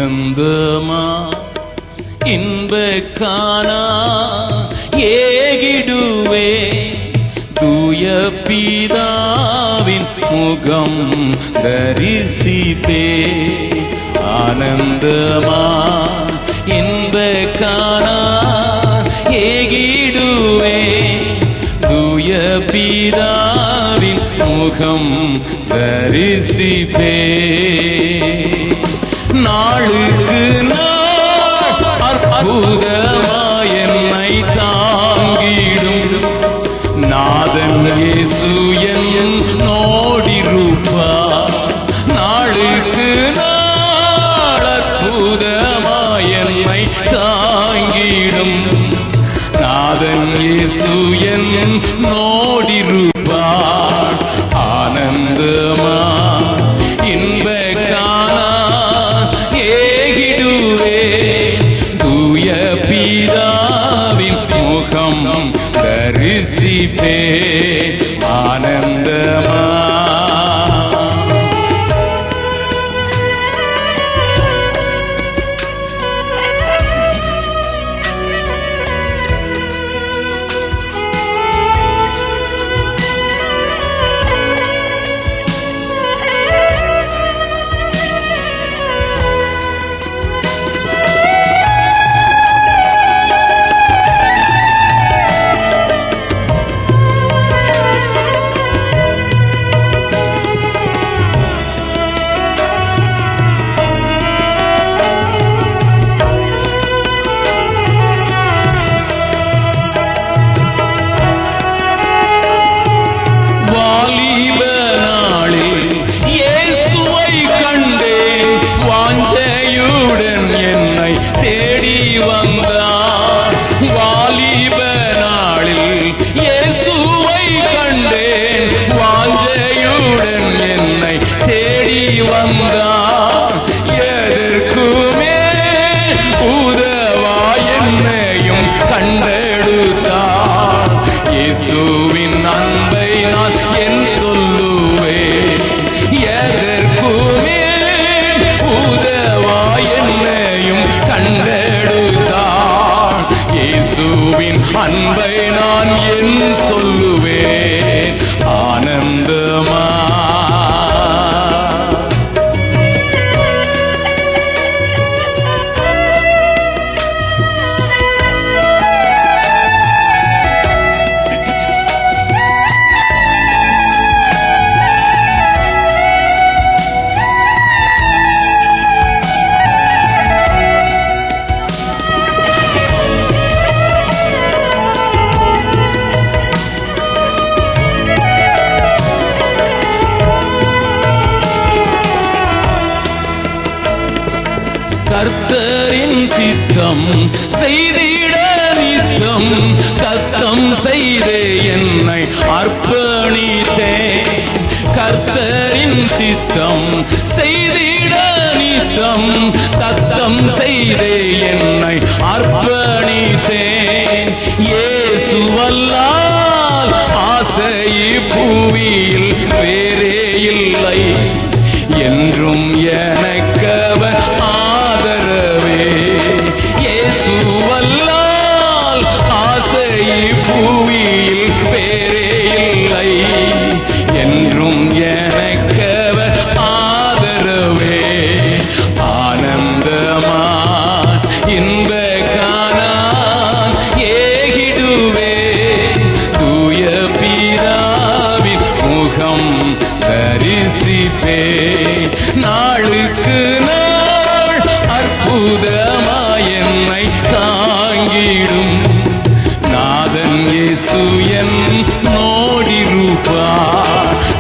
ஆனந்தமா இன்ப காணா ஏகிடுவே தூய பிதாவின் முகம் தரிசிப்பே. ஆனந்தமா இன்ப காணா ஏகிடுவே தூய பிதாவின் முகம் தரிசிப்பே. நாளுக்கு நாள் அற்புதமாய் என்னை தாங்கிடும் நாதன் இயேசு என்னோடிருப்பார். நாளுக்கு நாள் அற்புதமாய் என்னை தாங்கிடும் நாதன் இயேசு என்னோடிருப்பார். ஆனந்தமா இன்ப காணா ஏகிடுவே தூய பிதாவின் முகம் தரிசிப்பே. ஆனந்தமா எதற்குமே உதவா என்னையும் கண்டெடுத்தார். இயேசுவின் அன்பை நான் என் சொல்லுவேன். எதற்குமே உதவா என்னையும் கண்டெடுத்தார். இயேசுவின் அன்பை நான் என் சொல்லுவேன். ஆனந்தமா கர்த்தரின் சித்தம் செய்திட நித்தம் தத்தம் செய்தே என்னை அர்ப்பணித்தேன். கர்த்தரின் சித்தம் செய்திட நித்தம் தத்தம் செய்தே என்னை அர்ப்பணித்தேன். இயேசுவல்லால் ஆசை பூவியில் வேறே இல்லை என்றும் எனக்கவர் இயேசுவல்லால் ஆசை பூவியில் வேறே இல்லை என்றும் எனக்கவர் ஆதரவே. ஆனந்தமா இன்ப காணான் ஏகிடுவே தூய பிதாவின் முகம் தரிசிப்பே. நாளுக்கு நாள் அற்புதமாய் என்னை தாங்கிடும் நாதன் இயேசு என்னோடிருப்பார்.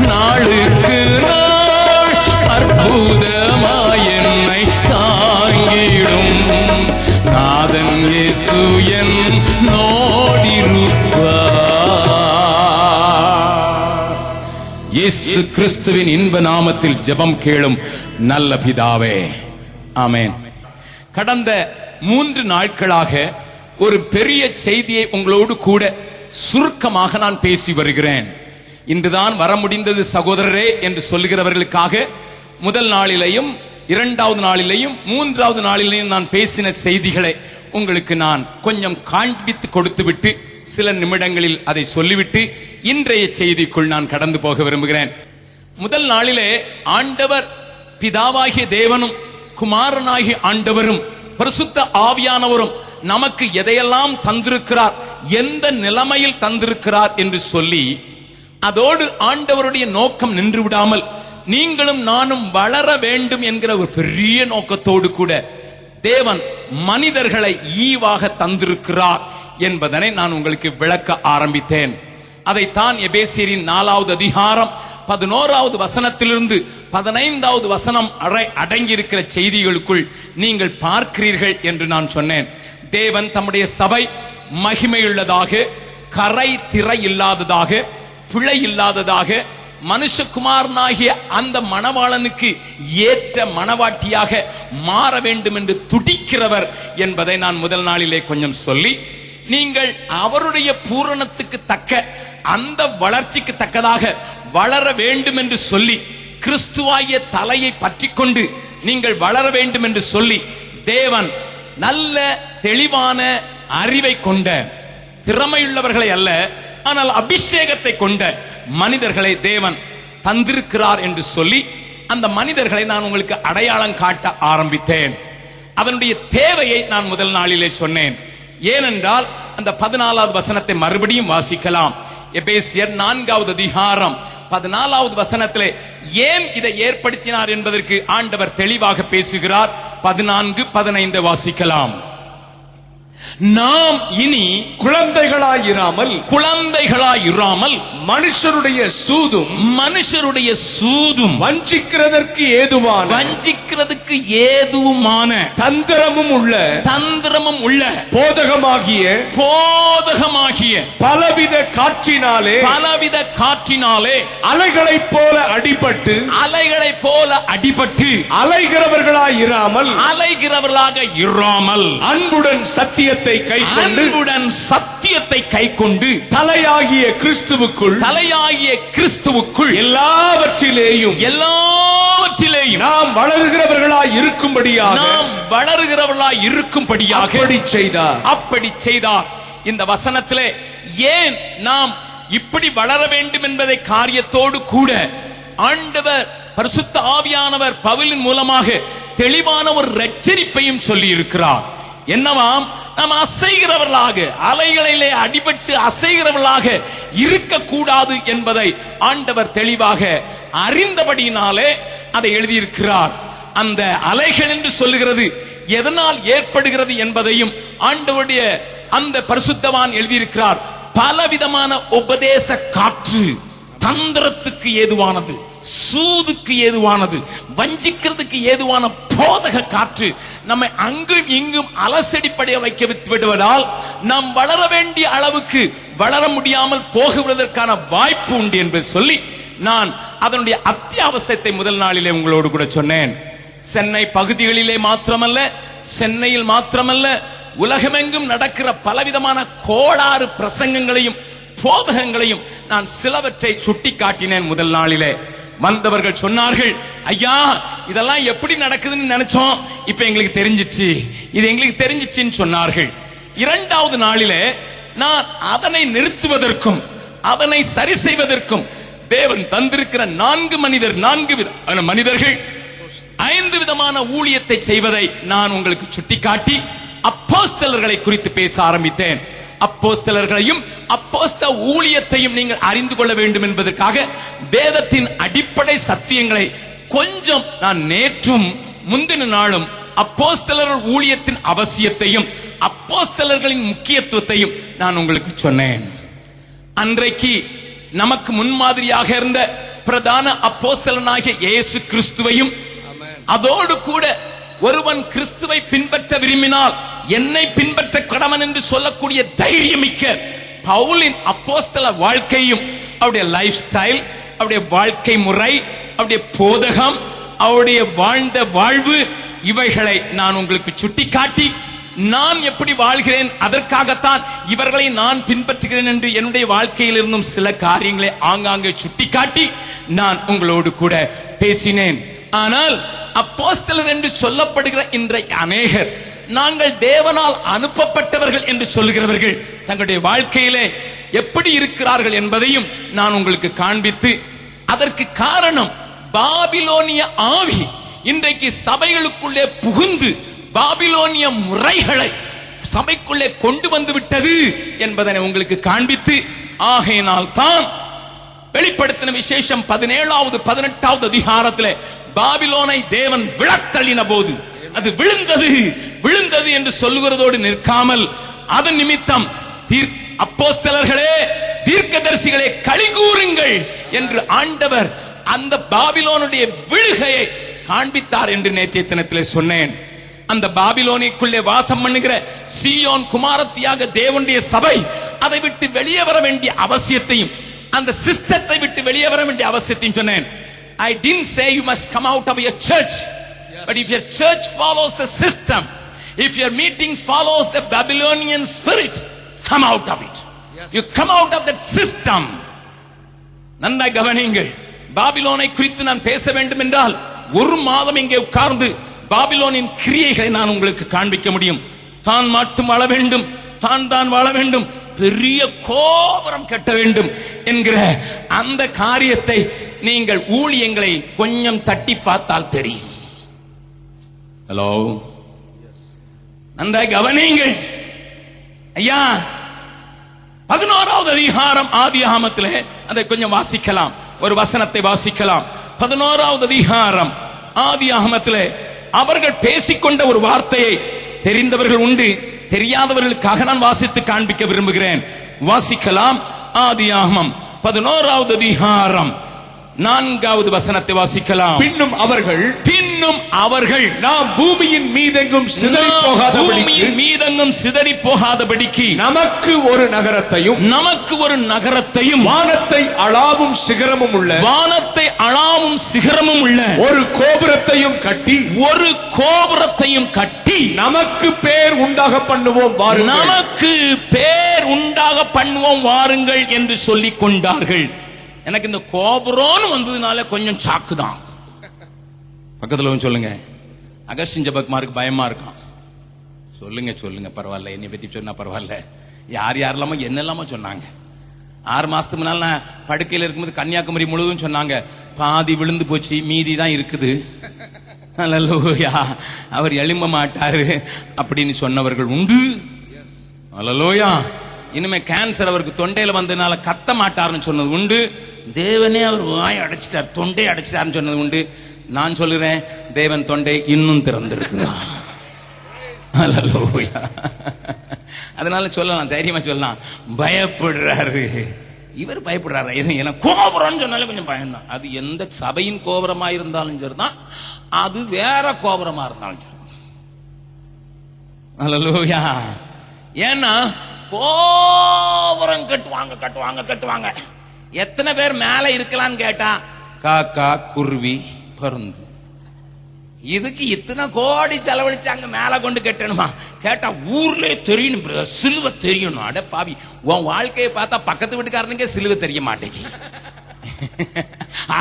நாளுக்கு நாள் அற்புதமாய் என்னை தாங்கிடும் நாதன் இயேசு என்னோடிருப்பார். இயேசு கிறிஸ்துவின் இன்ப நாமத்தில் ஜெபம் கேளும் நல்ல பிதாவே, ஆமென். கடந்த 3 நாட்களாக ஒரு பெரிய செய்தியை உங்களோடு கூட சுருக்கமாக நான் பேசி வருகிறேன். இன்றுதான் வர முடிந்தது சகோதரரே என்று சொல்லுகிறவர்களுக்காக முதல் நாளிலையும் இரண்டாவது நாளிலேயும் மூன்றாவது நாளிலேயும் நான் பேசின செய்திகளை உங்களுக்கு நான் கொஞ்சம் காண்பித்து கொடுத்துவிட்டு சில நிமிடங்களில் அதை சொல்லிவிட்டு இன்றைய செய்திக்குள் நான் கடந்து போக விரும்புகிறேன். முதல் நாளிலே ஆண்டவர் பிதாவாகிய தேவனும் குமாரனாகிய ஆண்டவரும் பரிசுத்த ஆவியானவரும் நமக்கு எதையெல்லாம் தந்திருக்கிறார், எந்த நிலைமையில் தந்திருக்கிறார் என்று சொல்லி, அதோடு ஆண்டவருடைய நோக்கம் நின்று விடாமல் நீங்களும் நானும் வளர வேண்டும் என்கிற ஒரு பெரிய நோக்கத்தோடு கூட தேவன் மனிதர்களை ஈவாக தந்திருக்கிறார் என்பதனை நான் உங்களுக்கு விளக்க ஆரம்பித்தேன். அதைத்தான் எபேசியரின் 4வது அதிகாரம் 11வது வசனத்திலிருந்து 15வது வசனம் அடங்கியிருக்கிற செய்திகளுக்குள் நீங்கள் பார்க்கிறீர்கள் என்று நான் சொன்னேன். தேவன் தம்முடைய சபை மகிமையுள்ளதாக, கரை திரை இல்லாததாக, பிழை இல்லாததாக, மனுஷகுமாரனாகிய அந்த மணவாளனுக்கு ஏற்ற மணவாட்டியாக மாற வேண்டும் என்று துடிக்கிறவர் என்பதை நான் முதல் நாளிலே கொஞ்சம் சொல்லி, நீங்கள் அவருடைய பூரணத்துக்கு தக்க அந்த வளர்ச்சிக்கு தக்கதாக வளர வேண்டும் என்று சொல்லி, கிறிஸ்துவாகிய தலையை பற்றி கொண்டு நீங்கள் வளர வேண்டும் என்று சொல்லி, தேவன் நல்ல தெளிவான அறிவை கொண்ட திறமையுள்ளவர்களை அல்ல, ஆனால் அபிஷேகத்தை கொண்ட மனிதர்களை தேவன் தந்திருக்கிறார் என்று சொல்லி, அந்த மனிதர்களை நான் உங்களுக்கு அடையாளம் காட்ட ஆரம்பித்தேன். அதனுடைய தேவையை நான் முதல் நாளிலே சொன்னேன். ஏனென்றால் அந்த 14வது வசனத்தை மறுபடியும் வாசிக்கலாம். எபேசியர் 4வது அதிகாரம் 14வது வசனத்திலே ஏன் இதை ஏற்படுத்தினார் என்பதற்கு ஆண்டவர் தெளிவாக பேசுகிறார். 14, 15 வாசிக்கலாம். நாம் இனி குழந்தைகளாயிராமல் மனுஷருடைய சூதும் வஞ்சிக்கிறதற்கு ஏதுவான தந்திரமும் உள்ள போதகமாகிய பலவித காற்றினாலே அலைகளைப் போல அடிபட்டு அலைகிறவர்களாக இராமல் அன்புடன் சத்தியத்தை கைக்கொண்டு தலையாகிய கிறிஸ்துவுக்குள் எல்லாவற்றிலேயும் நாம் வளருகிறவர்களாய் இருக்கும்படியாக அப்படி செய்தார். இந்த வசனத்திலே ஏன் நாம் இப்படி வளர வேண்டும் என்பதை காரியத்தோடு கூட ஆண்டவர் பரிசுத்த ஆவியானவர் பவுலின் மூலமாக தெளிவான ஒரு எச்சரிப்பையும் சொல்லி இருக்கிறார். என்னவாம்? நாம் அசைகிறவர்களாக, அலைகளிலே அடிபட்டு அசைகிறவர்களாக இருக்கக்கூடாது என்பதை ஆண்டவர் தெளிவாக அறிந்தபடியினாலே அதை எழுதியிருக்கிறார். அந்த அலைகள் என்று சொல்லுகிறது எதனால் ஏற்படுகிறது என்பதையும் ஆண்டவருடைய அந்த பரிசுத்தவான் எழுதியிருக்கிறார். பலவிதமான உபதேச காற்று, தந்திரத்துக்கு ஏதுவானது, சூதுக்கு ஏதுவானது, வஞ்சிக்கிறதுக்கு ஏதுவான போதக காற்று நம்மை அங்கும் இங்கும் அலசடிப்படைய வைக்க விடுவதால் நாம் வளர வேண்டிய அளவுக்கு வளர முடியாமல் போகுவதற்கான வாய்ப்பு உண்டு என்று சொல்லி நான் அதனுடைய அத்தியாவசியத்தை முதல் நாளிலே உங்களோடு கூட சொன்னேன். சென்னை பகுதிகளிலே மாத்திரமல்ல, சென்னையில் மாத்திரமல்ல, உலகமெங்கும் நடக்கிற பலவிதமான கோளாறு பிரசங்கங்களையும் போதகங்களையும் நான் சிலவற்றை சுட்டி காட்டினேன். முதல் நாளிலே வந்தவர்கள் சொன்னார்கள், ஐயா இதெல்லாம் எப்படி நடக்குதுன்னு நினைச்சோம், இப்ப எங்களுக்கு தெரிஞ்சிச்சுன்னு சொன்னார்கள். இரண்டாவது நாளிலே நான் அதனை நிறுத்துவதற்கும் அதனை சரி செய்வதற்கும் தேவன் தந்திருக்கிற 4 மனிதர்கள் 5 விதமான ஊழியத்தை செய்வதை நான் உங்களுக்கு சுட்டிக்காட்டி அப்போஸ்தலர்களை குறித்து பேச ஆரம்பித்தேன். அப்போஸ்தலர்களையும் அப்போஸ்தல ஊழியத்தையும் நீங்கள் அறிந்து கொள்ள வேண்டும் என்பதற்காக வேதத்தின் அடிப்படை சத்தியங்களை கொஞ்சம் நான் நேற்றும் முந்தின நாளும் அப்போஸ்தலர்கள் ஊழியத்தின் அவசியத்தையும் அப்போஸ்தலர்களின் முக்கியத்துவத்தையும் நான் உங்களுக்கு சொன்னேன். அன்றைக்கு நமக்கு முன்மாதிரியாக இருந்த பிரதான அப்போஸ்தலனாகிய இயேசு கிறிஸ்துவையும், அதோடு கூட ஒருவன் கிறிஸ்துவை பின்பற்ற விரும்பினால் என்னை பின்பற்ற கடவன் என்று சொல்லக்கூடிய தைரியமிக்க பவுலின் அப்போஸ்தல வாழ்க்கையும், அவருடைய லைஃப் ஸ்டைல், அவருடைய வாழ்க்கை முறை, அவருடைய போதகம், அவருடைய வாழ்ந்த வாழ்வு, இவைகளை நான் உங்களுக்கு சுட்டிக்காட்டி நான் எப்படி வாழ்கிறேன், அதற்காகத்தான் இவர்களை நான் பின்பற்றுகிறேன் என்று என்னுடைய வாழ்க்கையில் இருந்தும் சில காரியங்களை ஆங்காங்கே சுட்டிக்காட்டி நான் உங்களோடு கூட பேசினேன். ஆனால் அப்போஸ்தலர் என்று சொல்லப்படுகிற இன்றைக்கு அநேகர் நாங்கள் தேவனால் அனுப்பப்பட்டவர்கள் என்று சொல்கிறவர்கள் தங்களுடைய வாழ்க்கையிலே எப்படி இருக்கிறார்கள் என்பதையும் நான் உங்களுக்கு காண்பித்து, அதற்கு காரணம் பாபிலோனிய ஆவி இன்றைக்கு சபைகளுக்குள்ளே புகுந்து பாபிலோனிய முறைகளை சபைக்குள்ளே கொண்டு வந்து விட்டது என்பதனை உங்களுக்கு காண்பித்து, ஆகையினால் தான் வெளிப்படுத்தின விசேஷம் 17வது 18வது அதிகாரத்திலே பாபிலோனை தேவன் விழத்தள்ளின போது அது விழுந்தது என்று சொல்லுகிறதோடு நிற்காமல், அதன் நிமித்தம் அப்போஸ்தலர்களே தீர்க்கதரிசிகளே களிகூறுங்கள் என்று ஆண்டவர் அந்த பாபிலோனுடைய விழுகையை காண்பித்தார் என்று நேற்றைய தினத்திலே சொன்னேன். அந்த பாபிலோனிக்குள்ளே வாசம் பண்ணுகிற சீயோன் குமாரத்தியாக தேவனுடைய சபை அதை விட்டு வெளியே வர வேண்டிய அவசியத்தையும், அந்த சிஸ்டத்தை விட்டு வெளியே வர வேண்டிய அவசியத்தையும் சொன்னேன். I didn't say you must come out of your church, but if your church follows the system, if your meetings follows the Babylonian spirit, come out of it. You come out of that system. நன்றாய் கவனியுங்கள். பாபிலோனை குறித்து நான் பேச வேண்டும் என்றால் ஒரு மாதம் இங்கே உட்கார்ந்து பாபிலோனின் கிரியைகளை நான் உங்களுக்கு காண்பிக்க முடியும். தான் மட்டும் வாழ வேண்டும், தான் வாழ வேண்டும், பெரிய கோபுரம் கட்ட வேண்டும் என்கிற அந்த காரியத்தை நீங்கள் ஊழியங்களை கொஞ்சம் தட்டி பார்த்தால் தெரியும். ஹலோ, நன்றாய் கவனியுங்கள் ஐயா. 11வது அதிகாரம் ஆதியாகமத்திலே அதை கொஞ்சம் வாசிக்கலாம், ஒரு வசனத்தை வாசிக்கலாம். 11வது அதிகாரம் ஆதியாகமத்திலே அவர்கள் பேசிக்கொண்ட ஒரு வார்த்தையை தெரிந்தவர்கள் உண்டு, தெரியாதவர்களுக்காக நான் வாசித்து காண்பிக்க விரும்புகிறேன். வாசிக்கலாம். ஆதியாகமம் 11வது அதிகாரம் 4வது வசனத்தை வாசிக்கலாம். பின்னும் அவர்கள் நாம் பூமியின் மீதெங்கும் சிதறி போகாதபடிக்கு நமக்கு ஒரு நகரத்தையும் வானத்தை அளாவும் சிகரமும் உள்ள ஒரு கோபுரத்தையும் கட்டி நமக்கு பேர் உண்டாக பண்ணுவோம் வாருங்கள் என்று சொல்லிக் கொண்டார்கள். எனக்கு இந்த கோபுரம் வந்ததுனால கொஞ்சம் சாக்குதான். பக்கத்துல சொல்லுங்க, அகஸ்டின் ஜெபக்குமாருக்கு பயமா இருக்கான். சொல்லுங்க பரவாயில்ல, என்னை பத்தி சொன்னா பரவாயில்ல. யாரெல்லாமோ என்னெல்லாமோ சொன்னாங்க. 6 மாசத்துக்கு முன்னால நான் படுக்கையில் இருக்கும்போது கன்னியாகுமரி முழுவதும் சொன்னாங்க, பாதி விழுந்து போச்சு, மீதி தான் இருக்குது. அல்லேலூயா, அவர் எழும்ப மாட்டாரு அப்படின்னு சொன்னவர்கள் உண்டு. அல்லேலூயா. இனிமே கேன்சர் அவருக்கு தொண்டையில வந்ததுனால கத்த மாட்டாருன்னு சொன்னது உண்டு. தேவனே அவர் வாய் அடைச்சிட்டார், தொண்டை அடைச்சிட்டாருன்னு சொன்னது உண்டு. நான் சொல்லுறேன், தேவன் தொண்டை இன்னும் திறந்திருக்கிறார். அல்லேலூயா. அதனால சொல்லலாம், தைரியமா சொல்லலாம், பயப்படுறாரு. இவர் பயப்படுறாரு. எனக்கு கோபுரம் சொன்னாலே கொஞ்சம் பயம்தான். அது எந்த சபையின் கோபுரமா இருந்தாலும் சரிதான், அது வேற கோபுரமா இருந்தாலும் சரி. அல்லேலூயா. ஏன்னா கோபுரம் கட்டுவாங்க. எத்தனை பேர் மேல இருக்கலாம்னு கேட்டா காக்கா, குருவி, பருந்து. இதுக்கு இத்தனை கோடி செலவழிச்சாங்க மேல கொண்டு கட்டணுமா கேட்டா ஊர்ல தெரியணும், சிலுவை தெரியணும். அட பாவி, உன் வாழ்க்கையை பார்த்தா பக்கத்து வீட்டுக்காரனுக்கே சிலுவை தெரிய மாட்டேங்க.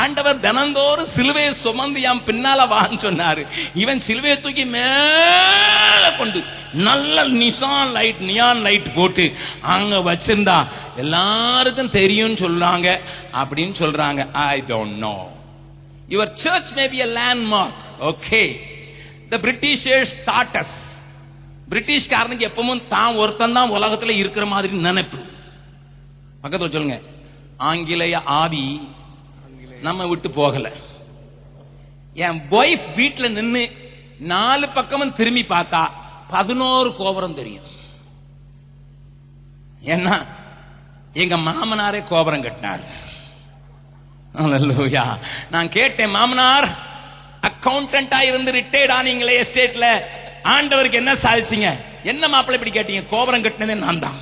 ஆண்டவர் தினந்தோறும் சிலுவையை சுமந்து என் பின்னால வான்னு சொன்னாரு. இவன் சிலுவையை தூக்கி மேல கொண்டு நல்ல நியான் லைட் போட்டு அங்க வச்சிருந்தா எல்லாருக்கும் தெரியும் சொல்றாங்க அப்படின்னு சொல்றாங்க. I don't know. Your church may be a landmark. Okay. The Britishers taught us. பிரிட்டிஷ்காரனுக்கு எப்பவும் தான் ஒருத்தன் தான் உலகத்துல இருக்கிற மாதிரி நினைப்பு. பக்கத்துல சொல்லுங்க, ஆங்கிலேய ஆவி நம்ம விட்டு போகல. என் வைஃப் வீட்டுல நின்னு 4 பக்கமும் திரும்பி பார்த்தா 11 கோபுரம் தெரியும். ஏன்னா எங்க மாமனாரே கோபுரம் கட்டினார். அல்லேலூயா. நான் கேட்டேன், மாமனார் அக்கவுண்டன்டா இருந்து ரிட்டையர்ட் ஆனீங்களே எஸ்டேட்ல, ஆண்டவருக்கு என்ன சாதிச்சீங்க? என்ன மாப்பிள்ளை இப்படி கேட்டீங்க? கோபுரம் கட்டினதே நான் தான்.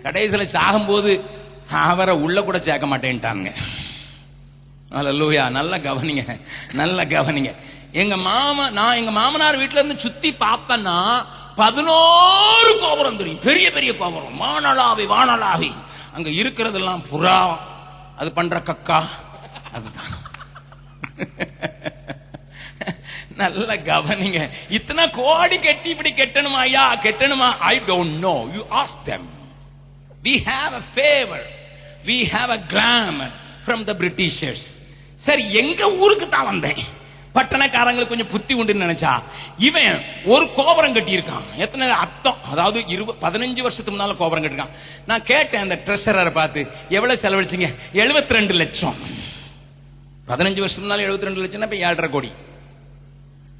கடைசியில சாகும்போது அவரை உள்ள கூட சேர்க்க மாட்டேன்ட்டாங்க. அல்லேலூயா. நல்ல கவனிங்க. எங்க மாமனார் வீட்டுல இருந்து சுத்தி பார்த்தேன்னா 11 கோபுரம் தெரியும். பெரிய பெரிய கோபுரம், வானளாவி. அங்க இருக்கிறதெல்லாம் புறா, அது பண்ற கக்கா, அதுதான். நல்ல கவனிங்க. இத்தனை கோடி கட்டி இப்படி கட்டணுமா ஐயா, கட்டணுமா? I don't know, you ask them. We have a favor, we have a glamour from the Britishers. சரி, எங்க ஊருக்கு தான் வந்தேன். பட்டணக்காரங்களுக்கு கொஞ்சம் புத்தி உண்டுன்னு நினைச்சா இவன் ஒரு கோபுரம் கட்டி இருக்கான். எத்தனை அர்த்தம், அதாவது 15 வருஷத்துக்கு முன்னால கோபுரம் கட்டிருக்கான். நான் கேட்டேன் அந்த ட்ரெஷரரை பார்த்து, எவ்வளவு செலவழிச்சீங்க? 72 லட்சம். 15 வருஷத்துக்கு முன்னால 72 லட்சம், இப்ப 7.5 கோடி.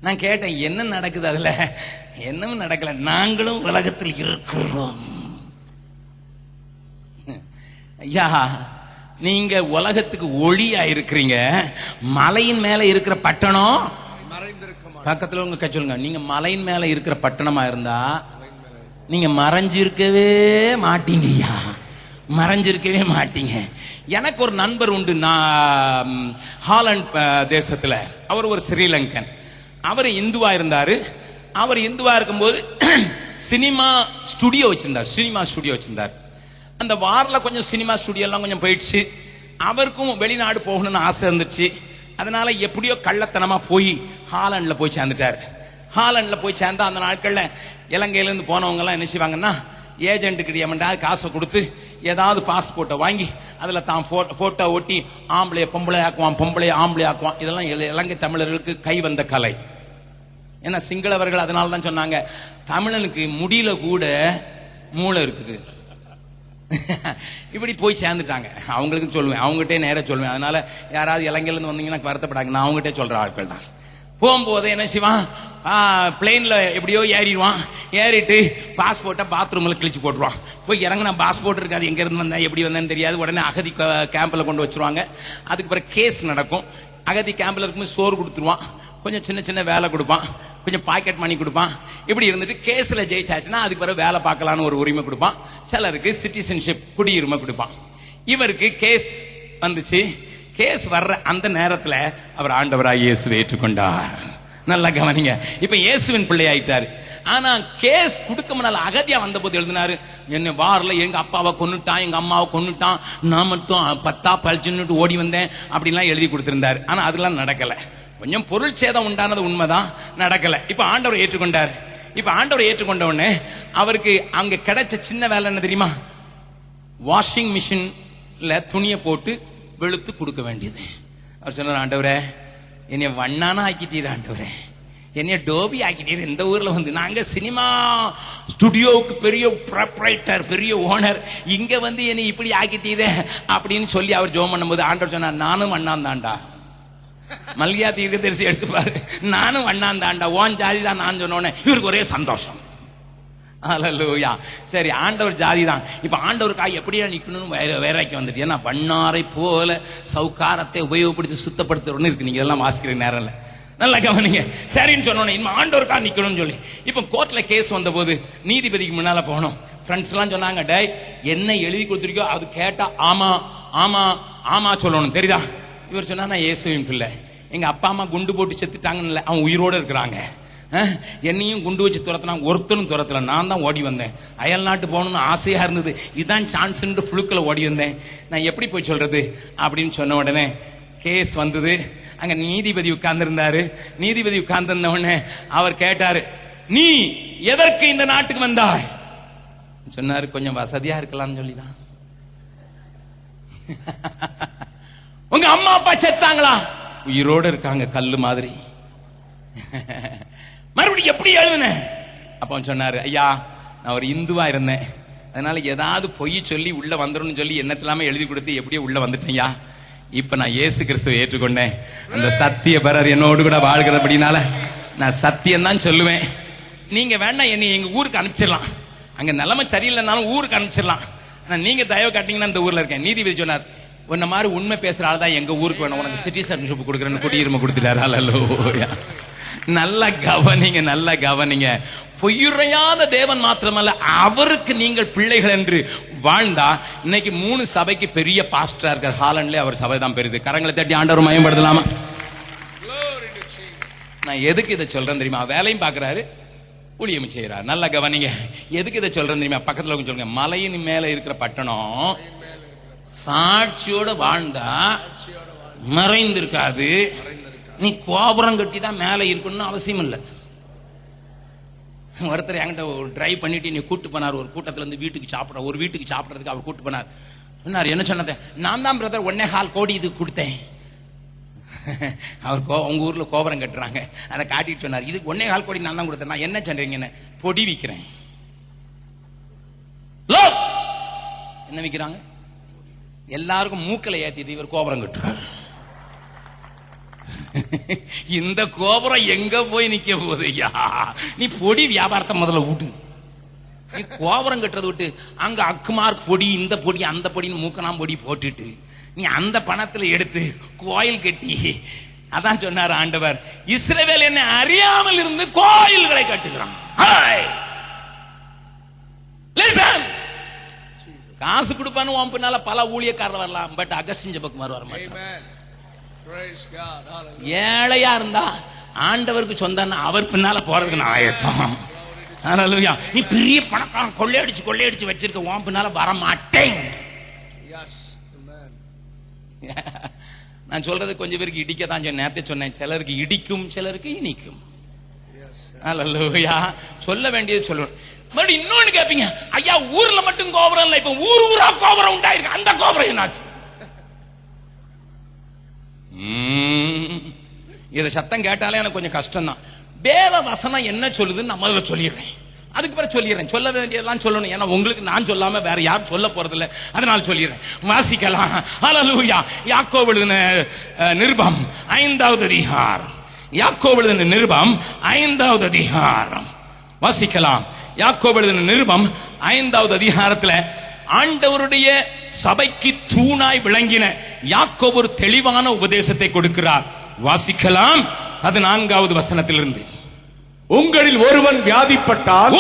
நான் கேட்டேன், என்ன நடக்குது அதுல? என்னவும் நடக்கல, நாங்களும் உலகத்தில் இருக்கிறோம். ஐயா, நீங்க உலகத்துக்கு ஒளியா இருக்கிறீங்க. மலையின் மேல இருக்கிற பட்டணம் பக்கத்துல உங்க சொல்லுங்க, நீங்க மலையின் மேல இருக்கிற பட்டணமா இருந்தா நீங்க மறைஞ்சிருக்கவே மாட்டீங்க ஐயா, மறைஞ்சிருக்கவே மாட்டீங்க. எனக்கு ஒரு நண்பர் உண்டு, நான் ஹாலண்ட் தேசத்துல. அவர் ஒரு ஸ்ரீலங்கன். அவர் இந்துவா இருந்தாரு. அவர் இந்துவா இருக்கும்போது சினிமா ஸ்டுடியோ வச்சிருந்தார். அந்த வார்ல கொஞ்சம் சினிமா ஸ்டுடியோ எல்லாம் கொஞ்சம் போயிடுச்சு. அவருக்கும் வெளிநாடு போகணும்னு ஆசை இருந்துச்சு. அதனால எப்படியோ கள்ளத்தனமா போய் ஹாலண்ட்ல போய் சேர்ந்துட்டார். ஹாலண்ட்ல போய் சேர்ந்தா அந்த நாட்கள்ல இலங்கையில இருந்து போனவங்க எல்லாம் என்ன செய்வாங்கன்னா, ஏஜென்ட்டுக்கிட்ட காசை கொடுத்து ஏதாவது பாஸ்போர்ட்டை வாங்கி அதுல தான் போட்டோ ஒட்டி ஆம்பளைய பொம்பளை ஆக்குவான், பொம்பளைய ஆம்பளை ஆக்குவான். இதெல்லாம் இலங்கை தமிழர்களுக்கு கை வந்த கலை. ஏன்னா சிங்களவர்கள் அதனால தான் சொன்னாங்க, தமிழனுக்கு முடியல கூட மூளை இருக்குது. இப்படி போய் சேர்ந்துட்டாங்க. அவங்களுக்கு சொல்லுவேன், அவங்ககிட்டே நேரம் சொல்லுவேன். அதனால யாராவது இலங்கையில இருந்து வந்தீங்கன்னா வருத்தப்படாங்க, நான் அவங்ககிட்ட சொல்ற ஆட்கள் தான். போகும்போது என்ன செய்வான், பிளேன்ல எப்படியோ ஏறிடுவான். ஏறிட்டு பாஸ்போர்ட்டை பாத்ரூம்ல கிழிச்சு போட்டுருவான். போய் இறங்கினா பாஸ்போர்ட் இருக்காது, எங்க இருந்து வந்தேன் எப்படி வந்தேன்னு தெரியாது. உடனே அகதி கேம்ப்ல கொண்டு வச்சிருவாங்க. அதுக்கு பிறகு கேஸ் நடக்கும். அகதி கேம்ப்ல இருக்கும்போது சோறு கொடுத்துருவான், கொஞ்சம் சின்ன சின்ன வேலை கொடுப்பான், கொஞ்சம் பாக்கெட் மணி கொடுப்பான். இப்படி இருந்துட்டு கேஸ்ல ஜெயிச்சாச்சுன்னா அதுக்கு பிறகு வேலை பார்க்கலான்னு ஒரு உரிமை கொடுப்பான். சிலருக்கு சிட்டிசன்ஷிப் குடியுரிமை கொடுப்பான். இவருக்கு கேஸ் வந்துச்சு. கேஸ் வர்ற அந்த நேரத்துல அவர் ஆண்டவராய் இயேசுவை ஏற்றுக்கொண்டார். நல்லா கவனிங்க, இப்ப இயேசுவின் பிள்ளை ஆயிட்டாரு. ஆனா கேஸ் கொடுக்க முன்னால அகதியா வந்த போது எழுதினாரு, என்ன வார்ல எங்க அப்பாவை கொன்னுட்டான், எங்க அம்மாவை கொன்னுட்டான், நான் மட்டும் 10 பழிச்சுன்னு ஓடி வந்தேன் அப்படின்லாம் எழுதி கொடுத்திருந்தாரு. ஆனா அதெல்லாம் நடக்கல. கொஞ்சம் பொருள் சேதம் உண்டானது உண்மைதான், நடக்கல. இப்ப ஆண்டவர் ஏற்றுக்கொண்டார். இப்ப ஆண்டவர் ஏற்றுக்கொண்ட உடனே அவருக்கு அங்க கிடைச்ச சின்ன வேலை என்ன தெரியுமா? வாஷிங் மிஷின்ல துணியை போட்டு வெளுத்து கொடுக்க வேண்டியது. அவர் சொன்னார், ஆண்டவரே என்னைய வண்ணானா ஆக்கிட்டீர், ஆண்டவரே என்னைய டோபி ஆக்கிட்டீர். இந்த ஊர்ல வந்து நாங்க சினிமா ஸ்டுடியோவுக்கு பெரிய ப்ரொப்ரைட்டர், பெரிய ஓனர், இங்க வந்து என்னை இப்படி ஆக்கிட்டீரே அப்படின்னு சொல்லி அவர் ஜெபம் பண்ணும்போது ஆண்டவர் சொன்னார், நானும் வண்ணான் தாண்டா. மல்கியா தீர்க்கதரிசி எடுத்துப்பாரு, நானும் வண்ணான் தாண்டா, ஓன் ஜாதி தான் நான் சொன்னோன்னே இவருக்கு ஒரே சந்தோஷம். அல்லேலூயா. சரி, ஆண்டவர் ஜாதி தான். இப்ப ஆண்டவருக்காக எப்படியா நிக்கணும்னு வேலைக்கு வந்துட்டு, ஏன்னா வண்ணாரை போல சவுக்காரத்தை உபயோகப்படுத்தி சுத்தப்படுத்துறோன்னு இருக்கு. நீங்க எல்லாம் வாசிக்கிற நேரம் இல்ல, நல்லா கவனிங்க. சரின்னு சொன்னோன்னே இனிமே ஆண்டவருக்காக நிக்கணும்னு சொல்லி இப்ப கோர்ட்ல கேஸ் வந்த போது நீதிபதிக்கு முன்னால போனோம். ஃப்ரெண்ட்ஸ் எல்லாம் சொன்னாங்க, டே என்ன எழுதி கொடுத்துருக்கோ அது கேட்டா ஆமா ஆமா ஆமா சொல்லணும், தெரியுதா? இவர் சொன்னா, நான் இயேசுவின் பிள்ளை, எங்க அப்பா அம்மா குண்டு போட்டு செத்துட்டாங்கன்னு அவன் உயிரோட இருக்கிறாங்க, என்னையும் குண்டு வச்சு துரத்தினா ஒருத்தனும் துரத்தல, நான் தான் ஓடி வந்தேன், அயல் நாட்டு போகணும்னு ஆசையா இருந்தது, இதான் சான்ஸ் ஃபுளுக்கில் ஓடி வந்தேன், நான் எப்படி போய் சொல்றது அப்படின்னு சொன்ன உடனே கேஸ் வந்தது. அங்க நீதிபதி உட்கார்ந்து இருந்தாரு. நீதிபதி உட்கார்ந்து இருந்த உடனே அவர் கேட்டாரு, நீ எதற்கு இந்த நாட்டுக்கு வந்தாய்? சொன்னாரு, கொஞ்சம் வசதியா இருக்கலாம்னு சொல்லிதான். உங்க அம்மா அப்பா செத்தாங்களா? உயிரோட இருக்காங்க, கல்லு மாதிரி. மறுபடியும் எப்படி எழுதுன? அப்ப சொன்னாரு, ஐயா நான் ஒரு இந்துவா இருந்தேன், அதனால ஏதாவது பொய் சொல்லி உள்ள வந்துடும் சொல்லி எண்ணத்திலாம எழுதி கொடுத்து எப்படியோ உள்ள வந்துட்டேன்யா. இப்ப நான் இயேசு கிறிஸ்துவை ஏற்றுக்கொண்டேன். அந்த சத்திய பரர் என்னோடு கூட வாழ்கிறபடினால நான் சத்தியம் தான் சொல்லுவேன். நீங்க வேணா என்னை எங்க ஊருக்கு அனுப்பிச்சிடலாம், அங்க நிலைமை சரியில்லைனாலும் ஊருக்கு அனுப்பிச்சிடலாம், ஆனா நீங்க தயவு காட்டீங்கன்னா இந்த ஊர்ல இருக்கேன். நீதிபதி சொன்னார், உன்ன மாதிரி உண்மை பேசுற ஆள் தான் எங்க ஊருக்கு வேணும், உனக்கு சிட்டிசன்ஷிப் கொடுக்குறேன்னு குடியுரிமை கொடுத்துட்டாரு. அல்லேலூயா. நல்ல கவனிங்க, நல்ல கவனிங்க. பொய்யுரையாத தேவன் மாத்திரமல்ல, அவருக்கு நீங்கள் பிள்ளைகள் என்று வாழ்ந்தா இன்னைக்கு 3 சபைக்கு பெரிய பாஸ்டரா இருக்கார். ஹாலண்ட்ல அவர் சபை தான் பெரியது. கரங்களை தட்டி ஆண்டவர் மயம்படுத்தலாமா? நான் எதுக்கு இதை சொல்றேன் தெரியுமா? வேலையும் பாக்குறாரு, ஊழியம் செய்யறாரு. நல்ல கவனிங்க. எதுக்கு இதை சொல்றேன் தெரியுமா? பக்கத்துல சொல்லுங்க, மலையின் மேல இருக்கிற பட்டணம் சாட்சியோட வாழ்ந்தா மறைந்திருக்காது. நீ கோபுரம் கட்டி தான் மேல இருக்கணும்னு அவசியம் இல்லை. ஒருத்தர் என்கிட்ட டிரைவ் பண்ணிட்டு நீ கூட்டு போனார் ஒரு கூட்டத்துல இருந்து ஒரு வீட்டுக்கு சாப்பிடறதுக்கு அவர் கூட்டு போனார். சொன்னார், என்ன சொன்னது? நான் தான் பிரதர் 1.25 கோடி இது கொடுத்தேன். அவர் உங்க ஊர்ல கோபுரம் கட்டுறாங்க, அதை காட்டிட்டு சொன்னார், இது 1.25 கோடி நான் தான் கொடுத்தேன். நான் என்ன சொல்றீங்கன்னு, பொடி விற்கிறேன். என்ன விற்கிறாங்க? எல்லாருக்கும் மூக்கலை ஏத்திட்டு இவர் கோபுரம் கட்டுறார். இந்த கோபுரம் எங்க போய் நிக்க போகுது? நீ பொடி வியாபாரத்தை முதல்ல விட்டு, நீ கோபுரம் கட்டுறது விட்டு அங்க அக்குமார்க் பொடி, இந்த பொடி, அந்த பொடின்னு மூக்கனாம் பொடி போட்டுட்டு நீ அந்த பணத்துல எடுத்து கோயில் கட்டி. அதான் சொன்னார் ஆண்டவர், இஸ்ரவேல் என்னை அறியாமல் இருந்து கோயில்களை கட்டுகிறான். காசு கொடுப்பான்னு உன் பின்னால பல ஊழியக்காரர் வரலாம், பட் அகஸ்டின் ஜெபக்குமார் வர மாட்டார். ஏழையா இருந்தா ஆண்டவருக்கு சொந்தம், அவர் பின்னால போறதுக்கு நான் ஆயத்தம். நீ பெரிய பணக்காரன் கொள்ளையடிச்சு வச்சிருக்க, உன் பின்னால வர மாட்டேன். நான் சொல்றது கொஞ்சம் பேருக்கு இடிக்கத்தான் நேரத்தை சொன்னேன். சிலருக்கு இடிக்கும், சிலருக்கு இனிக்கும். சொல்ல வேண்டியது சொல்லணும். மறுபடியும் இன்னொன்னு கேப்பீங்க, ஐயா ஊர்ல மட்டும் கோபுரம் இல்ல, இப்ப ஊரா கோபுரம் உண்டாயிருக்கு, அந்த கோபுரம் என்னாச்சு? இத சத்தம் கேட்டாலே எனக்கு கொஞ்சம் கஷ்டம் தான். வேத வசனம் என்ன சொல்லுதுன்னு நான் முதல்ல சொல்லிடுறேன், அதுக்கு பிறகு சொல்லிடுறேன். சொல்ல வேண்டியதெல்லாம் சொல்லணும், ஏன்னா உங்களுக்கு நான் சொல்லாம வேற யாரும் சொல்ல போறது இல்லை, அதனால சொல்லிடுறேன். வாசிக்கலாம். ஹல்லேலூயா. யாக்கோபு எழுதின நிருபம் 5வது அதிகாரம். யாக்கோபு எழுதின நிருபம் 5வது அதிகாரம் வாசிக்கலாம். யாக்கோபு எழுதின நிருபம் 5வது அதிகாரத்துல ஆண்டவருடைய சபைக்கு தூணாய் விளங்கின யாக்கோபு ஒரு தெளிவான உபதேசத்தை கொடுக்கிறார். வாசிக்கலாம். அது 4வது வசனத்திலிருந்து. உங்களில் ஒருவன் வியாதிப்பட்டால்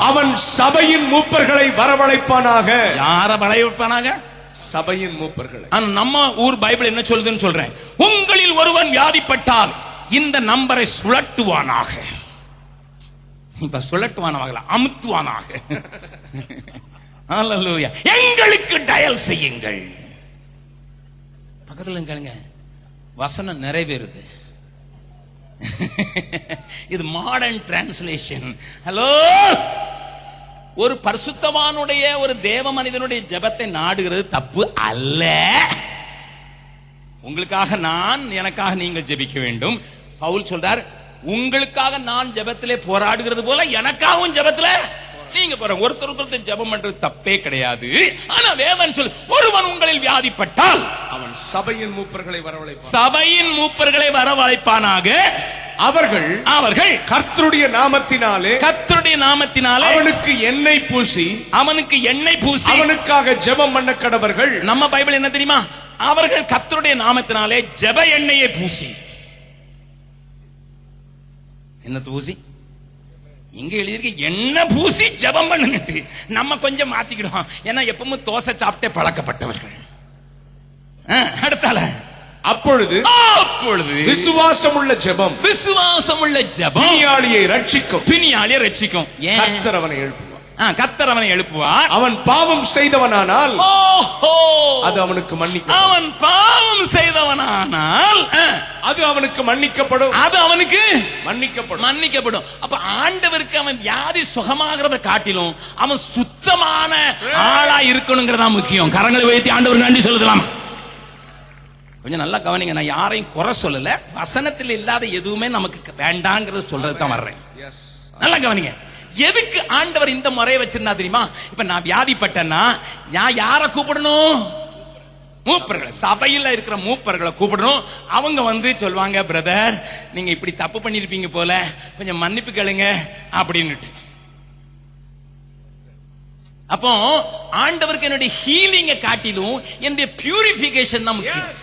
அவன் சபையின் மூப்பர்களை வரவழைப்பானாக. யார வரவழைப்பானாக? சபையின் மூப்பர்களை. நம்ம ஊர் பைபிள் என்ன சொல்லுதுன்னு சொல்றேன். உங்களில் ஒருவன் வியாதிப்பட்டால் இந்த நம்பரை சுழட்டுவானாக. இப்ப சுழட்டுவானாக, அமுத்துவானாக. ஹல்லேலூயா. எங்களுக்கு டயல் செய்யுங்கள். பக்கத்துல கேளுங்க, வசனம் நிறைவேறுது. இது மாடர்ன் டிரான்ஸ்லேஷன். ஹலோ, ஒரு பரிசுத்தவானுடைய, ஒரு தேவ மனிதனுடைய ஜெபத்தை நாடுகிறது தப்பு அல்ல. உங்களுக்காக நான், எனக்காக நீங்கள் ஜெபிக்க வேண்டும். பவுல் சொல்றார், உங்களுக்காக நான் ஜெபத்திலே போராடுகிறது போல எனக்காகவும் ஜெபத்திலே நீங்க போற. ஒருத்தருக்கு ஜெபம் பண்றது தப்பே கிடையாது. ஆனா வேதம் சொல்லு, ஒருவன் உங்களில் வியாதிப்பட்டால் அவன் சபையின் மூப்பர்களை வரவழைப்பான். சபையின் மூப்பர்களை வரவழைப்பானாக. அவர்கள் கர்த்தருடைய நாமத்தினாலே அவனுக்கு எண்ணெய் பூசி அவனுக்காக ஜெபம் பண்ண கடவர்கள். நம்ம பைபிள் என்ன தெரியுமா? அவர்கள் கர்த்தருடைய நாமத்தினாலே ஜெப எண்ணெயை பூசி. என்ன பூசி? இங்க எழுதிருக்கு எண்ணெய் பூசி ஜெபம் பண்ணுங்க. நம்ம கொஞ்சம் மாத்திக்கிடுவோம், ஏன்னா எப்பவும் தோசை சாப்பிட்டே பழக்கப்பட்டவர்கள். அடுத்தால அப்பொழுது விசுவாசமுள்ள ஜெபம் பிணியாளியை ரட்சிக்கும். கர்த்தர் அவனை எழுப்புவார். கர்த்தர் அவனை எழுப்புவார். அவன் பாவம் செய்தவனானால் அது அவனுக்கு மன்னிக்கப்படும். அவன் பாவம் செய்தவனானால் அது அவனுக்கு மன்னிக்கப்படும். அப்ப ஆண்டவருக்கு அவன் வியாதி சுகமாகிறத காட்டிலும் அவன் சுத்தமான ஆளா இருக்கணுங்கிறதா முக்கியம். கரங்களை உயர்த்தி ஆண்டவர் நன்றி சொல்லலாம். கொஞ்சம் நல்லா கவனிங்க, நான் யாரையும் குறை சொல்லல. வசனத்தில் இல்லாத எதுவுமே நமக்கு வேண்டாங்கிறது சொல்றது தான் வர்றேன். நல்லா கவனிங்க. எதுக்கு ஆண்டவர் இந்த முறையை வச்சிருந்தா தெரியுமா? இப்ப நான் வியாதிப்பட்டேன்னா நான் யாரை கூப்பிடணும்? மூப்பர்களை, சபையில இருக்கிற மூப்பர்களை கூப்பிடணும். அவங்க வந்து சொல்வாங்க, பிரதர் நீங்க இப்படி தப்பு பண்ணிருப்பீங்க போல, கொஞ்சம் மன்னிப்பு கேளுங்க அப்படின்னுட்டு. அப்போ ஆண்டவருக்கு என்னுடைய ஹீலிங்கை காட்டிலும் என்னுடைய பியூரிபிகேஷன் தான் முக்கியம்.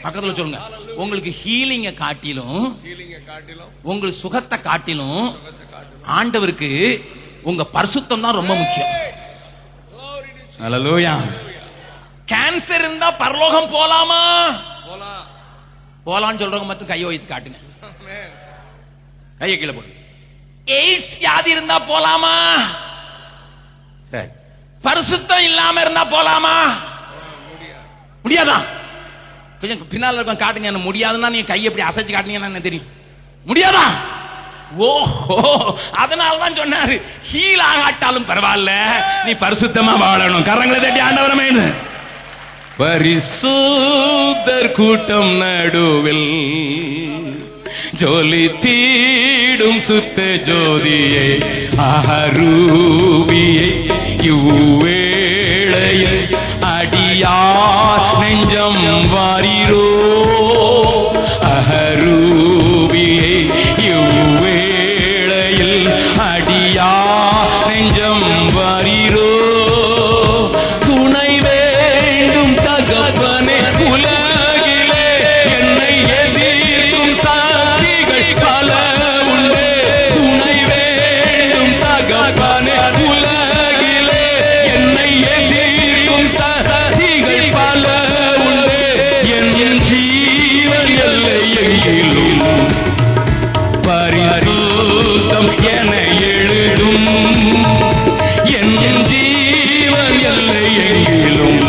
பக்கத்துல சொல்லுங்க, உங்களுக்கு ஹீலிங்கை காட்டிலும், உங்களுக்கு சுகத்தை காட்டிலும் ஆண்டவருக்கு உங்க பரிசுத்தம் தான் ரொம்ப முக்கியம். ஹல்லேலூயா. கேன்சர் இருந்தா பரலோகம் போலாமா? போலான்னு சொல்றவங்க மட்டும் கையை வைத்து காட்டுங்க. கையை கீழே போடு. எய்ட்ஸ் வியாதி இருந்தா போலாமா? பரிசுத்தம் இல்லாம இருந்தா போலாமா? முடியாதா? கொஞ்சம் பின்னால இருக்கும் காட்டுங்க. என்ன முடியாதுன்னா நீங்க கையை எப்படி அசைச்சு காட்டுனீங்கன்னா என்ன தெரியும்? முடியாதா? ஓஹோ, அதனாலதான் சொன்னாரு ஹீல் ஆகாட்டாலும் பரவாயில்ல, நீ பரிசுத்தமா வாழணும். கரங்களை தட்டி ஆண்டவரமே. பரிசுத்தர் கூட்டம் நடுவில் ஜொலி தீடும் சுத்த ஜோதியை அருவியை இவ்வேளையில் அடியார் நெஞ்சம் வாரீரோ. அருவியை இவ்வேளையில் அடியார் நெஞ்சம் வாரீரோ. துணை வேண்டும் தகப்பனே உலகிலே, என்னை எதிர்க்கும் சக்திகள் பல உண்டு. துணை வேண்டும் தகப்பனே உலகிலே, என்னை எதிர்க்கும் சக்திகள் பல உண்டு. என் ஜீவன் எல்லை எங்கிலும் பரிசுத்தம் என எழுதும். என் ஜீவன் எல்லை எங்கிலும்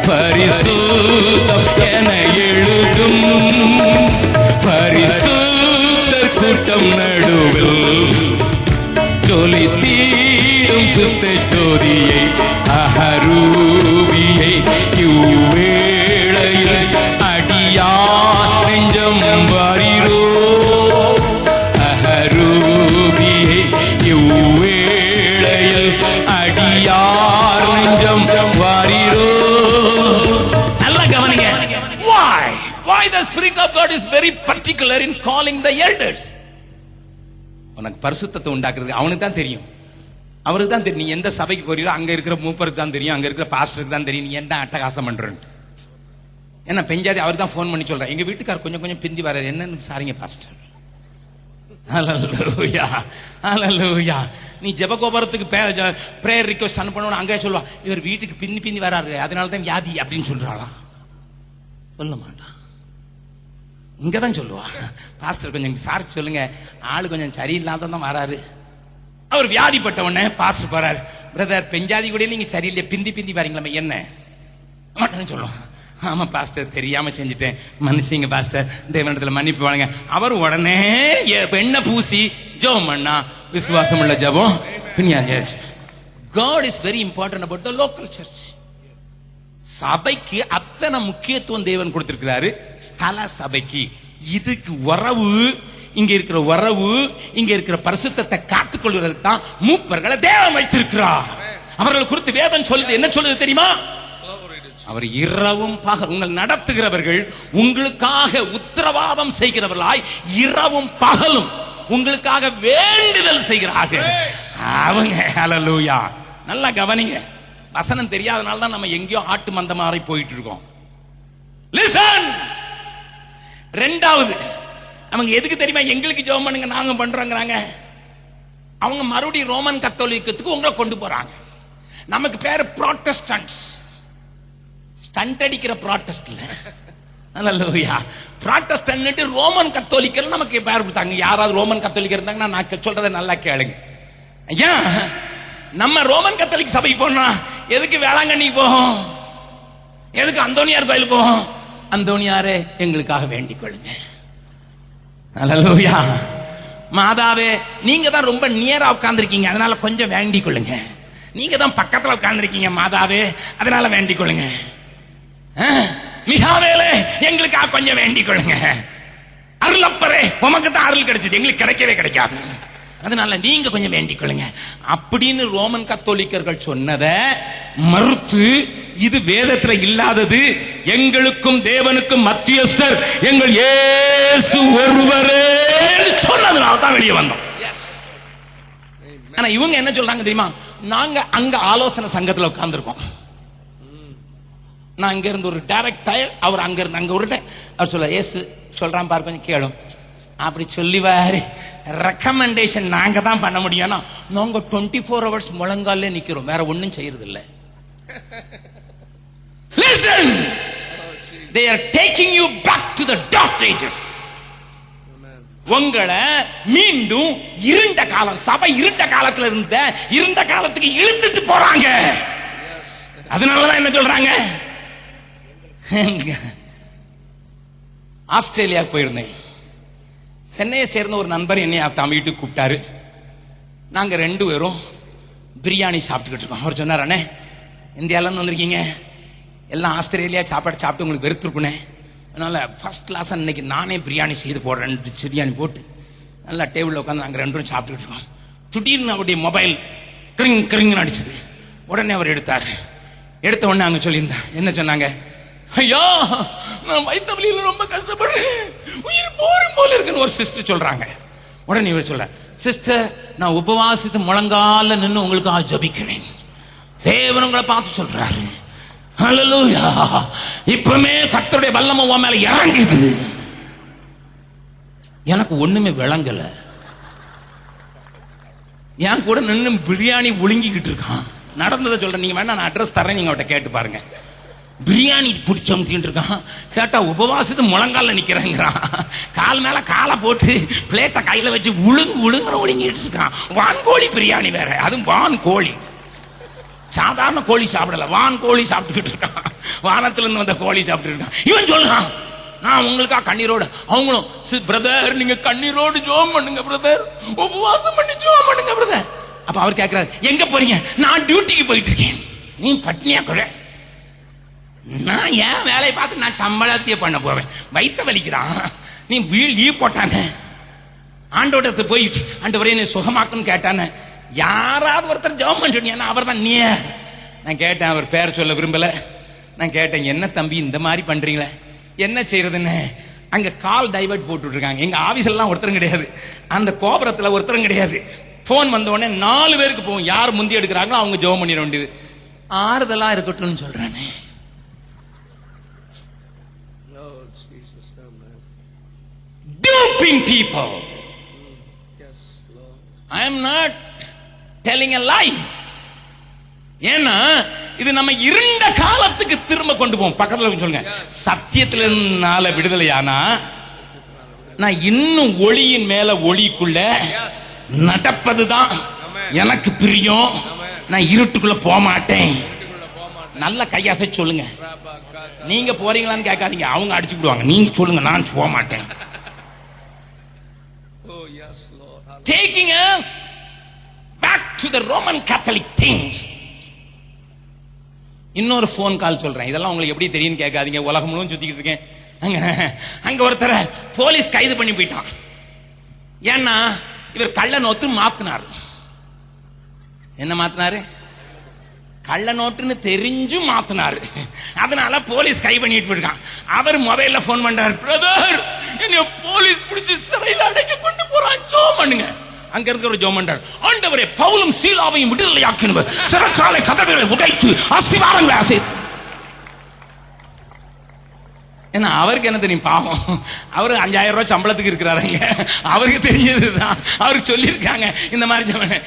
பரிசுத்தம் என எழுதும். பரிசுத்தர் கூட்டம் நடுவில் ஜொலி தீடும் சுத்த ஜோதியை அருவியை இவ்வேளையில் அடியார் நெஞ்சம் வாரீரோ. அருவியை இவ்வேளையில் அடியார் நெஞ்சம் வாரீரோ. நல்லா கவனிங்க. Why the Spirit of God is very particular in calling the elders? உனக்கு பரிசுத்தத்தை உண்டாக்குறது அவனுக்கு தான் தெரியும். அவருக்கு தான் தெரியும். நீ எந்த சபைக்கு போறீரோ அங்க இருக்கிற மூப்பருக்கு தான் தெரியும், அங்க இருக்கிற பாஸ்டருக்கு தான் தெரியும் நீ என்ன அட்டகாசம் பண்றேன்னு. என்ன பெஞ்சாதி அவர் தான் போன் பண்ணி சொல்றேன், எங்க வீட்டுக்கார் கொஞ்சம் கொஞ்சம் பிந்தி வர்றாரு, என்னன்னு சாரிங்க பாஸ்டர். ஹல்லேலூயா, ஹல்லேலூயா. நீ ஜெபகோபுரத்துக்கு பிரேயர் ரிக்வெஸ்ட் அனுப்பணும், அங்கே சொல்லுவா இவர் வீட்டுக்கு பிந்தி பிந்தி வராரு, அதனால தான் வியாதி அப்படின்னு சொல்றாளா? சொல்ல மாட்டா, இங்கதான் சொல்லுவா பாஸ்டர் கொஞ்சம் விசாரிச்சு சொல்லுங்க, ஆளு கொஞ்சம் சரியில்லாத தான் வராரு. அவர் வியாதிப்பட்ட உடனே பாஸ்டர் போறாரு, பிரதர் பெஞ்சாதி கூட நீங்க சரியில்லை, பிந்தி பிந்தி வரீங்களா என்ன மாட்டேன்னு சொல்லுவோம். ஆமா பாஸ்டர் தெரியாம செஞ்சுட்டேன், மன்னிச்சிங்க பாஸ்டர், தேவனிடத்துல மன்னிப்பு வாங்க. அவர் உடனே பெண்ணை பூசி ஜெபம் பண்ணா, விசுவாசம் உள்ள ஜெபம் பின்னியாச்சு. God is very important about the local church. சபைக்கு அத்தனை முக்கியத்துவம் தேவன் கொடுத்திருக்கிறாரு. ஸ்தல சபைக்கு இதுக்கு உறவு, இங்க இருக்கிற உறவு, இங்க இருக்கிற பரிசுத்தத்தை காத்துக்கொள்வதற்கு தான் மூப்பர்களை தேவன் வைத்திருக்கிறார். அவர்கள் குறித்து வேதம் சொல்லுது, என்ன சொல்லுது தெரியுமா? அவர் இரவும் பகல், உங்கள் நடத்துகிறவர்கள் உங்களுக்காக உத்தரவாதம் செய்கிறவர்களாய் இரவும் பகலும் உங்களுக்காக வேண்டுதல் செய்கிறார்கள். அவங்க ஹல்லேலூயா. நல்லா கவனிங்க, வசனம் தெரியாதனால தான் நம்ம எங்கேயோ ஆட்டு மந்த மாதிரி போயிட்டு இருக்கோம். லிசன். ரெண்டாவது, அவங்க எதுக்கு தெரியுமா எங்களுக்கு ஜெபம் பண்ணுங்க நாங்க பண்றோங்கிறாங்க? அவங்க மறுபடியும் ரோமன் கத்தோலிக்கத்துக்கு உங்களை கொண்டு போறாங்க. நமக்கு பேரு புராட்டஸ்டன்ட்ஸ், ஸ்டண்ட் அடிக்கிற புராட்டஸ்ட் இல்ல. ஹல்லேலூயா. புராட்டஸ்டன்ட் ரோமன் கத்தோலிக்கர் நமக்கு பேர் கொடுத்தாங்க. யாராவது ரோமன் கத்தோலிக்கர் இருந்தாங்கன்னா நான் சொல்றதை நல்லா கேளுங்க. ஐயா, நம்ம ரோமன் கத்தோலிக் சபைக்கு போனா எதுக்கு வேளாங்கண்ணி போகும், எதுக்கு அந்தோனியார் கோயில் போகும்? அந்தோனியாரே எங்களுக்காக வேண்டிக் கொள்ளுங்க. ஹல்லேலூயா. மாதாவே நீங்க தான் ரொம்ப நியரா உட்கார்ந்துருக்கீங்க, அதனால கொஞ்சம் வேண்டிக் கொள்ளுங்க. நீங்க தான் பக்கத்துல உட்கார்ந்துருக்கீங்க மாதாவே, அதனால வேண்டிக் கொள்ளுங்க. மிகாவேலே எங்களுக்காக கொஞ்சம் வேண்டிக் கொள்ளுங்க. அருளப்பரே உமக்கு தான் அருள் கிடைச்சது, எங்களுக்கு கிடைக்கவே கிடைக்காது, அதனால நீங்க கொஞ்சம் வேண்டிக் கொள்ளுங்க அப்படின்னு ரோமன் கத்தோலிக்கர்கள் சொன்னதை மறுத்து, இது வேதத்துல இல்லாதது, எங்களுக்கும் தேவனுக்கும் மத்தியஸ்தர் எங்கள் இயேசு ஒருவரே சொன்னதுனால தான் வெளியே வந்தோம். ஆனா இவங்க என்ன சொல்றாங்க தெரியுமா? நாங்க அங்க ஆலோசனை சங்கத்துல உட்கார்ந்துருக்கோம், நான் இங்க இருந்து ஒரு டைரக்ட் அவர் அங்க இருந்து அங்க ஒரு அவர் சொல்ல இயேசு சொல்றான் பாரு கொஞ்சம் கேளும் அப்படி சொல்லிவாரு. ரெக்கமெண்டேஷன் நாங்க தான் பண்ண முடியும், நாங்க 24 hours முழங்கால நிக்கிறோம், வேற ஒண்ணும் செய்யறது இல்ல. Listen, they are taking you back to the dark ages. உங்களை மீண்டும் இருண்ட காலம், சபை இருண்ட காலத்துல இருந்த இருண்ட காலத்துக்கு இழுத்துட்டு போறாங்க. அதனாலதான் என்ன சொல்றாங்க? ஆஸ்திரேலியாவுக்கு போயிருந்தேன். சென்னையை சேர்ந்த ஒரு நண்பர் என்னை தான் வீட்டுக்கு கூப்பிட்டாரு. நாங்க 2 பேரும் பிரியாணி சாப்பிட்டுக்கிட்டு இருக்கோம். அவர் சொன்னார், அண்ணே இந்தியால இருந்து வந்திருக்கீங்க, எல்லாம் ஆஸ்திரேலியா சாப்பாடு சாப்பிட்டு உங்களுக்கு வெறுத்துருக்குனே, அதனால ஃபர்ஸ்ட் கிளாஸ் இன்னைக்கு நானே பிரியாணி செய்து போடுறேன். பிரியாணி போட்டு நல்லா டேபிள்ல உட்காந்து நாங்க 2 பேரும் சாப்பிட்டுக்கிட்டு இருக்கோம். திடீர்னு அவருடைய மொபைல் கிரிங் கிரிங்னு அடிச்சது. உடனே அவர் எடுத்தார். எடுத்த உடனே அங்க சொல்லியிருந்தா என்ன சொன்னாங்க, ஐயா நான் வயிற்று வலியில ரொம்ப கஷ்டப்படுறேன், உயிர் போரும் போல இருக்குன்னு ஒரு சிஸ்டர் சொல்றாங்க. உடனே இவர் சொல்ற, சிஸ்டர் நான் உபவாசித்து முழங்கால நின்று உங்களுக்காக ஜபிக்கிறேன், தேவன் உங்களை பார்த்து சொல்றாரு, ஹல்லேலூயா, இப்பமே கர்த்தருடைய வல்லமை உன் மேல இறங்குது. எனக்கு ஒண்ணுமே விளங்கல. என் கூட நின்று பிரியாணி ஒழுங்கிக்கிட்டு இருக்கான். நடந்ததை சொல்றேன், நீங்க வேணா நான் அட்ரஸ் தரேன், நீங்க அவட்ட கேட்டு பாருங்க. பிரியாணி பிடிச்சமுத்திட்டு இருக்கான். கேட்டா உபவாசத்து முழங்கால நிக்கிறேங்கிறான். கால் மேல காலை போட்டு பிளேட்டை கையில வச்சு உழுங்குன்னு ஒழுங்கிட்டு இருக்கான். வான்கோழி பிரியாணி வேற, அதுவும் வான் கோழி, சாதாரண கோழி சாப்பிடல, வான் கோழி சாப்பிட்டுக்கிட்டு இருக்கான். வானத்துல இருந்து வந்த கோழி சாப்பிட்டு இருக்கான். இவன் சொல்றான், நான் உங்களுக்கா கண்ணீரோடு, அவங்களும் பிரதர் நீங்க கண்ணீரோடு ஜோம் பண்ணுங்க பிரதர், உபவாசம் பண்ணி ஜோம் பண்ணுங்க பிரதர். அப்ப அவர் கேட்கிறாரு, எங்க போறீங்க? நான் டியூட்டிக்கு போயிட்டு இருக்கேன். நீ பட்னியா கூட? நான் ஏன் வேலையை பார்த்து நான் சம்பளத்தையே பண்ண போவேன், வயிற்று வலிக்கிறான், நீ லீவ் போட்டானே, ஆண்டோடத்து போய் ஆண்டவரே நீ சுகமாக்குன்னு கேட்டானே, யாராவது ஒருத்தர் ஜெபம் பண்ணி அவர் தான் நீ. நான் கேட்டேன், அவர் பேர் சொல்ல விரும்பல. நான் கேட்டேன், என்ன தம்பி இந்த மாதிரி பண்றீங்களே, என்ன செய்யறதுன்னு. அங்க கால் டைவர்ட் போட்டு இருக்காங்க. எங்க ஆபீஸ் எல்லாம் ஒருத்தரும் கிடையாது, அந்த கோபுரத்துல ஒருத்தரும் கிடையாது. போன் வந்த உடனே 4 பேருக்கு போகும், யார் முந்தி எடுக்கிறாங்களோ அவங்க ஜெபம் பண்ணிட வேண்டியது. ஆறுதலா இருக்கட்டும்னு சொல்றானே. Duping people. Yes, Lord. I am not telling a lie. ஏன்னா இது நம்ம இருண்ட காலத்துக்கு திரும்ப கொண்டு போவோம். பக்கத்துல சொல்லுங்க, சத்தியத்தினால விடுதலையானா நான் இன்னும் ஒளியின் மேல ஒளிக்குள்ள நடப்பதுதான் எனக்கு பிரியம். நான் இருட்டுக்குள்ள போக மாட்டேன். நல்ல கையாசை சொல்லுங்க. நீங்க போறீங்களான்னு கேட்காதீங்க, அவங்க அடிச்சு விடுவாங்க. நீங்க சொல்லுங்க, நான் போக மாட்டேன். Taking us back to the Roman Catholic things. இன்னொரு போன் கால் சொல்றேன், இதெல்லாம் உங்களுக்கு எப்படி தெரியும் கேட்காதீங்க. உலகம் முழுவதும் சுத்திக்கிட்டு இருக்கேன். அங்க ஒருத்தரை போலீஸ் கைது பண்ணி போயிட்டான். ஏன்னா இவர் கள்ள நோட்டு மாத்தினார். என்ன மாத்தினாரு? கள்ள நோட்டுன்னு தெரிஞ்சு மாத்தினாரு. அதனால போலீஸ் கை பண்ணிட்டு போயிருக்கான். அவர் மொபைல்ல போன் பண்றாரு, பிரதர் என்ன போலீஸ் பிடிச்சு சிறையில் அடைக்க கொண்டு போறான், ஜெபம் பண்ணுங்க. அங்க இருக்கிற ஒரு ஜெபம் பண்றாரு, ஆண்டவரே பவுலும் சீலாவையும் விடுதலையாக்கினவர், சிறைச்சாலை கதவுகளை உடைத்து அஸ்திவாரங்களை அசைத்து. ஏன்னா அவருக்கு என்ன தெரியும், பாவம், அவரு 5000 ரூபாய் சம்பளத்துக்கு இருக்கிறாருங்க, அவருக்கு தெரிஞ்சதுதான், அவருக்கு சொல்லியிருக்காங்க இந்த மாதிரி.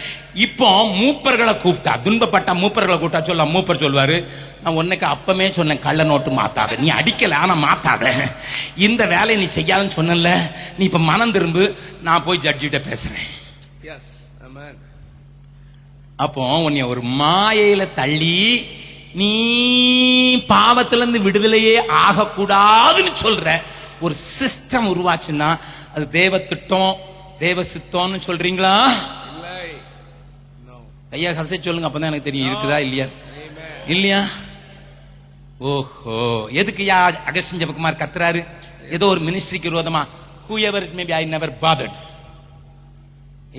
இப்போ மூப்பர்களை கூப்பிட்டா, துன்பப்பட்ட மூப்பர்களை கூப்பிட்டா சொல்ல, மூப்பர் சொல்வாரு, நான் உன்னைக்கு அப்பமே சொன்னேன் கள்ள நோட்டு மாத்தாத, நீ அடிக்கல ஆனா மாத்தாத, இந்த வேலையை நீ செய்யாதுன்னு சொன்னல, நீ இப்ப மனம் திரும்பு, நான் போய் ஜட்ஜிட்ட பேசுறேன். அப்போ உன்னை ஒரு மாயையில தள்ளி நீ பாவத்திலிருந்து விடுதலையே ஆகக்கூடாதுன்னு சொல்ற ஒரு சிஸ்டம் உருவாச்சுன்னா அது தேவ திட்டம், தேவ சித்தம்னு சொல்றீங்களா? ஐயா கசை சொல்லுங்க, அப்பதான் எனக்கு தெரியும் இருக்குதா இல்லையா. இல்லையா? ஓஹோ, எதுக்கு யா அகஸ்டின் ஜெபக்குமார் கத்துறாரு? ஏதோ ஒரு மினிஸ்ட்ரிக்கு விரோதமா. whoever it may be, I never bothered.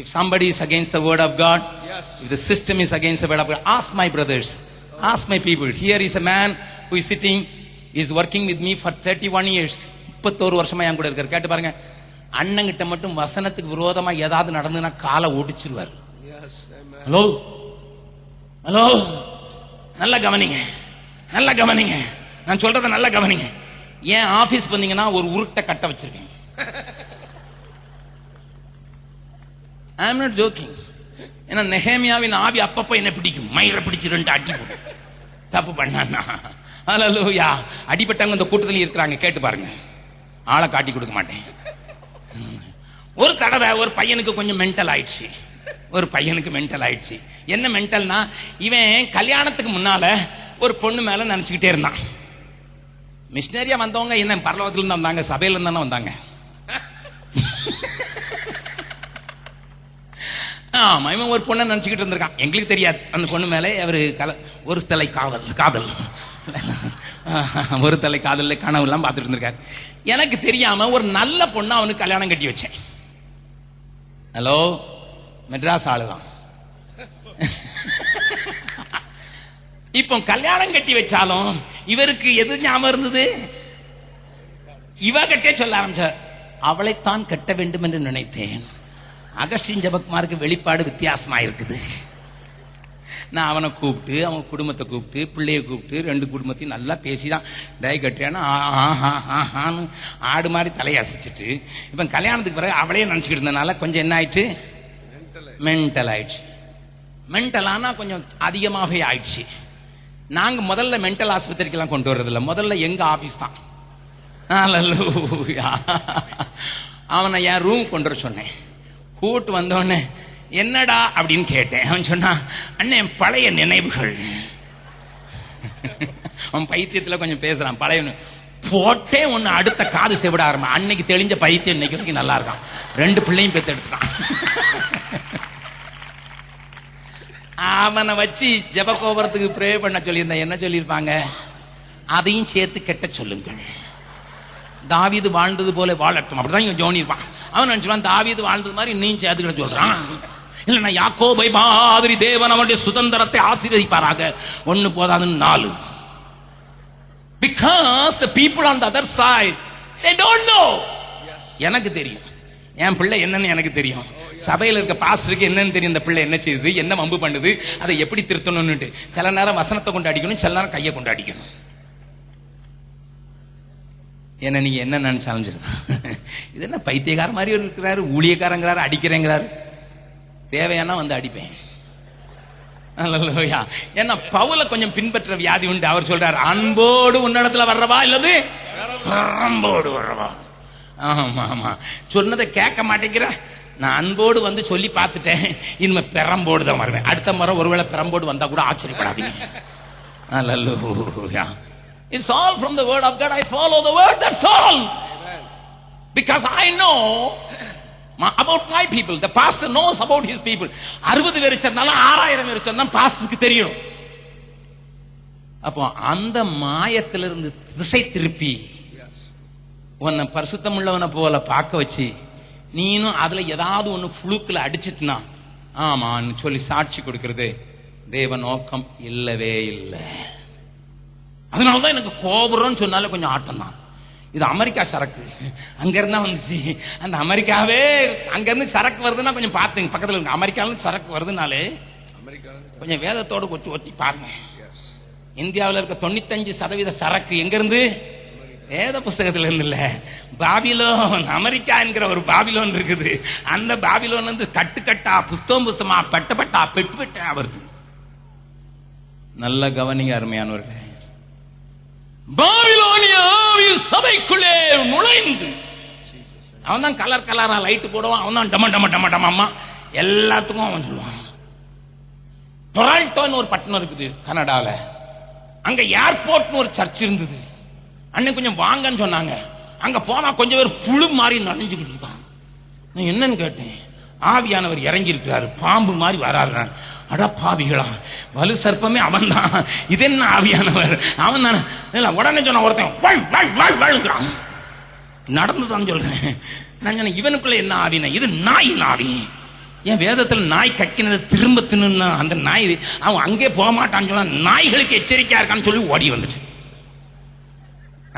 If somebody is against the word of God, if the system is against the word of God, ask my brothers, ask my people. Here is a man who is sitting, is working with me for 31 years. 31 வருஷமா என் கூட இருக்காரு. கேட்டு பாருங்க, அண்ணங்கிட்ட மட்டும் வசனத்துக்கு விரோதமா ஏதாவது நடந்துன்னா காலை ஒடிச்சிருவார். ஹலோ ஹலோ, நல்ல கவனிங்க, நல்ல கவனிங்க, நான் சொல்றத நல்ல கவனிங்க. ஏன் ஆபீஸ் வந்தீங்கன்னா ஒரு உருட்டை கட்ட வச்சிருக்கேன். I am not joking. ஏன்னா நெஹேமியாவின் ஆவி அப்பப்போ என்ன பிடிக்கும், மயிரை பிடிச்சு 2 அடி போடும் தப்பு பண்ணா. ஹல்லேலூயா. அடிபட்டவங்க இந்த கூட்டத்தில் இருக்கிறாங்க, கேட்டு பாருங்க. ஆளை காட்டி கொடுக்க மாட்டேன். ஒரு தடவை ஒரு பையனுக்கு கொஞ்சம் மென்டல் ஆயிடுச்சு. ஒரு பையனுக்கு மென்டல் ஆயிடுச்சு. என்ன மென்டல்னா, இவன் கல்யாணத்துக்கு முன்னால ஒரு பொண்ணு மேல நினைச்சுக்கிட்டே இருந்தான். மிஷினரியா வந்தவங்க என்ன பரலோகத்துல இருந்து வந்தாங்க, சபையில இருந்து தானே வந்தாங்க. இவன் ஒரு பொண்ணை நினைச்சுக்கிட்டு இருந்திருக்கான். எங்களுக்கு தெரியாது அந்த பொண்ணு மேலே அவரு ஒரு தலை காதல் ஒரு தலை காதல்ல கனவு எல்லாம் பார்த்துட்டு இருந்திருக்காரு. எனக்கு தெரியாம ஒரு நல்ல பொண்ணு அவனுக்கு கல்யாணம் கட்டி வச்சேன். ஹலோ, மெட்ராஸ் ஆளுதான். இப்போ கல்யாணம் கட்டி வச்சாலும் இவருக்கு எது ஞாபகம் இருந்தது? இவ கட்டே சொல்ல ஆரம்பிச்சார், அவளைத்தான் கட்ட வேண்டும் என்று நினைத்தேன். அகஸ்டின் ஜெபக்குமாருக்கு வெளிப்பாடு வித்தியாசமா இருக்குது. நான் அவனை கூப்பிட்டு, அவன் குடும்பத்தை கூப்பிட்டு, பிள்ளைய கூப்பிட்டு, 2 குடும்பத்தையும் நல்லா பேசிதான் டை கட்டியான்னு ஆடு மாதிரி தலையசிச்சுட்டு, இப்ப கல்யாணத்துக்கு பிறகு அவளையே நினைச்சுக்கிட்டு இருந்தனால கொஞ்சம் என்ன ஆயிடுச்சு, மென்டல் ஆயிடுச்சு. மென்டல் ஆனா கொஞ்சம் அதிகமாகவே ஆயிடுச்சு. நாங்க முதல்ல மென்டல் ஆஸ்பத்திரிக்கெல்லாம் கொண்டு வர்றதில்ல, முதல்ல எங்க ஆபீஸ் தான். அவனை என் ரூம் கொண்டு வர சொன்னேன். கூட்டு வந்தோடனே என்னடா அப்படின்னு கேட்டேன். அவன் சொன்னா, அண்ணன் பழைய நினைவுகள். அவன் பைத்தியத்துல கொஞ்சம் பேசுறான். பழைய போட்டே ஒன்னு அடுத்த காது செவிட ஆரம்பி. அன்னைக்கு தெளிஞ்ச பைத்தியம் இன்னைக்கு வரைக்கும் நல்லா இருக்கான். 2 பிள்ளையும் பெத்து எடுத்துட்டான். அவனை வச்சு ஜெப கோபுரத்துக்கு ப்ரே பண்ண சொல்லியிருந்தேன். என்ன சொல்லியிருப்பாங்க? அதையும் சேர்த்து கெட்ட சொல்லுங்கள். தாவீது வாழ்ந்தது போல வாழட்டும், அப்படிதான் ஜோனி இருப்பான். அவன் நினைச்சுவான் தாவீது வாழ்ந்தது மாதிரி இன்னும் சேர்த்துக்கிட்ட சொல்றான். இல்லைன்னா யாக்கோபை மாதிரி தேவன் அவனுடைய சுதந்திரத்தை ஆசீர்வதிப்பாராக. 1 போதாதுன்னு 4. Because the people on the other side, they don't know. எனக்கு தெரியும் என் பிள்ளை என்னன்னு எனக்கு தெரியும். சபையில் இருக்க பாஸ்டருக்கு என்னன்னு தெரியும் இந்த பிள்ளை என்ன செய்யுது, என்ன வம்பு பண்ணுது, அதை எப்படி திருத்தணும்னு. சில நேரம் வசனத்தை கொண்டு அடிக்கணும், சில நேரம் கையை கொண்டு அடிக்கணும். என்ன நீங்க என்ன நினைச்சாலும் சரிதான். இது என்ன பைத்தியக்கார மாதிரி இருக்கிறாரு, ஊழியக்காரங்கிறாரு, அடிக்கிறேங்கிறாரு. தேவையானா வந்து அடிப்பேன். ஏன்னா பவுல கொஞ்சம் பின்பற்ற வியாதி உண்டு. அவர் சொல்றாரு, அன்போடு உன்னிடத்துல வர்றவா இல்லது பெரம்போடு வர்றவா. ஆமா ஆமா, சொன்னதை கேட்க மாட்டேங்கிற. நான் அன்போடு வந்து சொல்லி பார்த்துட்டேன், இனிமே பெரம்போடு தான் வருவேன். அடுத்த முறை ஒருவேளை பெரம்போடு வந்தா கூட ஆச்சரியப்படாதீங்க. Hallelujah. It's all from the word of God. I follow the word, that's all. Because I know about my people. The pastor knows about his people. 60 பேர் சொன்னாலும் 6000 பேர் சொன்னாலும் பாஸ்டருக்கு தெரியும். அப்போ அந்த மாயத்திலிருந்து திசை திருப்பி உன்னை பரிசுத்தம் உள்ளவனை போல பார்க்க வச்சு, நீனும் அதுல ஏதாவது ஒண்ணு புழுக்குல அடிச்சிட்டுனா ஆமான்னு சொல்லி சாட்சி கொடுக்கிறது தேவ நோக்கம் இல்லவே இல்லை. அதனாலதான் எனக்கு கோபுரம்னு சொன்னாலே கொஞ்சம் ஆட்டம் தான். இது அமெரிக்கா சரக்கு, அங்க இருந்தா வந்துச்சு. அந்த அமெரிக்காவே அங்க இருந்து சரக்கு வருதுன்னா கொஞ்சம் பார்த்துங்க. பக்கத்துல இருக்கு அமெரிக்கால இருந்து சரக்கு வருதுனாலே கொஞ்சம் வேதத்தோடு ஒத்தி பாருங்க. இந்தியாவில் இருக்க 95% சரக்கு எங்க இருந்து? வேத புஸ்தகத்துல இருந்து இல்ல, பாபிலோன். அமெரிக்கா என்கிற ஒரு பாபிலோன் இருக்குது. அந்த பாபிலோன் வந்து கட்டுக்கட்டா, புஸ்தகமா, பட்டா பெட்டா வருது. நல்ல கவனிங்க அருமையானவர்களே. பாபிலோனிய சபைக்குள்ளே நுழைந்து அவன் தான் கலர் கலரா லைட் போடுவான். அவன் தான் டம டம டம டமமா எல்லாத்துக்கும் அவன் சொல்லுவான். டொராண்டோன்னு ஒரு பட்டணம் இருக்குது கனடால. அங்க ஏர்போர்ட்னு ஒரு சர்ச் இருந்தது. அன்னைக்கு கொஞ்சம் வாங்கன்னு சொன்னாங்க. அங்க போனா கொஞ்சம் பேர் புழு மாதிரி நனைஞ்சுக்கிட்டு இருக்காங்க. நான் என்னன்னு கேட்டேன். ஆவியானவர் இறங்கி இருக்கிறாரு, பாம்பு மாதிரி வராரு. அடா பாவிகளா, வலு சர்ப்பமே அவன் தான், இது என்ன ஆவியானவர் அவன் தானே. உடனே சொன்ன ஒருத்தன் நடந்துதான் சொல்றேன். நான் சொன்னேன், இவனுக்குள்ள என்ன ஆவின? இது நாயின் ஆவி. என் வேதத்துல நாய் கக்கினதை திரும்ப தின்னு அந்த நாய் அவன் அங்கே போக மாட்டான்னு சொன்னா, நாய்களுக்கு எச்சரிக்கையா இருக்கான்னு சொல்லி ஓடி வந்துட்டு.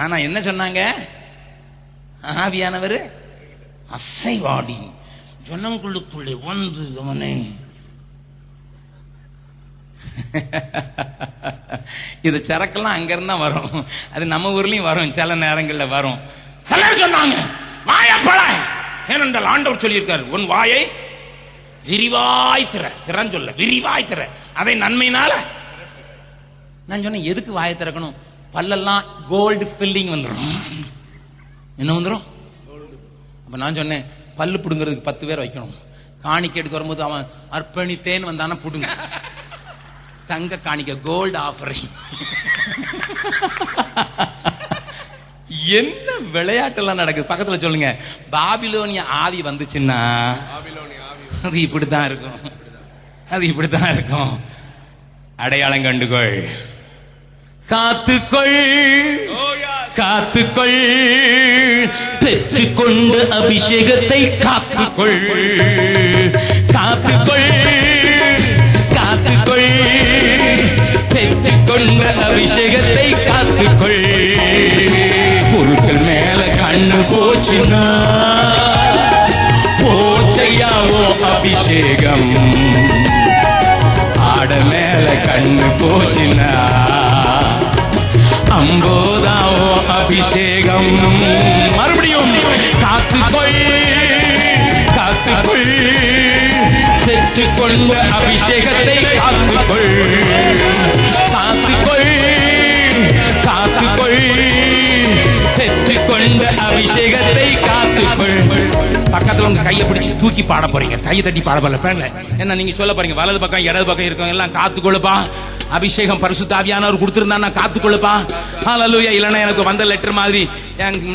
ஆனா என்ன சொன்னாங்க? ஆவியானவர் அசைவாடி ஜனங்களுக்குள்ளே வந்து அவனை இது சரக்கெல்லாம் அங்க இருந்தா வரும். அது நம்ம ஊர்லயும் வரும், சில நேரங்கள்ல வரும். சொன்னாங்க வாயப்பழ. ஏனென்றால் ஆண்டவர் சொல்லியிருக்காரு, உன் வாயை விரிவாய் திறன்னு சொல்ல, விரிவாய் திற, அதை நன்மையினால. நான் சொன்னேன், எதுக்கு வாயை திறக்கணும்? பல்லெல்லாம் கோல்டு ஃபில்லிங் வந்துடும். என்ன வந்துடும்? அப்ப நான் சொன்னேன், பல்லு புடுங்கிறதுக்கு 10 பேர் வைக்கணும். காணிக்கை எடுக்க வரும்போது அவன் அர்ப்பணித்தேன்னு வந்தான புடுங்க. தங்க காணிக்க, கோல்டு ஆஃபரிங். என்ன விளையாட்டெல்லாம் நடக்குது. பக்கத்துல சொல்லுங்க, பாபிலோனிய ஆவி வந்துச்சுன்னா அது இப்படித்தான் இருக்கும், அது இப்படித்தான் இருக்கும். அடையாளம் கண்டுகொள், காத்துக்கொள், காத்துக்கொள், பெற்றுக்கொண்ட அபிஷேகத்தை காத்துக்கொள், காத்துக்கொள், காத்துக்கொள், பெற்றுக்கொண்ட அபிஷேகத்தை காத்துக்கொள். பொருட்கள் மேல கண்ணு போச்சுன்னா போச்சையாவோ அபிஷேகம். ஆட மேல கண்ணு போச்சுன்னா அம்போதாவோ அபிஷேகம். மறுபடியும் காத்துக்கொள், காத்துக்கொள், பெற்றுக்கொண்ட அபிஷேகத்தை காத்துக்கொள், காத்துக்கொள், காத்துக்கொள், பெற்றுக்கொண்ட அபிஷேகத்தை காத்துக்கொள். பக்கத்துல உங்க கையை பிடிச்சு தூக்கி பாட போறீங்க, கையை தட்டி பாட போறல பேன்ல. என்ன நீங்க சொல்ல போறீங்க, வலது பக்கம் இடது பக்கம் இருக்கவங்க எல்லாம் காத்துக்கொள்ளுப்பா, அபிஷேகம் பரிசுத்த ஆவியானவர் கொடுத்திருந்தா நான் காத்துக்கொள்ளுப்பா. ஹல்லேலூயா. இல்லன்னா எனக்கு வந்த லெட்டர் மாதிரி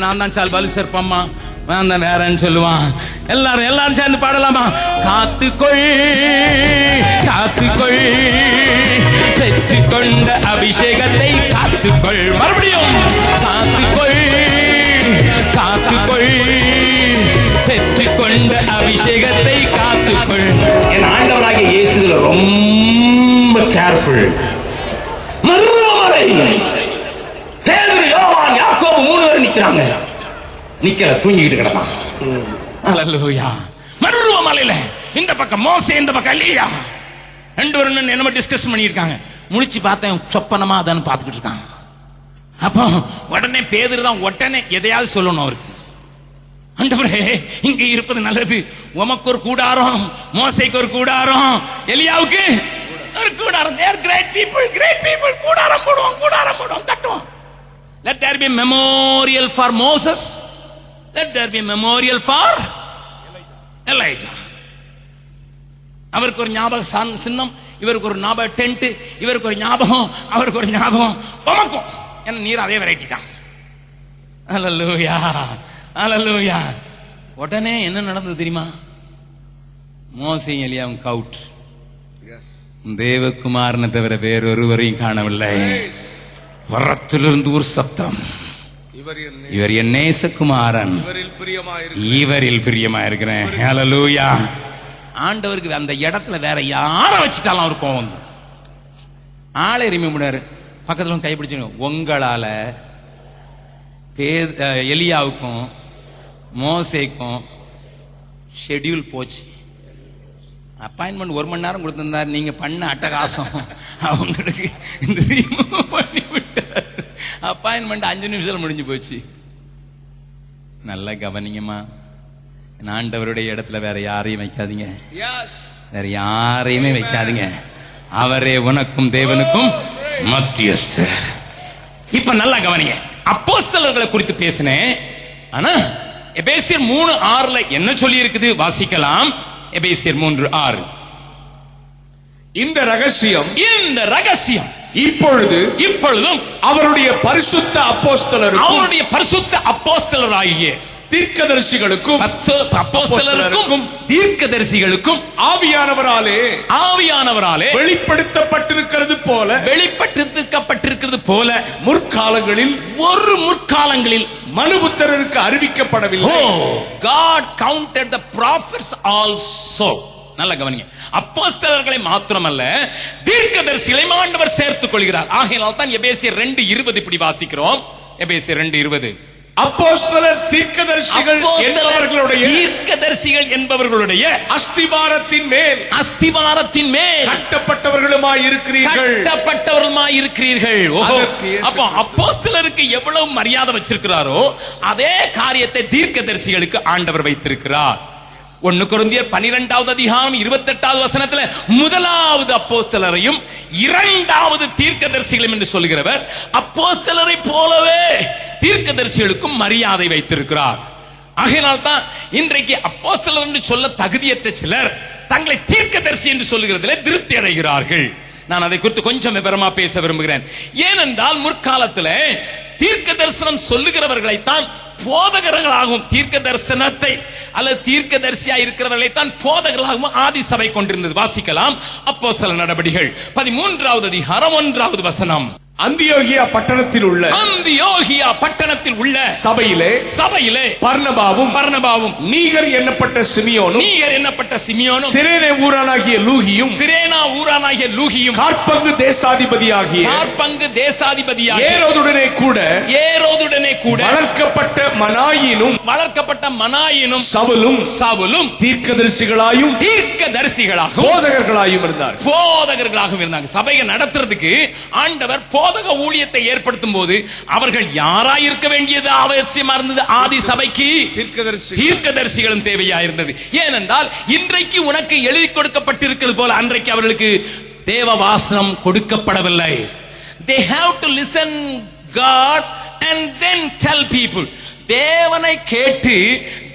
நான் தான் சால் பலு சேர்ப்பம்மா, நான் தான் வேறன்னு சொல்லுவான். எல்லாரும் எல்லாரும் சேர்ந்து பாடலாமா? காத்துக்கொள், காத்துக்கொள், பெற்றுக்கொண்ட அபிஷேகத்தை காத்துக்கொள். மறுபடியும் காத்துக்கொள், காத்துக்கொள், பெற்றுக்கொண்ட அபிஷேகத்தை காத்துக்கொள். என் ஆண்டவராகிய இயேசுல ரொம்ப கேர்ஃபுல். மறுமலை பேதுரு, யோவான், யாக்கோபு 3 பேர் நிக்கிறாங்க. நிக்கல, தூங்கிக்கிட்டு கிடந்தான். ஹல்லேலூயா. மறுமலையில இந்த பக்கம் மோசே, இந்த பக்கம் எலியா, 2 பேரும் என்னமோ டிஸ்கஸ் பண்ணிருக்காங்க. முழிச்சு பார்த்தேன், சொப்பனமா அதான் பார்த்துக்கிட்டு இருக்காங்க. அப்போ உடனே பேதுரு தான் உடனே எதையாவது சொல்லணும் அவருக்கு. ஆண்டவரே, இங்க இருப்பது நல்லது, உமக்கு ஒரு கூடாரம், மோசேக்கு ஒரு கூடாரம், எலியாவுக்கு ஒரு கூடாரம். they are great people, great people. கூடாரம் போடுவோம், கூடாரம் போடுவோம், கட்டுவோம். let there be memorial for Moses, let there be memorial for Elijah. அவருக்கு ஒரு ஞாபக சின்னம், இவருக்கு ஒரு ஞாபக டென்ட், இவருக்கு ஒரு ஞாபகம், அவருக்கு ஒரு ஞாபகம், உமக்கும் என்ன நீர் அதே வெரைட்டி தான். ஹல்லேலூயா, ஹல்லேலூயா. உடனே என்ன நடந்தது தெரியுமா? மோசேயும் எலியாவும் கவுட். தேவகுமாரனை தவிர வேறொருவரையும் காணவில்லை. வரத்திலிருந்து ஒரு சத்தம், இவர் என் நேசகுமாரன், இவரில் பிரியமா இருக்கிறேன். ஹல்லேலூயா. ஆண்டவருக்கு அந்த இடத்துல வேற யார வச்சுட்டாலும் அவர் கோவம் வந்து ஆளை எரிமை முடியாரு. பக்கத்துல கைப்பிடிச்சு, உங்களால எலியாவுக்கும் மோசேக்கும் ஷெட்யூல் போச்சு. அப்பாயின்மெண்ட் 1 மணி நேரம் கொடுத்திருந்தார், நீங்க பண்ண அட்டகாசம் அவங்களுக்கு அப்பாயின்மெண்ட் 5 நிமிஷத்துல முடிஞ்சு போச்சு. நல்லா கவனிங்கம்மா, ஆண்டவருடைய இடத்துல வேற யாரையும் வைக்காதீங்க, வேற யாரையுமே வைக்காதீங்க. அவரே உனக்கும் தேவனுக்கும் மத்தியஸ்தர். இப்ப நல்லா கவனிங்க, அப்போஸ்தலர்களை குறித்து பேசினேன். ஆனா எபேசியர் 3:6 என்ன சொல்லி இருக்குது வாசிக்கலாம். எபேசியர் 3:6. இந்த ரகசியம், இந்த ரகசியம் இப்பொழுதும் அவருடைய பரிசுத்த அப்போஸ்தலருக்கும், அவருடைய பரிசுத்த அப்போஸ்தலராகிய தீர்க்கதரிசிகளுக்கும், அப்போஸ்தலருக்கும் தீர்க்கதரிசிகளுக்கும் ஆவியானவராலே வெளிப்படுத்தப்பட்டிருக்கிறது போல முற்காலங்களில் மனுபுத்திரருக்கு அறிவிக்கப்படவில்லை. God counted the prophets also. நல்ல கவனிங்க, அப்போஸ்தலர்களை மாத்திரமல்ல தீர்க்கதரிசிகளை ஆண்டவர் சேர்த்துக் கொள்கிறார். ஆகையால் தான் எபேசியர் 2:20 இப்படி வாசிக்கிறோம். எபேசியர் 2:20. அப்போஸ்தலர் தீர்க்கதரிசிகள் என்பவர்களுடைய அஸ்திவாரத்தின் மேல் கட்டப்பட்டவர்களுமாய் இருக்கிறீர்கள். அப்போ அப்போஸ்தலருக்கு எவ்வளவு மரியாதை வச்சிருக்கிறாரோ அதே காரியத்தை தீர்க்கதரிசிகளுக்கு ஆண்டவர் வைத்திருக்கிறார். 1 கொரிந்தியர் 12வது அதிகாரம் 28வது வசனத்துல முதலாவது அப்போஸ்தலரையும் 2வது தீர்க்கதரிசிகளும் என்று சொல்கிறவர் அப்போஸ்தலரை போலவே தீர்க்கதரிசிகளுக்கும் மரியாதை வைத்திருக்கிறார். ஆகையால் தான் இன்றைக்கு அப்போஸ்தலர் என்று சொல்ல தகுதியற்ற சிலர் தங்களை தீர்க்கதரிசி என்று சொல்லுகிறதிலே திருப்தி அடைகிறார்கள். நான் அதை குறித்து கொஞ்சம் விவரமா பேச விரும்புகிறேன். ஏனென்றால் முற்காலத்தில் தீர்க்க தரிசனம் சொல்லுகிறவர்களைத்தான் போதகர்களாகவும், தீர்க்க தரிசனத்தை அல்லது தீர்க்கதரிசியா இருக்கிறவர்களை தான் போதகர்களாகவும் ஆதி சபை கொண்டிருந்தது. வாசிக்கலாம் அப்போஸ்தலர் நடபடிகள் 13வது அதிகாரம் 1வது வசனம். அந்தியோகியா பட்டணத்தில் உள்ள சபையிலே பர்னபாவும் நீகர் எண்ணப்பட்ட சிமியோனும் சிரேனா ஊரானாகிய லூகியும் காற்பங்கு தேசாதிபதியாகிய ஏரோதுடனே கூட வளர்க்கப்பட்ட மனாயினும் சவுலும் தீர்க்கதரிசிகளாயும் போதகர்களாகவும் இருந்தாங்க. சபையை நடத்துறதுக்கு ஆண்டவர் போதக ஊழியத்தை ஏற்படுத்தும் போது அவர்கள் யாராய் இருக்க வேண்டியது அவசியமா இருந்தது? ஆதி சபைக்கு தீர்க்கதரிசிகளும் தேவையா இருந்தது. ஏனென்றால் இன்றைக்கு உனக்கு எழுதி கொடுக்கப்பட்டிருக்கிறது போல அன்றைக்கு அவர்களுக்கு தேவ வாசனம் கொடுக்கப்படவில்லை. They have to listen God and then tell people. தேவனை கேட்டு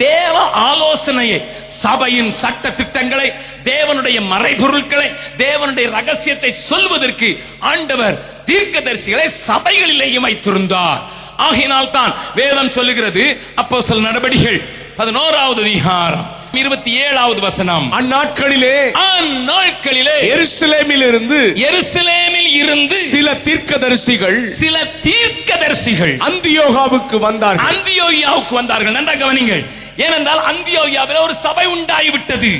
தேவ ஆலோசனையை, சபையின் சட்ட திட்டங்களை, தேவனுடைய மறைபொருட்களை, தேவனுடைய ரகசியத்தை சொல்வதற்கு ஆண்டவர் தீர்க்கதரிசிகளை சபைகளிலேயும் வைத்திருந்தார். ஆகையினால் தான் வேதம் சொல்லுகிறது அப்போஸ்தலர் நடபடிகள் 11வது அதிகாரம் 27வது வசனம். அந்நாட்களிலே எருசலேமில் இருந்து சில தீர்க்கதரிசிகள் அந்தியோகியாவுக்கு வந்தார்கள். நன்றாக கவனிங்கள். ஏனென்றால் அந்தியோகியாவில் ஒரு சபை உண்டாகிவிட்டது.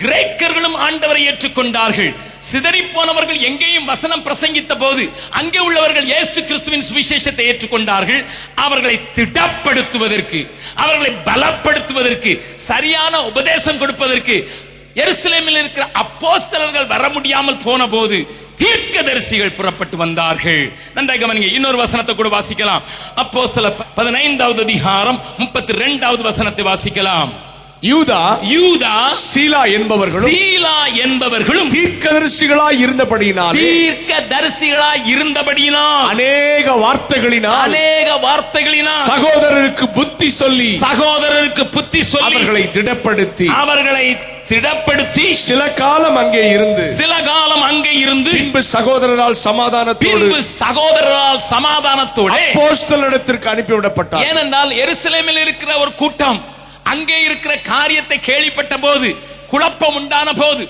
கிரேக்கர்களும் ஆண்டவரை ஏற்றுக்கொண்டார்கள். சிதறி போனவர்கள் எங்கேயும் வசனம் பிரசங்கித்த போது அங்கே உள்ளவர்கள் இயேசு கிறிஸ்துவின் சுவிசேஷத்தை ஏற்றுக்கொண்டார்கள். அவர்களை திடப்படுத்துவதற்கு, அவர்களை பலப்படுத்துவதற்கு, சரியான உபதேசம் கொடுப்பதற்கு எருசலேமில் இருக்கிற அப்போஸ்தலர்கள் வர முடியாமல் போன போது தீர்க்கதரிசிகள் புறப்பட்டு வந்தார்கள். நன்றாக கவனிங்க. இன்னொரு வசனத்தை கூட வாசிக்கலாம். அப்போஸ்தலர் 15வது அதிகாரம் 32வது வசனத்தை வாசிக்கலாம். யூதா சீலா என்பவர்களும் தீர்க்கதரிசிகளாய் இருந்தபடியினால் அநேக வார்த்தைகளினால் சகோதரருக்கு புத்தி சொல்லி அவர்களை திடப்படுத்தி சில காலம் அங்கே இருந்து பின்பு சகோதரரால் சமாதானத்தோடு அப்போஸ்தலரிடத்திற்கு அனுப்பிவிடப்பட்டார். ஏனென்றால் எருசலேமில் இருக்கிற ஒரு கூட்டம் அங்கே இருக்கிற காரியத்தை கேள்விப்பட்ட போது, குழப்பம் உண்டான போது,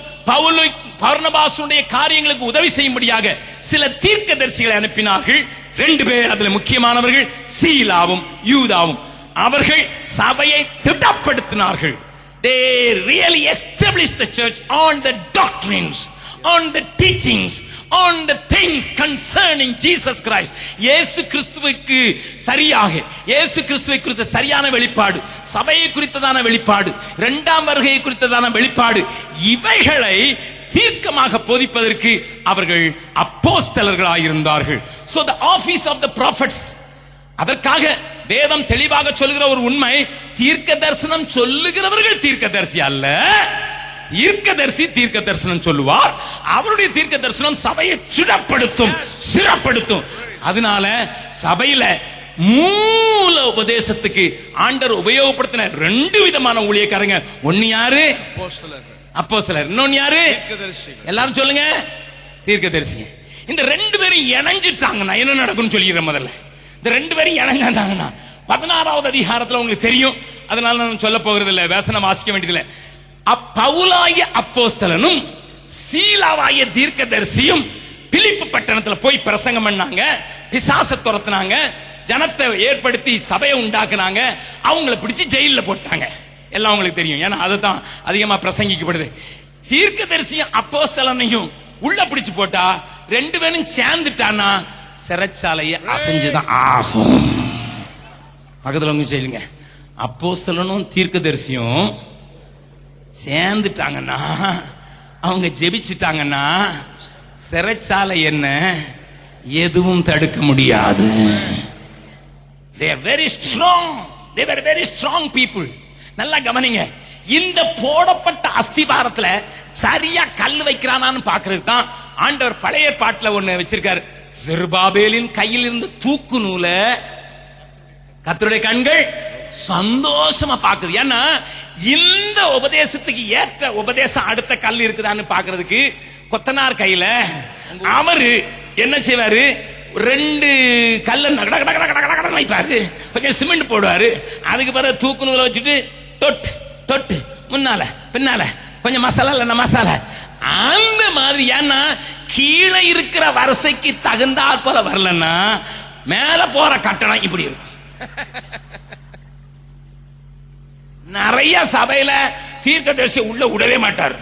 பர்னபாசுடைய காரியங்களுக்கு உதவி செய்யும்படியாக சில தீர்க்கதரிசிகளை அனுப்பினார்கள். 2 பேர் அதுல முக்கியமானவர்கள் சீலாவும் யூதாவும். அவர்கள் சபையை திடப்படுத்தினார்கள். They really established the church on the doctrines, on the teachings, on the things concerning Jesus Christ. இயேசு கிறிஸ்துவுக்கு சரியாக, இயேசு கிறிஸ்துவை குறித்த சரியான வெளிப்பாடு, சபையை குறித்ததான வெளிப்பாடு, 2ஆம் வருகை குறித்ததான வெளிப்பாடு, இவைகளை தீர்க்கமாக போதிப்பதற்கு அவர்கள் அப்போஸ்தலர்களாக இருந்தார்கள். So the office of the prophets, அதற்காக வேதம் தெளிவாக சொல்லுகிற ஒரு உண்மை, தீர்க்க தரிசனம் சொல்லுகிறவர்கள் தீர்க்கதரிசி அல்ல. தீர்க்க தரிசனம் சொல்லுவார். அவருடைய தீர்க்க தரிசனம் சபையை சிறப்படுத்தும். அதனால சபையில மூல உபதேசத்துக்கு ஆண்டவர் உபயோகப்படுத்தின 2 விதமான ஊழியக்காரங்க. ஒன்னு யாரு? அப்போஸ்தலர். இன்னொன்னு யாரு? எல்லாரும் சொல்லுங்க, தீர்க்கதரிசிங்க. இந்த 2 பேரும் இணைஞ்சிட்டாங்கன்னா என்ன நடக்கும்னு சொல்லிடுறேன். முதல்ல இந்த 2 பேரும் இணைஞ்சாங்கன்னா 16வது அதிகாரத்துல உங்களுக்கு தெரியும். அதனால நான் சொல்ல போகிறது இல்லை, வேசனம் வாசிக்க வேண்டியதில்லை. பவுலாகிய அப்போஸ்தலனும் சீலாவாகிய தீர்க்கதரிசியும் பிலிப்பு பட்டணத்துல போய் பிரசங்கம் பண்ணாங்க, பிசாசை துரத்துனாங்க, ஜனத்தை ஏற்படுத்தி சபையை உண்டாக்குனாங்க, அவங்களை பிடிச்சு ஜெயில போட்டாங்க. எல்லாம் உங்களுக்கு தெரியும். ஏன்னா அதுதான் அதிகமா பிரசங்கிக்கப்படுது. தீர்க்கதரிசியும் அப்போஸ்தலனையும் உள்ள பிடிச்சு போட்டா 2 பேரும் சேர்ந்துட்டான்னா சிறைச்சாலையை அசைஞ்சுதான் ஆகும். பக்கத்துல உங்க செய்யுங்க. அப்போஸ்தலனும் தீர்க்கதரிசியும் சேர்ந்துட்டாங்கன்னா, அவங்க ஜெபிச்சிட்டாங்கன்னா சிறைச்சாலை என்ன எதுவும் தடுக்க முடியாது. They are very strong. They were very strong people. நல்லா கவனிங்க. இந்த போடப்பட்ட அஸ்திபாரத்துல சரியா கல் வைக்கிறானான்னு பாக்குறதுக்கு தான் ஆண்டவர் பழைய ஏற்பாட்டுல ஒண்ணு வச்சிருக்காரு. செருபாபேலின் கையில் இருந்து தூக்கு நூல கர்த்தருடைய கண்கள் சந்தோஷமா பாக்குது. ஏன்னா இந்த உபதேசத்துக்கு ஏற்ற உபதேசம் அடுத்த கல் இருக்குதான்னு பாக்குறதுக்கு கொத்தனார் கையில அவரு என்ன செய்வாரு, 2 கல்ல வைப்பாரு, கொஞ்சம் சிமெண்ட் போடுவாரு, அதுக்கு பிறகு தூக்கு நூலை வச்சுட்டு தொட்டு தொட்டு முன்னால பின்னால கொஞ்சம் மசாலா இல்ல மசாலா அந்த மாதிரி. ஏன்னா கீழே இருக்கிற வரிசைக்கு தகுந்தாற் போல வரலன்னா மேல போற கட்டணம் இப்படி இருக்கும். நிறைய சபையில தீர்க்கதரிசி உள்ள விடவே மாட்டார்.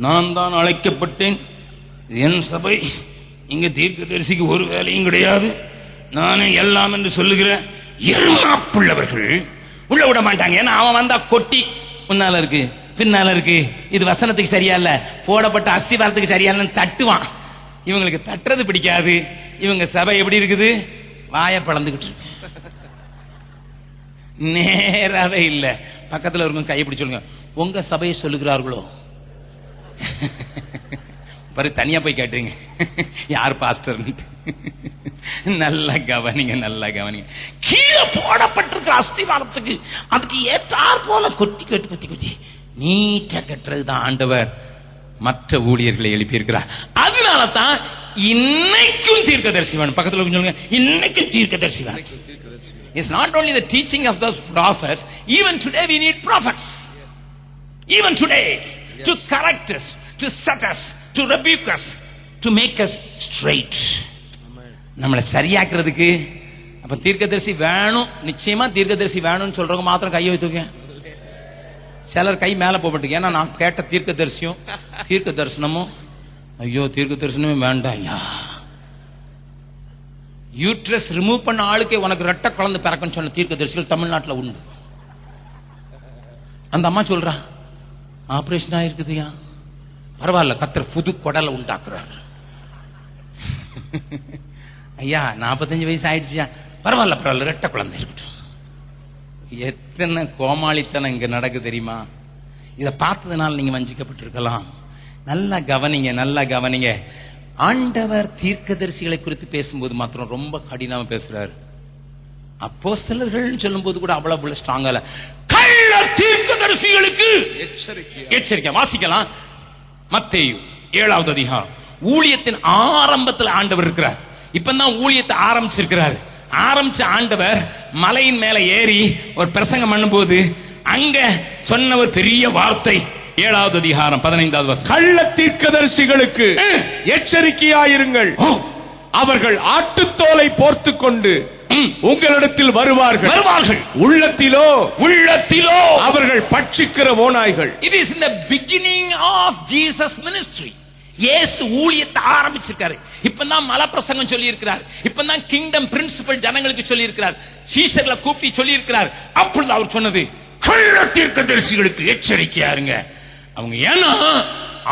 நான் தான் அழைக்கப்பட்டேன், என் சபை, இங்க தீர்க்கதரிசிக்கு ஒரு வேலையும் கிடையாது, நானே எல்லாம் என்று சொல்லுகிற எருமாப்புள்ளவர்கள் உள்ள விட மாட்டாங்க. ஏன்னா அவன் வந்தா கொட்டி முன்னால இருக்கு பின்னால இருக்கு, இது வசனத்துக்கு சரியா இல்ல, போடப்பட்ட அஸ்திவாரத்துக்கு சரியா இல்லன்னு தட்டுவான். இவங்களுக்கு தட்டுறது பிடிக்காது. இவங்க சபை எப்படி இருக்குது, வாய பழந்துகிட்டு இருக்கு, நேராவே இல்ல. பக்கத்துல இருக்கும் கையை பிடிச்சு சொல்லுங்க, உங்க சபையை சொல்லுகிறார்களோ? பாரு, தனியா போய் கேட்டுங்க யார் பாஸ்டர். நல்லா கவனிங்க, நல்லா கவனிங்க. கீழே போடப்பட்டிருக்கிற அஸ்திவாரத்துக்கு அதுக்கு ஏற்றார் போல கொத்தி கட்டி கொத்தி கொத்தி நீட்டா கட்டுறதுதான் ஆண்டவர் மற்ற ஊழியர்களை எழுப்பி இருக்கிறார். அதனால தான் இன்னைக்கும் தீர்க்கதரிசி வேணும். பக்கத்துல சொல்லுங்க, இன்னைக்கும் தீர்க்கதரிசி வேணும். It's not only the teaching of those prophets, even today we need prophets. Even today, to correct us, to set us, to rebuke us, to make us straight. நம்மளை சரியாக்குறதுக்கு அப்ப தீர்க்கதரிசி வேணும். நிச்சயமா தீர்க்கதரிசி வேணும்னு சொல்றவங்க மாத்திரம் கையை வைத்துங்க. சிலர் கை மேல போட்டுங்க. ஏன்னா நான் கேட்ட தீர்க்கதரிசியும் தீர்க்க தரிசனமும், ஐயோ தீர்க்க தரிசனமே வேண்டாம் ஐயா. யூட்ரஸ் ரிமூவ் பண்ண ஆளுக்கே உனக்கு ரெட்ட குழந்தை பிறக்குன்னு சொன்ன தீர்க்கதரிசிகள் தமிழ்நாட்டில் உண்டு. அந்த அம்மா சொல்றா, ஆபரேஷன் ஆயிருக்குதுயா, பரவாயில்ல, கர்த்தர் புது குடலை உண்டாக்குறாரு. ஐயா 45 வயசு ஆயிடுச்சியா, பரவாயில்ல பரவாயில்ல, ரெட்ட குழந்தை இருக்கட்டும். எத்தனை கோமாளித்தனம் இங்க நடக்கு தெரியுமா? இதை பார்த்ததுனால நீங்க வஞ்சிக்கப்பட்டிருக்கலாம். நல்லா கவனிங்க, நல்லா கவனிங்க. ஆண்டவர் தீர்க்கதரிசிகளை குறித்து பேசும்போது மாத்திரம் ரொம்ப கடினமா பேசுறாரு. அப்போஸ்தலர்கள் சொல்லும் போது கூட அவ்வளவு ஸ்ட்ராங்கா இல்ல. கள்ள தீர்க்கதரிசிகளுக்கு எச்சரிக்கை. வாசிக்கலாம், மத்தேயு 7வது அதிகாரம். ஊழியத்தின் ஆரம்பத்தில் ஆண்டவர் இருக்கிறார். இப்பதான் ஊழியத்தை ஆரம்பிச்சிருக்கிறார். ஆரம்பிச்ச ஆண்டவர் மலையின் மேல ஏறி ஒரு பிரசங்கம் பண்ணும்போது அங்க சொன்ன ஒரு பெரிய வார்த்தை 7வது அதிகாரம் 15வது வசனம். கள்ள தீர்க்கதரிசிகளுக்கு எச்சரிக்கையாயிருங்கள், அவர்கள் ஆட்டுத்தோலை போர்த்துக் கொண்டு உங்களிடத்தில் வருவார்கள். உள்ளத்திலோ அவர்கள் பட்சிக்கிற ஓநாய்கள். It is in the beginning of Jesus ministry. இயேசு ஊழியத்தை ஆரம்பிச்சிருக்காரு. இப்பதான் மலை பிரசங்கம் சொல்லி இருக்கிறார். இப்பதான் கிங்டம் பிரின்சிபல் ஜனங்களுக்கு சொல்லி இருக்கிறார். சீஷர்களை கூப்பிட்டு சொல்லி இருக்கிறார். அப்பொழுது அவர் சொன்னது, கள்ள தீர்க்கதரிசிகளுக்கு எச்சரிக்கையா இருங்க. அவங்க ஏன்னா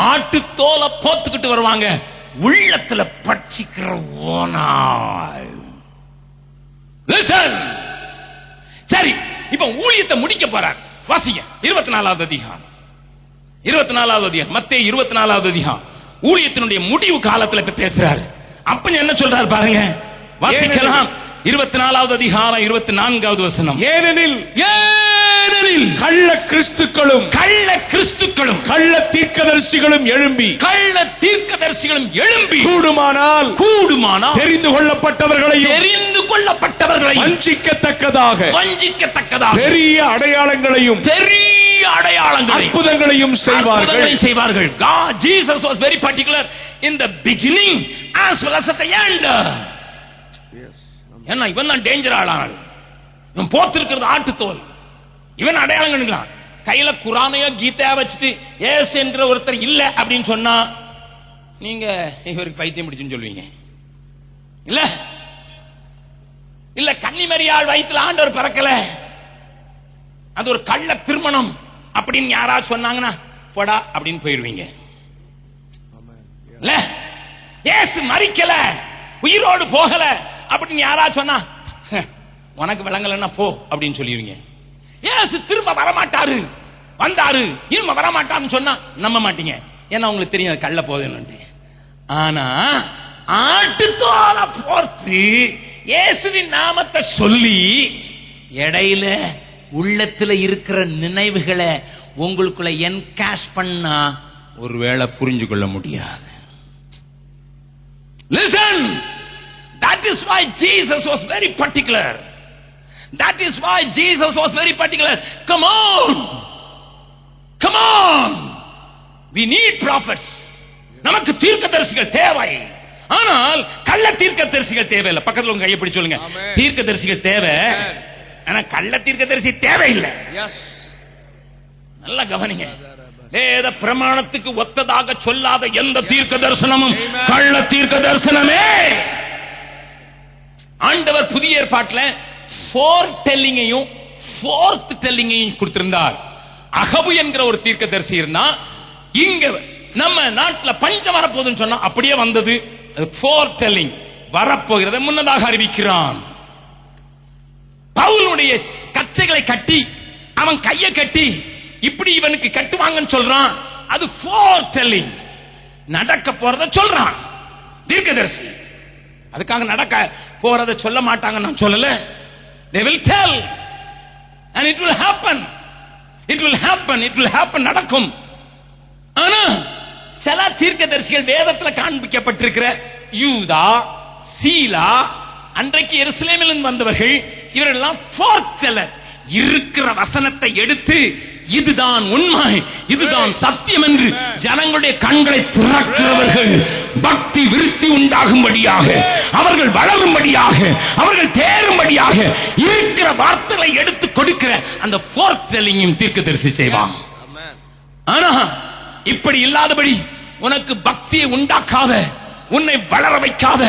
ஆட்டுத்தோலை போத்துக்கிட்டு வருவாங்க, உள்ளத்துல பட்சிக்கிற ஓநாய். லிசன். சரி, இப்ப ஊழியத்தை முடிக்க போறார். வாசிங்க 24வது அதிகாரம். 24வது அதிகாரம், மத்தேயு 24வது அதிகாரம். ஊழியத்தினுடைய முடிவு காலத்துல இப்ப பேசுறாரு. அப்ப என்ன சொல்றாரு பாருங்க, வாசிக்கலாம். 24வது அதிகாரம் 24வது வசனம். ஏனெனில் கள்ள கிறிஸ்துக்களும் கள்ள தீர்க்கதரிசிகளும் எழும்பி கூடுமானால் தெரிந்து கொள்ளப்பட்டவர்களையும் வஞ்சிக்கத்தக்கதாக பெரிய அடையாளங்களையும் அற்புதங்களையும் செய்வார்கள். God, Jesus was very particular in the beginning as well as at the end. ஏன்னா இவன் தான் டேஞ்சர் ஆளானாள். இவன் போத்திருக்கிறது ஆட்டுத்தோல். இவன் அடையாளம் கண்டுக்கலாம். கையில குரானையோ கீதையா வச்சுட்டு ஏசு என்கிற ஒருத்தர் இல்ல அப்படின்னு சொன்னா நீங்க இவருக்கு பைத்தியம் பிடிச்சுன்னு சொல்லுவீங்க. இல்ல கன்னிமரியாள் வயித்துல ஆண்டவர் பிறக்கல, அது ஒரு கள்ள திருமணம் அப்படின்னு யாராவது சொன்னாங்கன்னா போடா அப்படின்னு போயிருவீங்க. ஏசு மரிக்கல, உயிரோடு போகல அப்படின்னு யாராவது சொன்னா உனக்கு விளங்கலன்னா போ அப்படின்னு சொல்லிடுவீங்க. ஏசு திரும்ப வரமாட்டாரு, வந்தாரு திரும்ப வரமாட்டாருன்னு சொன்னா நம்ப மாட்டீங்க. ஏன்னா உங்களுக்கு தெரியும் கள்ள போகுதுன்னு. ஆனா ஆட்டுத்தோல போர்த்து இயேசுவின் நாமத்தை சொல்லி இடையில உள்ளத்துல இருக்கிற நினைவுகளை உங்களுக்குள்ள என்கேஷ் பண்ணா ஒருவேளை புரிஞ்சு கொள்ள முடியாது. Listen. That is why Jesus was very particular. That is why Jesus was very particular. Come on. Come on. We need prophets. நமக்கு தீர்க்கதரிசிகள் தேவை. ஆனால் கள்ள தீர்க்கதரிசிகள் தேவையில்லை. பக்கத்துல உங்க கையை பிடிச்சு சொல்லுங்க. தீர்க்கதரிசிகள் தேவை. ஆனா கள்ள தீர்க்கதரிசி தேவையில்லை. எஸ். நல்லா கவனிங்க. வேத பிரமாணத்துக்கு ஒத்ததாக சொல்லாத எந்த தீர்க்க தரிசனமும் கள்ள தீர்க்க தரிசனமே. ஆண்டவர் புதிய ஏற்பாட்டில் ஃபோர் டெல்லிங்கையும் ஃபோர்த் டெல்லிங்கையும் கொடுத்திருந்தார். அகபு என்கிற ஒரு தீர்க்கதரிசி இருந்தா, இங்க நம்ம நாட்டில் பஞ்சம் வரப்போகுதுன்னு சொன்னா அப்படியே வந்தது. ஃபோர் டெல்லிங் வரப்போகிறத முன்னதாக அறிவிக்கிறான். பவுலுடைய கச்சைகளை கட்டி அவன் கையை கட்டி இப்படி இவனுக்கு கட்டுவாங்கன்னு சொல்றான். அது ஃபோர் டெல்லிங், நடக்க போறத சொல்றான் தீர்க்கதரிசி. அதுக்காக நடக்க போறத சொல்ல மாட்டாங்க நான் சொல்லல. They will tell and it will happen. It will happen. It will happen. நடக்கும். ஆனா சில தீர்க்கதரிசிகள் வேதத்தில் காண்பிக்கப்பட்டிருக்கிற யூதா, சீலா, அன்றைக்கு எருசலேமில் வந்தவர்கள், இவரெல்லாம் ஃபோர்த் டெல்லர். இருக்கிற வசனத்தை எடுத்து இதுதான் உண்மை, இதுதான் சத்தியம் என்று ஜனங்களுடைய கண்களை திறக்கிறவர்கள், பக்தி விருத்தி உண்டாகும்படியாக, அவர்கள் வளரும்படியாக, அவர்கள் தேரும்படியாக இருக்கிற வார்த்தைகளை எடுத்து கொடுக்கிற அந்த ஃபோர்த் டெல்லிங்கும் தீர்க்கதரிசி செய்வான். ஆனா இப்படி இல்லாதபடி உனக்கு பக்தியை உண்டாக்காத, உன்னை வளர வைக்காத,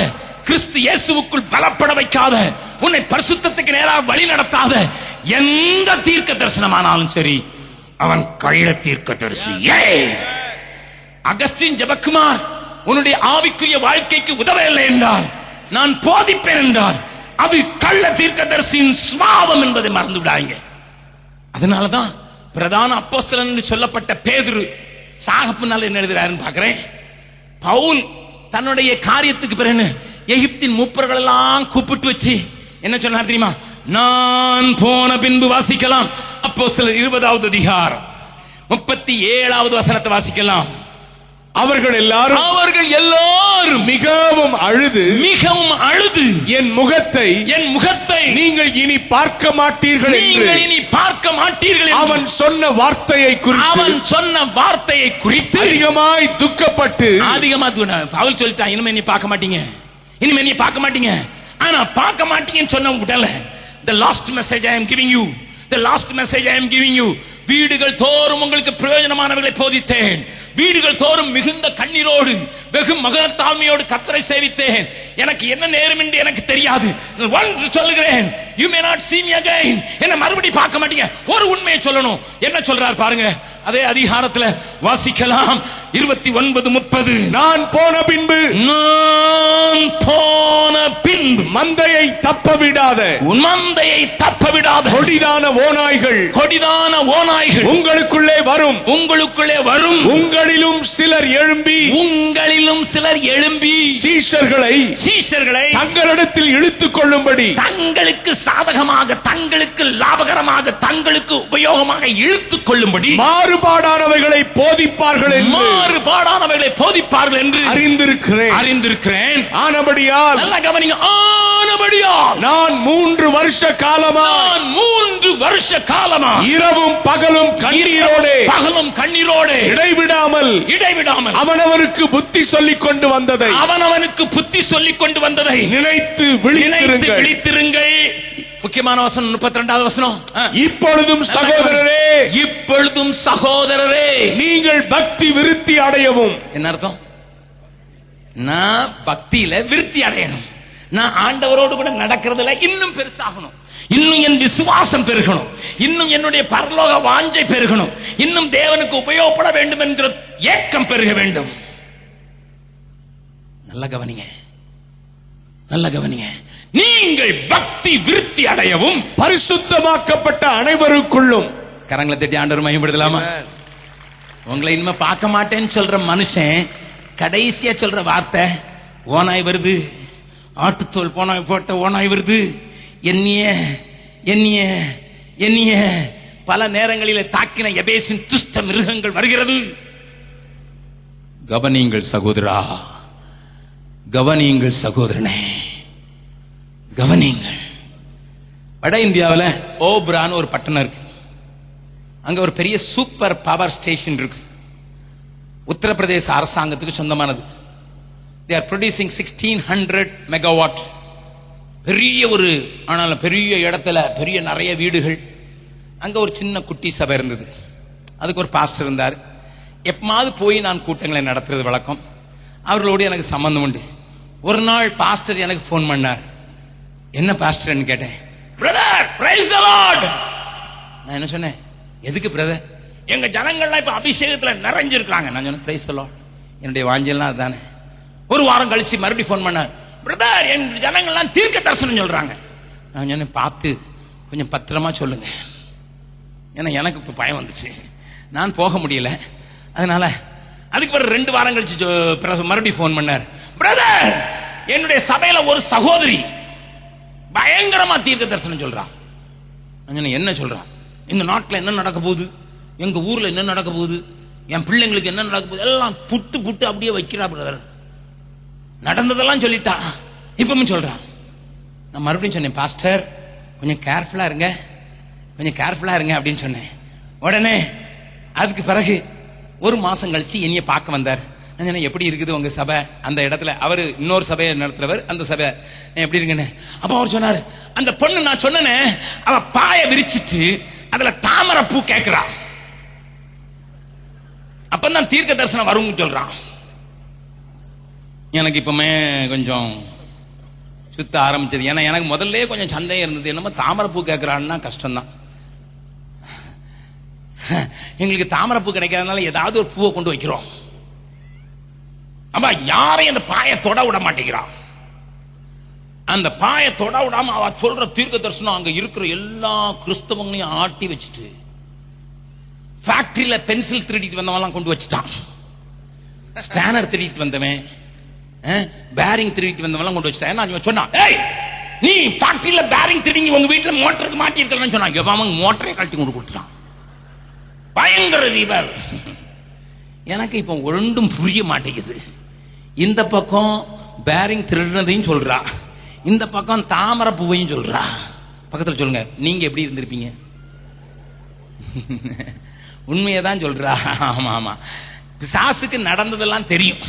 கிறிஸ்து இயேசுவுக்குள் பலப்பட வைக்காத, உன்னை பரிசுத்தத்துக்கு நேராக வழி நடத்தாத எந்த தீர்க்க தரிசனமானாலும் சரி, அவன் கள்ள தீர்க்கதரிசி. அகஸ்டின் ஜெபக்குமார் உன்னுடைய ஆவிக்குரிய வாழ்க்கைக்கு உதவவில்லை என்றால், நான் போதிப்பேன் என்றால், அது கள்ள தீர்க்கதரிசியின் சுபாவம் என்பதை மறந்து விடாங்க. அதனாலதான் பிரதான அப்போஸ்தலன் என்று சொல்லப்பட்ட பேதுரு சாகப்புனால என்ன எழுதுறாருன்னு பாக்குறேன். பவுல் தன்னுடைய காரியத்துக்கு பிறகு எகிப்தின் மூப்பர்கள் எல்லாம் கூப்பிட்டு வச்சு என்ன சொன்னார் தெரியுமா? நான் போன பின்பு வாசிக்கலாம். அப்போஸ்தலர் 20வது அதிகாரம் 37வது வசனத்தை வாசிக்கலாம். அவர்கள் எல்லாரும் மிகவும் அழுது என் முகத்தை நீங்கள் இனி பார்க்க மாட்டீர்கள் என்று அவன் சொன்ன வார்த்தையை குறித்து அதிகமாய் துக்கப்பட்டு, பவுல் சொல்லிட்டான், இனிமே நீ பார்க்க மாட்டீங்க. ஆனா பார்க்க மாட்டீங்கன்னு சொன்ன உடல, the last message I am giving you, வீடுகள் தோறும் உங்களுக்கு பிரயோஜனமானவர்களை போதித்தேன். வீடுகள் தோறும் மிகுந்த கண்ணீரோடு வெகு மகனத்தாழ்மையோடு கர்த்தரை சேவித்தேன். எனக்கு என்ன நேரும் என்று எனக்கு தெரியாது. ஒன்று சொல்லுகிறேன், you may not see me again. என்ன மறுபடி பார்க்க மாட்டீங்க. ஒரு உண்மையை சொல்லணும். என்ன சொல்றார் பாருங்க, அதே அதிகாரத்துல வாசிக்கலாம். 29:30 நான் போன பின்பு மந்தையை தப்ப விடாத கொடிதான ஓநாய்கள் உங்களுக்குள்ளே வரும். உங்களிலும் சிலர் எழும்பி சீஷர்களை தங்களிடத்தில் இழுத்துக் கொள்ளும்படி, தங்களுக்கு சாதகமாக, தங்களுக்கு லாபகரமாக, தங்களுக்கு உபயோகமாக இழுத்துக் கொள்ளும்படி மாறுபாடானவைகளை போதிப்பார்கள் என்று அறிந்திருக்கிறேன். ஆனபடியால் நல்ல கவனிங்க, நான் 3 வருஷ காலமா இரவும் பகலும் கண்ணீரோடு இடைவிடாமல் அவனவனுக்கு புத்தி சொல்லிக் கொண்டு வந்ததை நினைத்து விழித்திருங்கள். முக்கியமான வசனம் 32வது வசனம். இப்பொழுதும் சகோதரரே நீங்கள் பக்தி விருத்தி அடையவும். என்ன அர்த்தம்? நான் பக்தியில விருத்தி அடையணும். நான் ஆண்டவரோடு கூட நடக்கிறதுல இன்னும் பெருசாகணும். இன்னும் என் விசுவாசம் பெருகணும். இன்னும் என்னுடைய பரலோக வாஞ்சை பெருகணும். இன்னும் தேவனுக்கு உபயோகப்பட வேண்டும் என்கிற ஏக்கம் பெருக வேண்டும். நல்ல கவனிங்க. நீங்கள் பக்தி விருத்தி அடையவும் பரிசுத்தமாக்கப்பட்ட அனைவருக்குள்ளும். கரங்களை தட்டி ஆண்டவர் மகிமைப்படுத்தலாமா? உங்களை இனிமே பார்க்க மாட்டேன்னு சொல்ற மனுஷன் கடைசியா சொல்ற வார்த்தை, ஓனாய் வருது, ஆட்டுத்தோல் போட்ட ஓனாய் வருது, எண்ணிய பல நேரங்களில் தாக்கின எபேசின் துஷ்ட மிருகங்கள் வருகிறது. கவனிங்கள் சகோதரா, கவனியுங்கள் சகோதரனே, கவனியுங்கள். வட இந்தியாவில் ஓப்ரான்னு ஒரு பட்டணம் இருக்கு. அங்க ஒரு பெரிய சூப்பர் பவர் ஸ்டேஷன் இருக்கு. உத்தரப்பிரதேச அரசாங்கத்துக்கு சொந்தமானது. they are producing 1600 megawatt. பெரிய ஒரு, ஆனாலும் பெரிய இடத்துல பெரிய நிறைய வீடுகள். அங்க ஒரு சின்ன குட்டி சபை இருந்தது. அதுக்கு ஒரு பாஸ்டர் இருந்தார். எப்பமாவது போய் நான் கூட்டங்களை நடத்துறது வழக்கம். அவர்களோடு எனக்கு சம்பந்தம் உண்டு. ஒரு நாள் பாஸ்டர் எனக்கு போன் பண்ணார். என்ன பாஸ்டர்னு கேட்டேன். Brother, praise the Lord. நான் என்ன சொன்னேன், எதுக்கு பிரதர்? எங்க ஜனங்கள்லாம் இப்ப அபிஷேகத்துல நிறைஞ்சிருக்காங்க. நான் சொன்னேன், பிரைஸ் தி லார்ட். என்னுடைய வாஞ்சல்லாம் அதுதானே. ஒரு வாரம் கழிச்சு மறுபடியும் போன் பண்ணார். பிரதர், என் ஜனங்கள்லாம் தீர்க்க தரிசனம் சொல்றாங்க. நான் சொன்னேன், பார்த்து கொஞ்சம் பத்திரமா சொல்லுங்க. ஏன்னா எனக்கு இப்ப பயம் வந்துச்சு, நான் போக முடியல. அதனால அதுக்கு பிறகு 2 வாரம் கழிச்சு மறுபடியும் போன் பண்ணார். பிரதர், என்னுடைய சபையில ஒரு சகோதரி பயங்கரமா தீர்க்க தரிசனம் சொல்றான். என்ன சொல்றான்? எங்க நாட்டுல என்ன நடக்க போகுது, எங்க ஊர்ல என்ன நடக்க போகுது, என் பிள்ளைங்களுக்கு என்ன நடக்க போகுது எல்லாம் புட்டு புட்டு அப்படியே வைக்கிறா பிரதர். நடந்ததெல்லாம் சொல்லிட்டா, இப்பவும் சொல்றான். நான் மறுபடியும் சொன்னேன், பாஸ்டர் கொஞ்சம் கேர்ஃபுல்லா இருங்க, கொஞ்சம் கேர்ஃபுல்லா இருங்க அப்படின்னு சொன்னேன். உடனே அதுக்கு பிறகு 1 மாசம் கழிச்சு என்னைய பார்க்க வந்தார். நான் எப்படி இருக்குது உங்க சபை? அந்த இடத்துல அவர் இன்னொரு சபையை நடத்துறவர். அந்த சபை எப்படி இருக்குன்னு அப்ப அவர் சொன்னார், அந்த பொண்ணு நான் சொன்னேனே, அவ பாய விரிச்சிட்டு அதுல தாமரை பூ கேட்கிறா. அப்பதான் தீர்க்க தரிசனம் வரும் சொல்றான். எனக்கு இப்பமே கொஞ்சம் சுத்த ஆரம்பிச்சது. ஏன்னா எனக்கு முதல்ல கொஞ்சம் சந்தேகம் இருந்தது, என்னமோ தாமரை பூ கேட்கிறான்னா கஷ்டம்தான். எங்களுக்கு தாமரை பூ கிடைக்காதனால ஏதாவது ஒரு பூவை கொண்டு வைக்கிறோம். அப்ப யாரையும் அந்த பாயை தொட விட மாட்டேங்கிறான். அந்த பாயை தொட விடாம அவ சொல்ற தீர்க்க தரிசனம் அங்க இருக்கிற எல்லா கிறிஸ்தவங்களையும் ஆட்டி வச்சுட்டு, ஃபேக்டரியில பென்சில் திருடிட்டு வந்தவன் கொண்டு வச்சுட்டான். ஸ்பேனர் திருடிட்டு வந்தவன், பேரிங் திருடிட்டு வந்தவன் கொண்டு வச்சுட்டான். நான் சொன்னா, நீ ஃபேக்டரியில பேரிங் திருடி உங்க வீட்டுல மோட்டருக்கு மாட்டி இருக்கலன்னு சொன்னா, மோட்டரை கழட்டி கொண்டு கொடுத்துட்டான். பயங்கர ரிவர். எனக்கு இப்ப ஒன்றும் புரிய மாட்டேங்குது. இந்த பக்கம் பேரிங் திருடுனதையும் சொல்றா, இந்த பக்கம் தாமரை பூவையும் சொல்றா. பக்கத்துல சொல்லுங்க, நீங்க எப்படி இருந்திருப்பீங்க? உண்மையதான் சொல்றா. ஆமா ஆமா, பிசாசுக்கு நடந்ததெல்லாம் தெரியும்.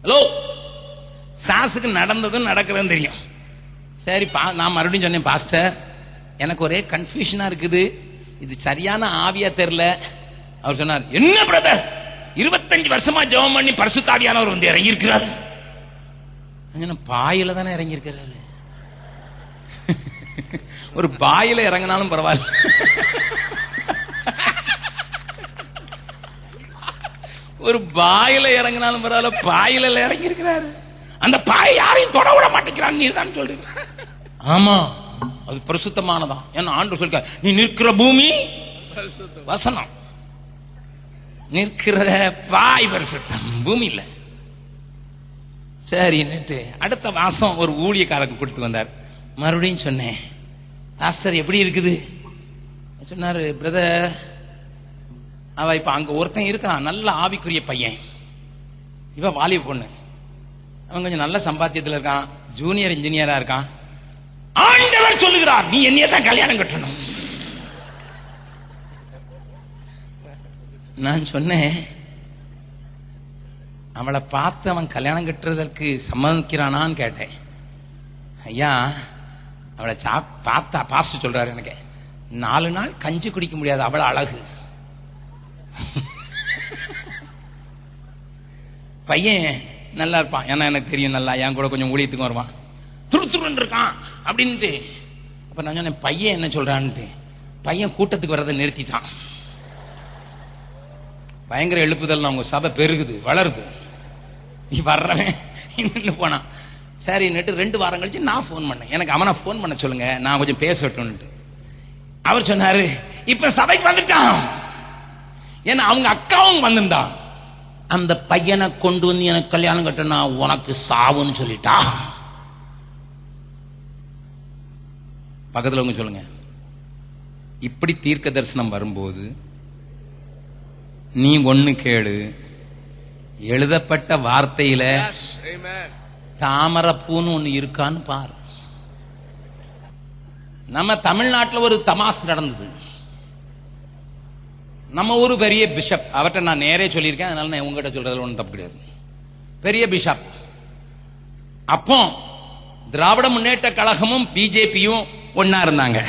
ஹலோ, சாசுக்கு நடந்ததும் நடக்கிறதும் தெரியும். சரி, நான் மறுபடியும் சொன்னேன், பாஸ்டர் எனக்கு ஒரே கன்ஃபியூஷனா இருக்குது, இது சரியான ஆவியா தெரியல. அவர் சொன்னார், என்ன பிரதர் 25 வருஷமா ஜெபம் பண்ணி பரிசுத்த ஆவியானவர் வந்து இறங்கி இருக்கிறார். பாயில தானே இறங்கி இருக்கிறாரு. ஒரு பாயில இறங்கினாலும் பரவாயில்ல, ஒரு பாயில இறங்கினாலும் பரவாயில்ல, பாயில இறங்கி இருக்கிறாரு. அந்த பாயை யாரையும் தொட விட மாட்டேங்கிறான்னு நீ தான் சொல்றீங்க. ஆமா, அது பரிசுத்தமானதான். ஏன்னா ஆண்டவர் சொல்லிருக்க, நீ நிற்கிற பூமி வசனம், நிற்கிற பாய் பரிசுத்தம், பூமி இல்ல. சரின்னுட்டு அடுத்த மாசம் ஒரு ஊழியக்காரருக்கு கொடுத்து வந்தார். மறுபடியும் சொன்னேன், பாஸ்டர் எப்படி இருக்குது? சொன்னாரு, பிரதர் அவ இப்ப அங்க ஒருத்தன் இருக்கிறான், நல்ல ஆவிக்குரிய பையன், இவ வாலிப பொண்ணு, அவன் கொஞ்சம் நல்ல சம்பாத்தியத்தில் இருக்கான், ஜூனியர் இன்ஜினியரா இருக்கான். ஆண்டவர் சொல்லுகிறார், நீ என்னைய தான் கல்யாணம் கட்டணும். நான் சொன்னேன், அவளை பார்த்து அவன் கல்யாணம் கட்டுறதற்கு சம்மதிக்கிறானான்னு கேட்டேன். ஐயா, அவளை பார்த்தா பாஸ்டர் சொல்றாரு, எனக்கு 4 நாள் கஞ்சி குடிக்க முடியாது, அவளை அழகு. பையன் நல்லா இருப்பான், ஏன்னா எனக்கு தெரியும், நல்லா என் கூட கொஞ்சம் ஊழியத்துக்கும் வருவான், துருத்துருன்னு இருக்கான் அப்படின்ட்டு. அப்ப நான் சொன்னேன், பையன் என்ன சொல்றான்ட்டு. பையன் கூட்டத்துக்கு வர்றதை நிறுத்திட்டான். பயங்கர எழுப்புதல், அவங்க சபை பெருகுது, வளருது. வர்றவன் இன்னும் போனான். சரின்னுட்டு 2 வாரம் கழிச்சு நான் போன் பண்ணேன். எனக்கு அவனை போன் பண்ண சொல்லுங்க, நான் கொஞ்சம் பேசட்டும்னுட்டு. அவர் சொன்னாரு, இப்ப சபைக்கு வந்துட்டான். ஏன்னா அவங்க அக்காவும் வந்திருந்தான். அந்த பையனை கொண்டு வந்து எனக்கு கல்யாணம் கட்டணா, உனக்கு சாவுன்னு சொல்லிட்டா. பக்கத்துல உங்க சொல்லுங்க, இப்படி தீர்க்க தரிசனம் வரும்போது நீ ஒண்ணு கேளு, எழுதப்பட்ட வார்த்தையில தாமரப்பூன்னு ஒண்ணு இருக்கான்னு பாரு. நம்ம தமிழ்நாட்டில் ஒரு தமாஸ் நடந்தது. நம்ம ஊரு பெரிய பிஷப், அவர்கிட்ட நான் நேரே சொல்லியிருக்கேன், அதனால நான் உங்ககிட்ட சொல்றதுல ஒன்றும் தப்பு கிடையாது. பெரிய பிஷப். அப்போ திராவிட முன்னேற்ற கழகமும் பிஜேபியும் ஒன்னா இருந்தாங்க.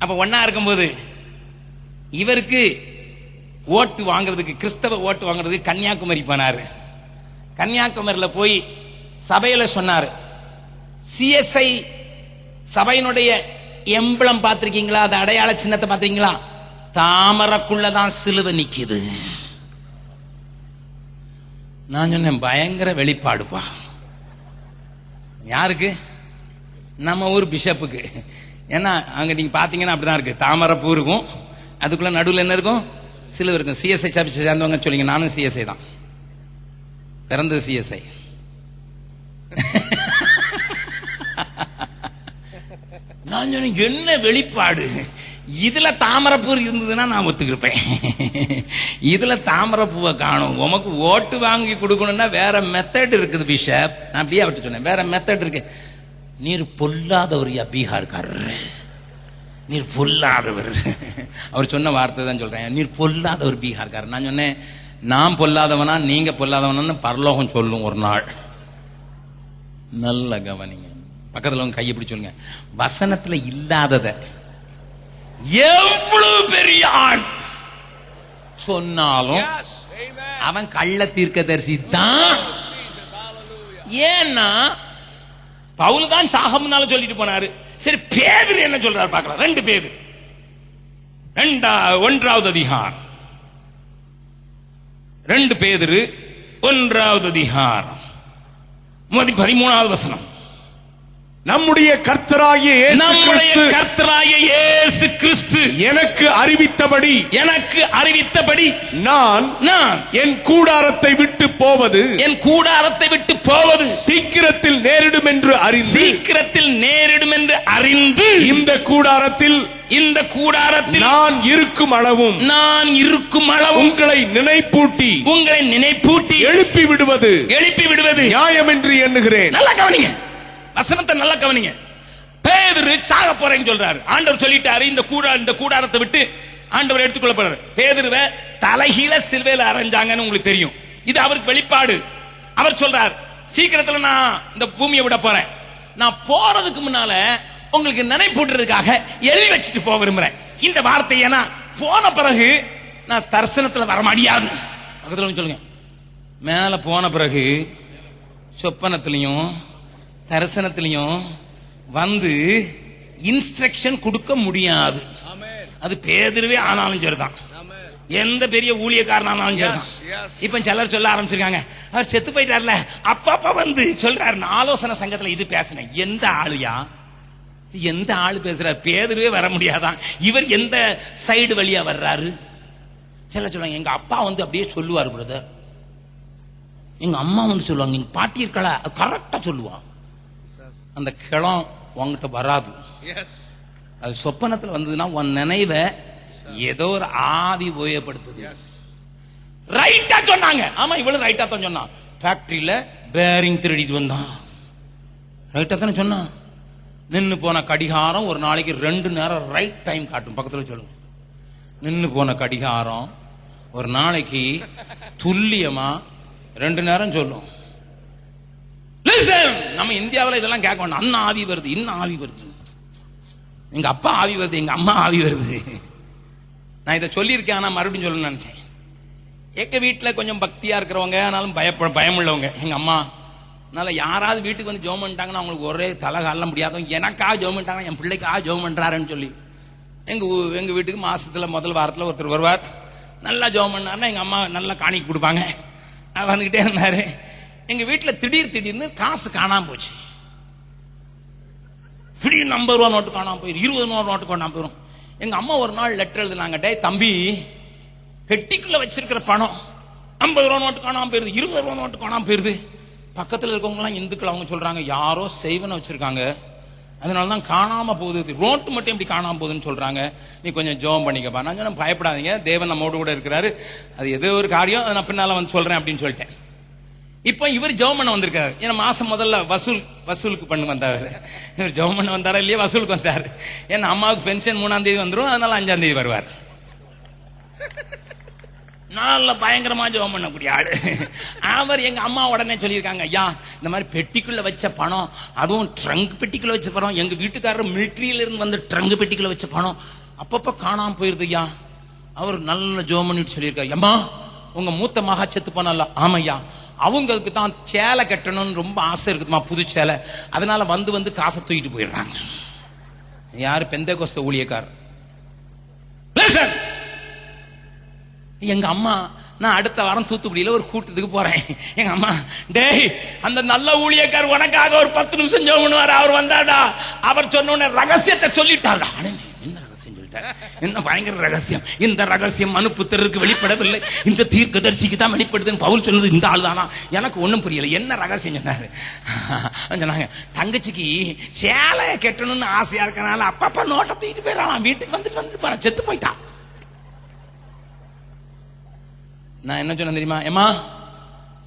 அப்ப ஒன்னா இருக்கும்போது இவருக்கு ஓட்டு வாங்குறதுக்கு, கிறிஸ்தவ ஓட்டு வாங்குறதுக்கு கன்னியாகுமரி போனாரு. கன்னியாகுமரியில போய் சபையில சொன்னாரு, சிஎஸ்ஐ சபையினுடைய எம்பளம் பார்த்திருக்கீங்களா, அது அடையாள சின்னத்தை பார்த்திருக்கீங்களா, தாமரைக்குள்ளதான் சிலுவை நிக்குது. நான் சொன்னேன், பயங்கர வெளிப்பாடுப்பா. யாருக்கு? நம்ம ஊர் பிஷப்புக்கு. ஏன்னா அங்க நீங்க பாத்தீங்கன்னா அப்படிதான் இருக்கு, தாமரைப்பூ இருக்கும், அதுக்குள்ள நடுவில் என்ன இருக்கும், சிலுவை இருக்கும். சிஎஸ்ஐ சபை சேர்ந்தவங்க சொல்லிங்க, நானும் சிஎஸ்ஐ தான், பிறந்தது சிஎஸ்ஐ. நான் சொன்னேன், என்ன வெளிப்பாடு, இதுல தாமரைப்பூ இருந்ததுன்னா நான் ஒத்துக்கிருப்பேன், இதுல தாமரைப்பூவை காணும். உமக்கு ஓட்டு வாங்கி கொடுக்கணும்னா வேற மெத்தட் இருக்குது பிஷப். நான் அப்படியே அவர்கிட்ட சொன்னேன், வேற மெத்தட் இருக்கு. நீர் பொல்லாதவர், பீகார்காரர், நீர் பொல்லாதவர். அவர் சொன்ன வார்த்தை தான் சொல்றேன், நீர் பொல்லாதவர் பீகார்காரர். நான் சொன்னேன், நான் பொல்லாதவனா நீங்க பொல்லாதவனா பரலோகம் சொல்லும் ஒரு நாள். நல்ல கவனிங்க, பக்கத்துல உங்க கையை பிடிச்சு சொல்லுங்க, வசனத்துல இல்லாதத எவ்வளவு பெரிய ஆண் சொன்னாலும் அவன் கள்ள தீர்க்கதரிசி தான். ஏன்னா பவுல் தான் சாகம்னால சொல்லிட்டு போனாரு. சரி, பேதுரு என்ன சொல்றாரு பார்க்கலாம். 2 பேதுரு 1வது அதிகாரம், 2 பேதுரு 1வது அதிகாரம் 13வது வசனம். நம்முடைய கர்த்தராகிய இயேசு கிறிஸ்து எனக்கு அறிவித்தபடி நான் என் கூடாரத்தை விட்டு போவது சீக்கிரத்தில் நேரிடும் என்று அறிந்து இந்த கூடாரத்தில் நான் இருக்கும் அளவும் உங்களை நினைப்பூட்டி எழுப்பி விடுவது நியாயம் என்று எண்ணுகிறேன். நல்லா கவனிங்க, வசனத்தை நல்லா கவனிங்க. பேதுரு சாக போறேன்னு சொல்றாரு. ஆண்டவர் சொல்லிட்டாரு, இந்த கூடாரத்தை விட்டு ஆண்டவர் எடுத்துக்கொள்ள போறாரு. பேதுருவை தலைகீழ சிலுவையில அரைஞ்சாங்கன்னு உங்களுக்கு தெரியும். இது அவருக்கு வெளிப்பாடு. அவர் சொல்றார், சீக்கிரத்துல நான் இந்த பூமியை விட போறேன். நான் போறதுக்கு முன்னால உங்களுக்கு நினைப்பூட்டுறதுக்காக எழுதி வச்சுட்டு போக விரும்புறேன். இந்த வார்த்தையை நான் போன பிறகு நான் தரிசனத்துல வர முடியாது. பக்கத்துல சொல்லுங்க, மேல போன பிறகு சொப்பனத்திலையும் தரிசனத்திலையும் வந்து இன்ஸ்ட்ரக்ஷன் கொடுக்க முடியாது. அது பேதுருவே ஆனாலும் சரிதான், எந்த பெரிய ஊழியக்காரன் ஆனாலும் சரிதான். இப்ப சிலர் சொல்ல ஆரம்பிச்சிருக்காங்க, அவர் செத்து போயிட்டார்ல, அப்பப்ப வந்து சொல்றாரு. ஆலோசனை சங்கத்துல இது பேசினேன். எந்த ஆளுயா, எந்த ஆளு பேசுறாரு? பேதுருவே வர முடியாதான், இவர் எந்த சைடு வழியா வர்றாரு? சில சொல்லுவாங்க, எங்க அப்பா வந்து அப்படியே சொல்லுவாரு பிரதர், எங்க அம்மா வந்து சொல்லுவாங்க, எங்க பாட்டி இருக்கா கரெக்டா சொல்லுவான். அந்த கிளம் உங்ககிட்ட வராது. அது சொப்பனத்துல வந்ததுன்னா உன் நினைவை ஏதோ ஒரு ஆவி உபயோகப்படுத்துது. ரைட்டா சொன்னாங்க. ஆமா, இவ்வளவு ரைட்டா தான் சொன்னான். ஃபேக்டரியில பேரிங் திருடிட்டு வந்தான், ரைட்டா தானே சொன்னான். நின்னு போன கடிகாரம் ஒரு நாளைக்கு 2 நேரம் ரைட் டைம் காட்டும். பக்கத்துல சொல்லுங்க, நின்னு போன கடிகாரம் ஒரு நாளைக்கு துல்லியமா 2 நேரம் சொல்லும். நம்ம இந்தியாவில் இதெல்லாம் கேட்க வேண்டாம். அண்ணா ஆவி வருது, இன்னும் ஆவி வருது, எங்க அப்பா ஆவி வருது, எங்க அம்மா ஆவி வருது. நான் இதை சொல்லியிருக்கேன், ஆனா மறுபடியும் சொல்லணும்னு நினைச்சேன். எங்க வீட்டுல கொஞ்சம் பக்தியா இருக்கிறவங்க, ஆனாலும் பயம் உள்ளவங்க எங்க அம்மா. அதனால யாராவது வீட்டுக்கு வந்து ஜெபம் பண்ணிட்டாங்கன்னா அவங்களுக்கு ஒரே தலகால முடியாத, எனக்காக ஜெபம் பண்ணிட்டாங்கன்னா என் பிள்ளைக்காக ஜெபம் பண்றாருன்னு சொல்லி எங்க வீட்டுக்கு மாசத்துல முதல் வாரத்துல ஒருத்தர் வருவார். நல்லா ஜெபம் பண்ணாருன்னா எங்க அம்மா நல்லா காணிக்கை கொடுப்பாங்க. வந்துகிட்டே இருந்தாரு. எங்க வீட்டுல திடீர்னு காசு காணாம போச்சு. திடீர்னு 50 ரூபா நோட்டு காணாம போயிரு, 20 ரூபா நோட்டு காணாம போயிரும். எங்க அம்மா ஒரு நாள் லெட்டர் எழுதுனாங்க, டே தம்பி, பெட்டிக்குள்ள வச்சிருக்கிற பணம் 50 ரூபா நோட்டு காணாம போயிருது, 20 ரூபா நோட்டு காணாம போயிருது. பக்கத்துல இருக்கவங்க எல்லாம் இந்துக்கள், அவங்க சொல்றாங்க, யாரோ செய்வன வச்சிருக்காங்க, அதனாலதான் காணாம போகுது. ரோட்டு மட்டும் எப்படி காணாம போகுதுன்னு சொல்றாங்க. நீ கொஞ்சம் ஜெபம் பண்ணிக்கப்பா. நான் சொன்ன பயப்படாதீங்க, தேவன் நம்மோடு கூட இருக்கிறாரு. அது ஏதோ ஒரு காரியம், அதை நான் பின்னால வந்து சொல்றேன் அப்படின்னு சொல்லிட்டேன். இப்போ இவர் ஜெபம் பண்ண வந்திருக்காரு. ஏன்னா மாசம் முதல்ல வசூலுக்கு பண்ண வந்தாரு. இவர் ஜெபம் பண்ண வந்தாரா இல்லையா, வசூலுக்கு வந்தாரு. ஏன்னா அம்மாவுக்கு பென்ஷன் 3ஆம் தேதி வந்துடும், அதனால 5ஆம் தேதி வருவார். நல்ல பயங்கரமா ஜெபம் பண்ணக்கூடிய ஆளு அவர். எங்க அம்மா உடனே சொல்லியிருக்காங்க, ஐயா இந்த மாதிரி பெட்டிக்குள்ள வச்ச பணம், அதுவும் ட்ரங்க் பெட்டிக்குள்ள வச்ச பணம், எங்க வீட்டுக்காரர் மிலிட்டரியில இருந்து வந்து ட்ரங்க் பெட்டிக்குள்ள வச்ச பணம் அப்பப்ப காணாம போயிருது ஐயா. அவர் நல்ல ஜெபம் பண்ணிட்டு சொல்லியிருக்காரு, அம்மா உங்க மூத்த மகா செத்து போனல, ஆமையா அவங்களுக்கு தான் சேலை கட்டணும்னு ரொம்ப ஆசை இருக்குதுமா, புது சேலை. அதனால வந்து வந்து காசை தூக்கிட்டு போயிடுறாங்க. யாரு? பெந்தேகோஸ்தே ஊழியக்காரர். எங்க அம்மா, நான் அடுத்த வாரம் தூத்துக்குடியில ஒரு கூட்டத்துக்கு போறேன். எங்க அம்மா, டேய் அந்த நல்ல ஊழியக்கார் உனக்காக ஒரு 10 நிமிஷம் ஜெபம் பண்ணுவார், அவர் வந்தாடா. அவர் சொன்ன உடனே ரகசியத்தை சொல்லிட்டாரா. என்ன ரகசியம் சொல்லிட்டாரு? என்ன பயங்கர ரகசியம். இந்த ரகசியம் மனுப்புத்தருக்கு வெளிப்படவில்லை, இந்த தீர்க்கதரிசிக்கு தான் வெளிப்படுதுன்னு பவுல் சொன்னது இந்த ஆள் தானா? எனக்கு ஒண்ணும் புரியல. என்ன ரகசியம் சொன்னாரு? சொன்னாங்க, தங்கச்சிக்கு சேலை கட்டணும்னு ஆசையா இருக்கனால அப்பப்ப நோட்டை தூக்கிட்டு போயிடலாம், வீட்டுக்கு வந்துட்டு போறான், செத்து போயிட்டான். நான் என்ன சொன்ன தெரியுமா? ஏமா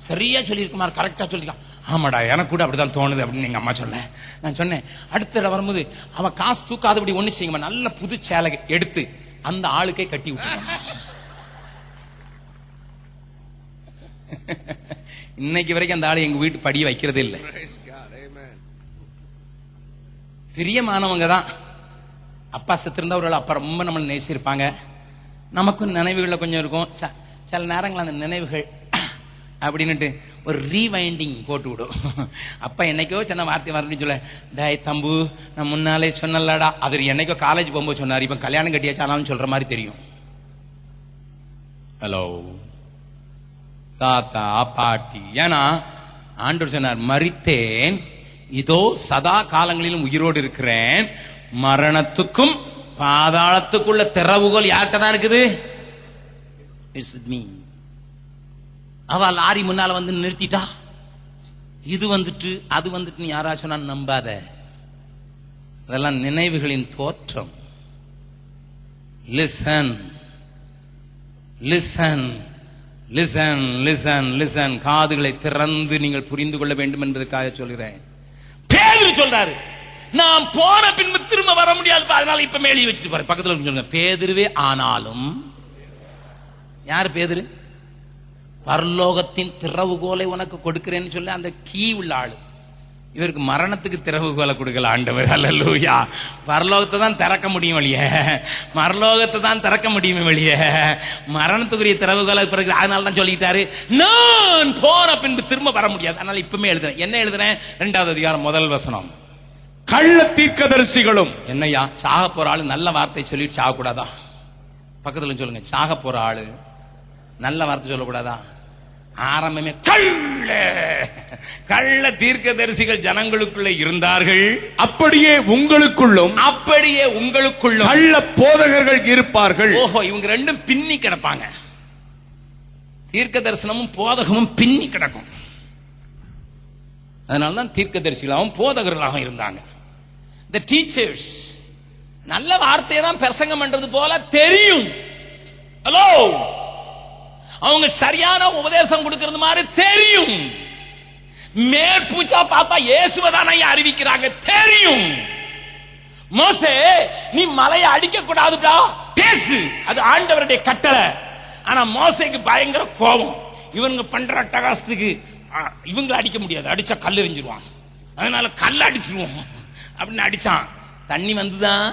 சரியா சொல்லியிருக்குமார், கரெக்டா சொல்லிருக்கான். ஆமாடா எனக்கு கூட அப்படிதான் தோணுது அப்படின்னு எங்க அம்மா சொன்ன. நான் சொன்னேன், அடுத்த தடவை வரும்போது அவன் காசு தூக்காதபடி ஒண்ணு செய்யுமா, நல்ல புது சேலை எடுத்து அந்த ஆளுக்கே கட்டி விட்டு. இன்னைக்கு வரைக்கும் அந்த ஆளு எங்க வீட்டு படி வைக்கிறதே இல்லை. பிரியமானவங்க தான். அப்பா செத்திருந்தா ஒரு அப்பா ரொம்ப நம்மளை நேசிருப்பாங்க. நமக்கும் நினைவுகள்ல கொஞ்சம் இருக்கும். சில நேரங்கள் அந்த நினைவுகள் அப்படின்னுட்டு ஒரு ரீவைண்டிங் போட்டு விடும். அப்ப என்னைக்கோ சின்ன வார்த்தை வரணும்னு சொல்ல, டேய் தம்பு நான் முன்னாலே சொன்னலடா. அது என்னைக்கோ காலேஜ் போகும்போது சொன்னார், இப்ப கல்யாணம் கட்டியாச்சானாலும் சொல்ற மாதிரி தெரியும். ஹலோ தாத்தா பாட்டி. ஏன்னா ஆண்டவர் சொன்னார், மரித்தேன் இதோ சதா காலங்களிலும் உயிரோடு இருக்கிறேன், மரணத்துக்கும் பாதாளத்துக்குள்ள திறவுகோல் யார்கிட்ட தான் இருக்குது? It's with me. அவ லாரி முன்னால வந்து நிறுத்திட்டா, இது வந்துட்டு அது வந்துட்டு யாரா சொன்னா நம்பாத. அதெல்லாம் நினைவுகளின் தோற்றம். Listen listen listen listen listen. காதுகளை திறந்து நீங்கள் புரிந்து கொள்ள வேண்டும் என்பதற்காக சொல்கிறேன். பேதுரு சொல்றாரு, நான் போன பின்பு திரும்ப வர முடியாது, அதனால இப்ப மேலே வச்சுட்டு பாரு. பக்கத்துல சொல்லுங்க, பேதுருவே ஆனாலும். யாரு பேதுரு? பரலோகத்தின் திறவுகோலை உனக்கு கொடுக்கிறேன்னு சொல்லி அந்த கீ உள்ள ஆளு. இவருக்கு மரணத்துக்கு திறவுகோலை கொடுக்கல ஆண்டவர். அல்லேலூயா. பரலோகத்தை தான் திறக்க முடியும் வழிய, மரலோகத்தை தான் திறக்க முடியுமே வழிய, மரணத்துக்குரிய திறவுகோலை பிறகு. அதனால தான் சொல்லிட்டாரு, நான் போன பின்பு திரும்ப வர முடியாது. அதனால இப்பவுமே எழுதுறேன். என்ன எழுதுறேன்? 2வது அதிகாரம் 1 வசனம். கள்ள தீர்க்கதரிசிகளும். என்னையா சாக போற ஆளு நல்ல வார்த்தை சொல்லிட்டு சாக கூடாதா? பக்கத்துல சொல்லுங்க, சாக போற ஆளு நல்ல வார்த்தை சொல்லக்கூடாதா? ஆரம்பமே கள்ள தீர்க்கதரிசிகள் ஜனங்களுக்குள்ள இருந்தார்கள், அப்படியே உங்களுக்குள்ளும் கள்ள போதகர்கள் இருப்பார்கள். ஓஹோ, இவங்க ரெண்டும் பின்னி கிடப்பாங்க. தீர்க்க தரிசனமும் போதகமும் பின்னி கிடக்கும். அதனாலதான் தீர்க்கதரிசிகளாகவும் போதகர்களாகவும் இருந்தாங்க. The teachers நல்ல வார்த்தையை தான் பிரசங்கம் பண்றது போல தெரியும். ஹலோ, அவங்க சரியான உபதேசம் கொடுக்கிறது மாதிரி தெரியும். மேற்பூச்சா பார்த்தா இயேசுவதான அறிவிக்கிறாங்க தெரியும். மோசே, நீ மலையை அடிக்க கூடாதுடா, பேசு, அது ஆண்டவருடைய கட்டளை. ஆனா மோசேக்கு பயங்கர கோபம். இவங்க பண்ற அட்டகாசத்துக்கு இவங்களை அடிக்க முடியாது, அடிச்சா கல் எறிஞ்சிருவான். அதனால கல் அடிச்சிருவோம் அப்படின்னு அடிச்சான். தண்ணி வந்துதான்,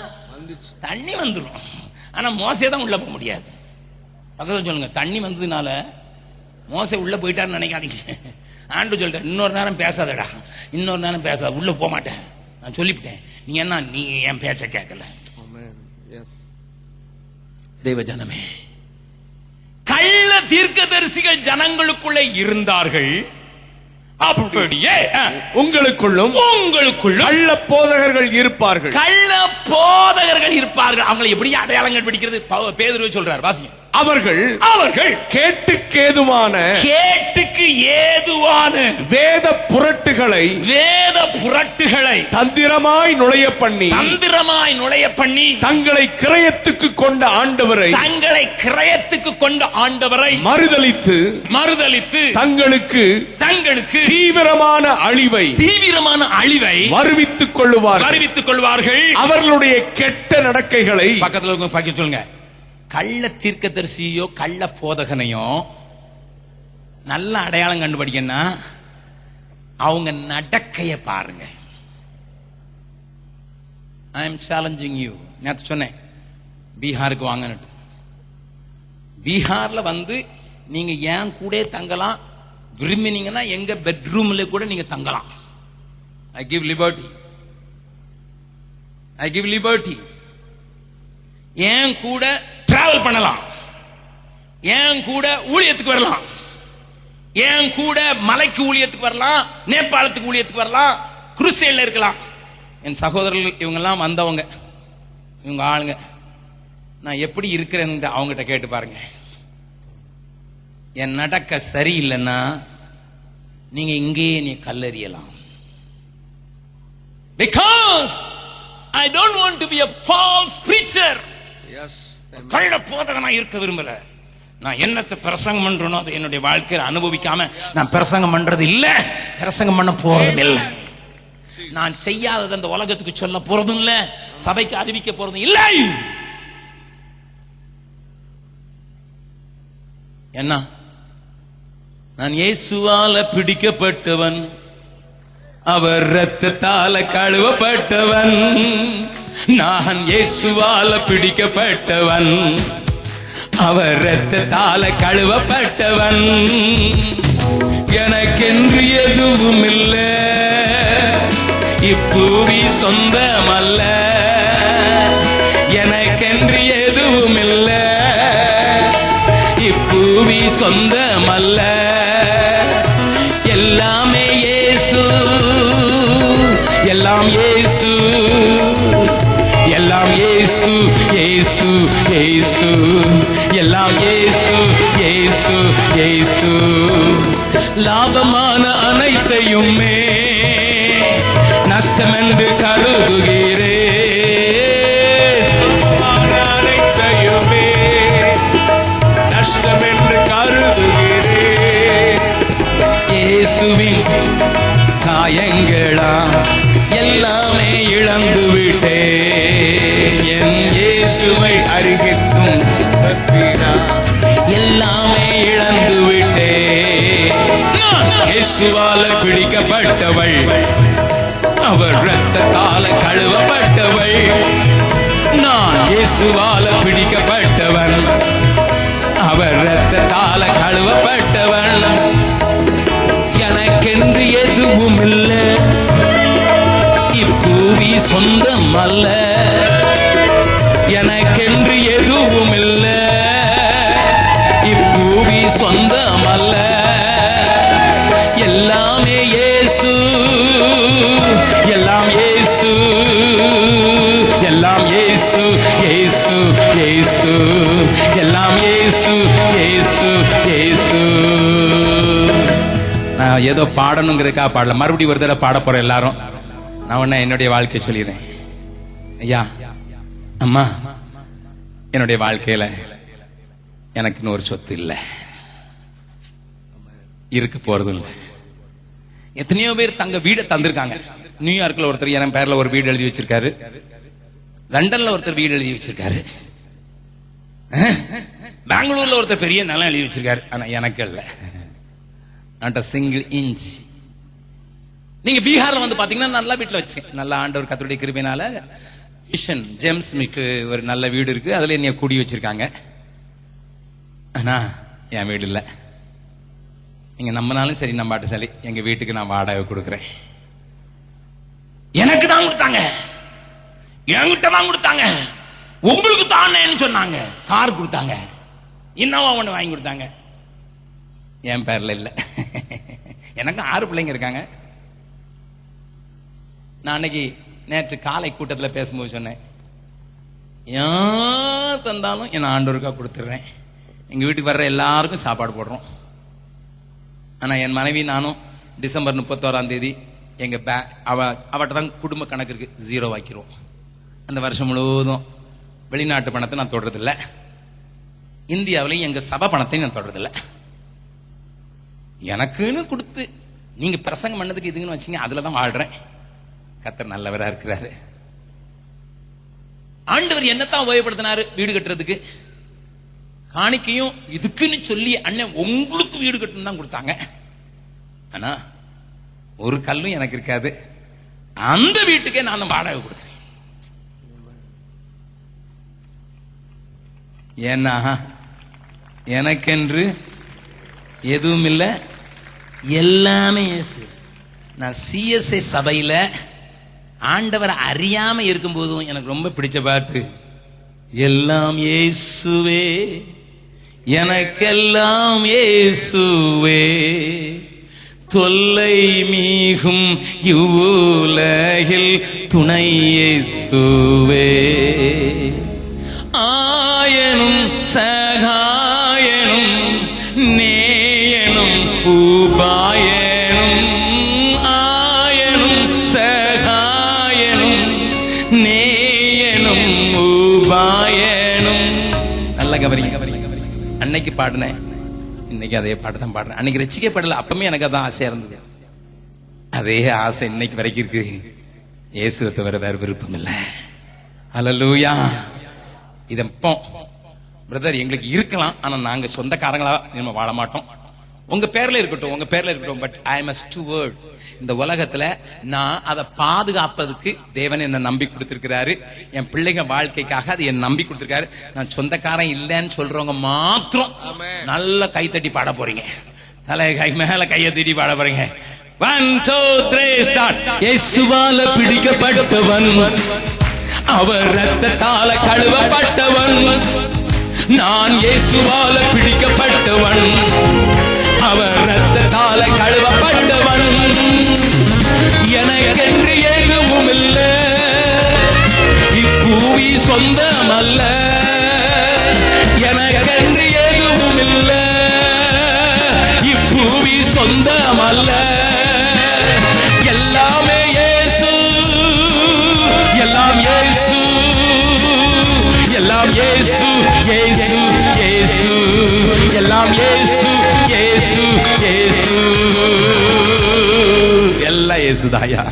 தண்ணி வந்துடும். ஆனா மோசே தான் உள்ள போக முடியாது. பக்கத்துல சொல்லுங்க, தண்ணி வந்ததுனால மோசே உள்ள போயிட்டாருன்னு நினைக்காதீங்க. ஆண்டு சொல்லிட்டேன், இன்னொரு நேரம் பேசாதடா, இன்னொரு நேரம் பேசாத, உள்ள போக மாட்டேன், நான் சொல்லிவிட்டேன். நீ என்ன, நீ என் பேச்ச கேட்கல. தேவ ஜனமே, கள்ள தீர்க்கதரிசிகள் ஜனங்களுக்குள்ளே இருந்தார்கள், அப்படியே உங்களுக்குள்ளும் கள்ள போதகர்கள் இருப்பார்கள். கள்ள போதகர்கள் இருப்பார்கள். அவங்களை எப்படி அடையாளங்கள் பிடிக்கிறது? பேதுரு சொல்றார், வாசிங்க. அவர்கள் கேட்டுக்கு ஏதுவான வேத புரட்டுகளை தந்திரமாய் நுழைய பண்ணி தங்களை கிரயத்துக்கு கொண்ட ஆண்டவரை மறுதலித்து தங்களுக்கு தீவிரமான அழிவை வருவித்துக் கொள்வார்கள். அவர்களுடைய கெட்ட நடக்கைகளை பக்கத்துல பாக்க சொல்லுங்க. கள்ள தீர்க்கதரிசியோ கள்ள போதகனையோ நல்ல அடையாளம் கண்டுபிடிக்கன்னா அவங்க நடக்கைய பாருங்க. I am challenging you. நேத்து சொன்னேன் பீகாருக்கு வாங்கன்னு. பீகார்ல வந்து நீங்க ஏன் கூட தங்கலாம், விரும்பினீங்கன்னா எங்க பெட்ரூம்ல கூட நீங்க தங்கலாம். I give liberty. ஏன் கூட டிராவல் பண்ணலாம், ஏன் கூட ஊழியத்துக்கு வரலாம், ஏன் கூட மலைக்கு ஊழியத்துக்கு வரலாம், நேபாளத்துக்கு ஊழியத்துக்கு வரலாம், குருசேல இருக்கலாம். என் சகோதரர்கள் இவங்க எல்லாம் வந்தவங்க, இவங்க ஆளுங்க. நான் எப்படி இருக்கிறேன்னு அவங்ககிட்ட கேட்டு பாருங்க. என் நடக்க சரியில்லைன்னா நீங்க இங்கேயே நீ கல்லறியலாம். Because I don't want to be a false preacher. Yes. கள்ள போதகனா இருக்க விரும்பல. நான் என்னத்தை பிரசங்கம் பண்றேனோ அதை என்னுடைய வாழ்க்கையில அனுபவிக்காம நான் பிரசங்கம் பண்றது இல்ல, பிரசங்கம் பண்ண போறதும் இல்ல. நான் செய்யாதது அந்த உலகத்துக்கு சொல்ல போறதும் இல்ல, சபைக்கு அறிவிக்க போறதும் இல்லை. என்ன? நான் இயேசுவால பிடிக்கப்பட்டவன், அவர் இரத்தத்தால கழுவப்பட்டவன். நான் இயேசுவால பிடிக்கப்பட்டவன், அவர் இரத்தத்தால கழுவப்பட்டவன். எனக்கென்று எதுவும் இல்ல, இப்பூவி சொந்தமல்ல. எனக்கென்று எதுவும் இல்ல, இப்பூவி சொந்தமல்ல. எல்லாமே இயேசு, எல்லாம் இயேசு, எல்லாம் இயேசு, இயேசு, இயேசு, எல்லாம் இயேசு, இயேசு, இயேசு. லாபமான அனைத்தையுமே நஷ்டம் என்று கருதுகிறேன். அனைத்தையுமே நஷ்டம் என்று கருதுகிறேன். இயேசுவின் காயங்களா எல்லாமே இழந்து விட்டேன். என் இயேசுவை அறிவிக்கும் எல்லாமே இழந்து விட்டேன். நான் இயேசுவால பிடிக்கப்பட்டவள், அவர் இரத்தத்தால கழுவப்பட்டவள். நான் இயேசுவால பிடிக்கப்பட்டவன், அவர் இரத்தத்தால கழுவப்பட்டவன். எனக்கென்று எதுவும் இல்ல, இப்பூவி சொந்தம் அல்ல. எனக்கென்று எதுவும் இல்ல, இப்பூவி சொந்தம் அல்ல. எல்லாமே இயேசு, எல்லாம் இயேசு, எல்லாம் இயேசு, இயேசு, இயேசு, எல்லாம் இயேசு, இயேசு, இயேசு. நான் ஏதோ பாடணுங்கிறதுக்காக பாடல, மறுபடியும் ஒரு தடவை பாட போறேன் எல்லாரும். நான் உன்ன என்னுடைய வாழ்க்கையை சொல்லிடுறேன். ஐயா அம்மா, என்னுடைய வாழ்க்கையில எனக்குன்னு ஒரு சொத்து இல்லை, இருக்க போறதும் இல்லை. எத்தனையோ பேர் தங்க வீடை தந்திருக்காங்க. நியூயார்க்ல ஒருத்தர் என் பேர்ல ஒரு வீடு எழுதி வச்சிருக்காரு, லண்டன்ல ஒருத்தர் வீடு எழுதி வச்சிருக்காரு, பெங்களூர்ல ஒருத்தர் பெரிய நிலம் எழுதி வச்சிருக்காரு. ஆனா எனக்கு இல்ல, நாட் a single inch. நீங்க பீகார்ல வந்து பாத்தீங்கன்னா நல்ல வீட்டுல வச்சிருக்கேன். நல்ல ஆண்டவர் கர்த்தருடைய கிருபையினால மிஷன் ஜேம்ஸ் மிக்கு ஒரு நல்ல வீடு இருக்கு, அதுல என்னைய கூடி வச்சிருக்காங்க. ஆனா என் வீடு இல்ல. நீங்க நம்பினாலும் சரி நம்பாட்டும் சரி, எங்க வீட்டுக்கு நான் வாடகை கொடுக்குறேன். எனக்கு தான் கொடுத்தாங்க, என்கிட்ட தான் கொடுத்தாங்க. உங்களுக்கு தானேன்னு சொன்னாங்க. கார் கொடுத்தாங்க, இன்னோவா ஒண்ணு வாங்கி கொடுத்தாங்க. என் பேர்ல இல்ல. எனக்கு 6 பிள்ளைங்க இருக்காங்க. நான் அன்னைக்கு நேற்று காலை கூட்டத்தில் பேசும்போது சொன்னேன், யார் தந்தாலும் என் ஆண்டவருக்கா கொடுத்துடுறேன். எங்க வீட்டுக்கு வர்ற எல்லாருக்கும் சாப்பாடு போடுறோம். ஆனா என் மனைவி நானும் டிசம்பர் 31 எங்க அவட்ட தான் குடும்ப கணக்கு இருக்கு, 0 ஆக்கிரும். அந்த வருஷம் முழுவதும் வெளிநாட்டு பணத்தை நான் தொடறதில்ல, இந்தியாவிலையும் எங்க சபை பணத்தையும் நான் தொடறதில்ல. எனக்குன்னு கொடுத்து நீங்க பிரசங்கம் பண்ணதுக்கு இதுங்கன்னு வச்சீங்க, அதுலதான் வாழ்றேன். கர்த்தர் நல்லவரா இருக்கிறாரு. ஆண்டவர் என்னத்தான் உபயோகப்படுத்தினாரு? வீடு கட்டுறதுக்கு. காணிக்கையும் இதுக்குன்னு சொல்லி அண்ணன் உங்களுக்கு வீடு கட்டணும் தான் கொடுத்தாங்க. ஆனா ஒரு கல்லும் எனக்கு இருக்காது. அந்த வீட்டுக்கே நான் வாடகை கொடுக்கிறேன். ஏன்னா எனக்கென்று எதுவும் இல்லை, எல்லாமே இயேசு. நான் சிஎஸ்ஐ சபையில ஆண்டவர் அறியாம இருக்கும் போதும் எனக்கு ரொம்ப பிடிச்ச பாட்டு, எல்லாம் இயேசுவே எனக்கெல்லாம் இயேசுவே, தொல்லை மீகும் இவ்வுலகில் துணை இயேசுவே, ஆயனும் சகாயனும் நேயனும் உபாயனும், ஆயனும் சகாயனும் நேயனும் உபாயனும். நல்ல கவனிங்க. அன்னைக்கு பாடினேன், இன்னைக்கு அதே பாட்டு தான் பாடுறேன். அன்னைக்கு ரசிக்கப்படல, அப்பமே எனக்கு அதான் ஆசையா இருந்தது. அதே ஆசை இன்னைக்கு வரைக்கும் இருக்கு. இயேசுவை தவிர வேற விருப்பம் இல்லை. ஹல்லேலூயா. இதப்போ பிரதர் எங்களுக்கு இருக்கலாம், ஆனா நாங்க சொந்தக்காரங்களா நம்ம வாழ மாட்டோம். உங்க பேர்ல இருக்கட்டும், உங்க பேர்ல இருக்கட்டும். But I am a steward. இந்த உலகத்துல நான் அதை பாதுகாப்பதுக்கு தேவன் என்ன நம்பி கொடுத்திருக்கிறாரு. என் பிள்ளைங்க வாழ்க்கைக்காக அது என் நம்பி கொடுத்திருக்காரு. நான் சொந்தக்காரன் இல்லைன்னு சொல்றவங்க மாத்திரம் நல்ல கைத்தட்டி பாட போறீங்க. கை மேல கையை தட்டி பாட போறீங்க. 1 2 3 ஸ்டார்ட். இயேசுவால பிடிக்கப்பட்டவன், அவர் ரத்தத்தால கழுவப்பட்டவன், நான் இயேசுவால பிடிக்கப்பட்டவன், அவர் ரத்தத்தால கழுவப்பட்டவன், எனக்கென்று எதுவும் இல்லை, இப்பூவி சொந்தமல்ல, எனக்கென்று எதுவும் இல்லை, இப்பூவி சொந்தமல்ல, எல்லாமே இயேசு, எல்லாம் இயேசு, எல்லாம் இயேசு, இயேசு இயேசு, எல்லாம் இயேசு, இயேசு இயேசு, எல்லாம் இயேசுதாயா,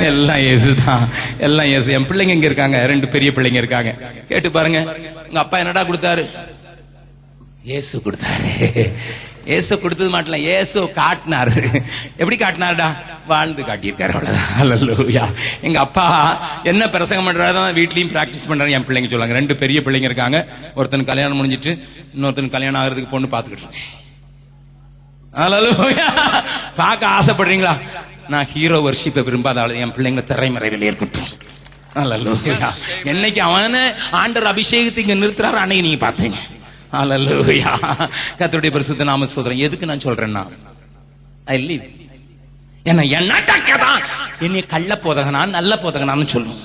எல்லாம் இயேசுதான், எல்லாம் இயேசு. என் பிள்ளைங்க இங்க இருக்காங்க, 2 பெரிய பிள்ளைங்க இருக்காங்க. கேட்டு பாருங்க, உங்க அப்பா என்னடா கொடுத்தாரு? இயேசு கொடுத்தாரு. இயேசு கொடுத்தது மாட்டல, இயேசு காட்டினாரு. எப்படி காட்டினாருடா? வாழ்ந்து காட்டியிருக்காரு. அவ்வளவுதான். ஹல்லேலூயா. எங்க அப்பா என்ன பிரசங்கம் பண்றாரு வீட்லயும் பிராக்டிஸ் பண்றாரு. என் பிள்ளைங்க சொல்லுவாங்க, 2 பெரிய பிள்ளைங்க இருக்காங்க. ஒருத்தன் கல்யாணம் முடிஞ்சிட்டு இன்னொருத்தன் கல்யாணம் ஆகிறதுக்கு பொண்ணு பாத்துக்கிட்டு இருக்கேன். ஹல்லேலூயா. பார்க்க ஆசைப்படுறீங்களா? நான் ஹீரோ வர்ஷிப்பை விரும்பாத ஆளு. என் பிள்ளைங்க திரைமறைவில் இருக்கட்டும். ஹல்லேலூயா. என்னைக்கு அவன ஆண்டவர் அபிஷேகத்தை இங்க நிறுத்துறாரு, அன்னைக்கு நீங்க பாத்தீங்க. ஹல்லேலூயா. கர்த்தருடைய பரிசுத்த நாம ஸ்தோத்திரம். எதுக்கு நான் சொல்றேன்னா, ஐ லிவ். ஏன்னா என்னதான் என்னை கள்ள போதகனா நல்ல போதகனான்னு சொல்லும்.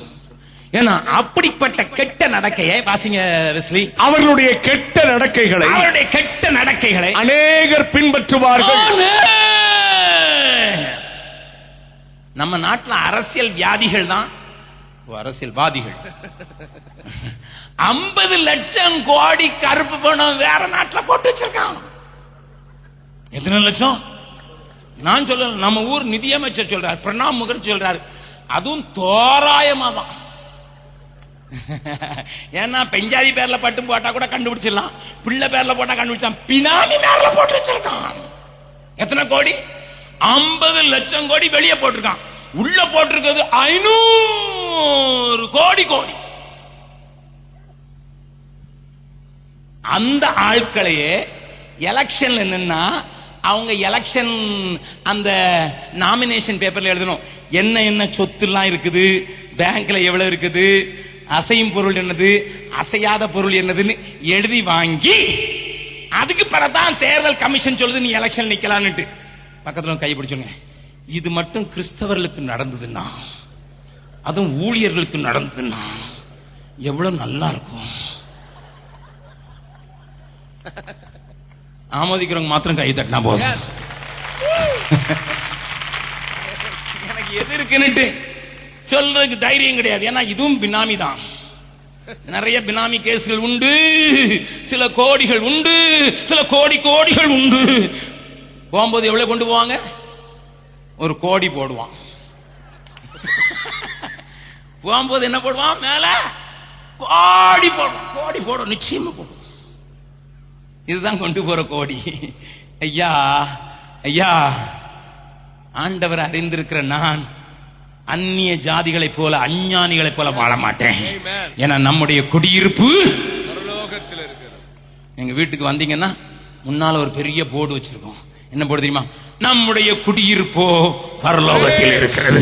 ஏன்னா அப்படிப்பட்ட கெட்ட நடக்கையை வாசிங்க வெஸ்லி. அவர்களுடைய கெட்ட நடக்கைகளை, அவருடைய கெட்ட நடக்கைகளை அநேகர் பின்பற்றுவார்கள். நம்ம நாட்டுல அரசியல் வியாதிகள் தான் அரசியல்வாதிகள். 50 லட்சம் கோடி கருப்பு பணம் வேற நாட்டுல போட்டு வச்சிருக்கான். எத்தனை லட்சம்? நான் சொல்ல, நம்ம ஊர் நிதியமைச்சர் சொல்றாரு, பிரணாப் முகர்ஜி சொல்றாரு, அதுவும் தோராயமா தான். ஏன்னா பெஞ்சாதி பேர்ல பட்டு போட்டா கூட கண்டுபிடிச்சிடலாம், பிள்ளை பேர்ல போட்டா கண்டுபிடிச்சான், பினாமி பேர்ல போட்டு வச்சிருக்கான். எத்தனை கோடி? 50 லட்சம் கோடி வெளியே போட்டிருக்கான். உள்ள போட்டிருக்கிறது 500 கோடி கோடி. அந்த ஆட்களையே எலெக்ஷன்ல நின்னா அவங்க எலெக்ஷன் அந்த நாமினேஷன் பேப்பர்ல எழுதணும், என்ன என்ன சொத்து எல்லாம் இருக்குது, பேங்க்ல எவ்வளவு இருக்குது, அசையும் பொருள் என்னது, அசையாத பொருள் என்னதுன்னு எழுதி வாங்கி அதுக்கு பிறகுதான் தேர்தல் கமிஷன் சொல்லுது நீ எலெக்ஷன் நிக்கலான்னுட்டு. பக்கத்துல கை பிடிச்சுங்க. இது மட்டும் கிறிஸ்தவர்களுக்கு நடந்ததுன்னா, அதுவும் ஊழியர்களுக்கு நடந்ததுன்னா எவ்வளவு நல்லா இருக்கும். ஆமோதிக்கிறவங்க மாத்திரம் கை தட்டினா போதும். எனக்கு எது இருக்குன்னுட்டு சொல்றதுக்கு தைரியம் கிடையாது. ஏன்னா இதுவும் பினாமி தான். நிறைய பினாமி கேஸ்கள் உண்டு, சில கோடிகள் உண்டு, சில கோடிகள் உண்டு. போகும்போது எவ்வளவு கொண்டு போவாங்க? ஒரு கோடி போடுவான். போகும்போது என்ன போடுவான்? மேல கோடி போடுவான். கோடி போடும், நிச்சயமா போடும். இதுதான் கொண்டு போற கோடி. ஐயா ஐயா, ஆண்டவர் அறிந்திருக்கிற நான் அந்நிய ஜாதிகளைப் போல, அஞ்ஞானிகளைப் போல வாழ மாட்டேன். ஏன்னா நம்முடைய குடியிருப்பு பரலோகத்தில் இருக்கிறது. எங்க வீட்டுக்கு வந்தீங்கன்னா முன்னால ஒரு பெரிய போர்டு வச்சிருக்கோம். என்ன போர்டு தெரியுமா? நம்முடைய குடியிருப்போ பரலோகத்தில் இருக்கிறது.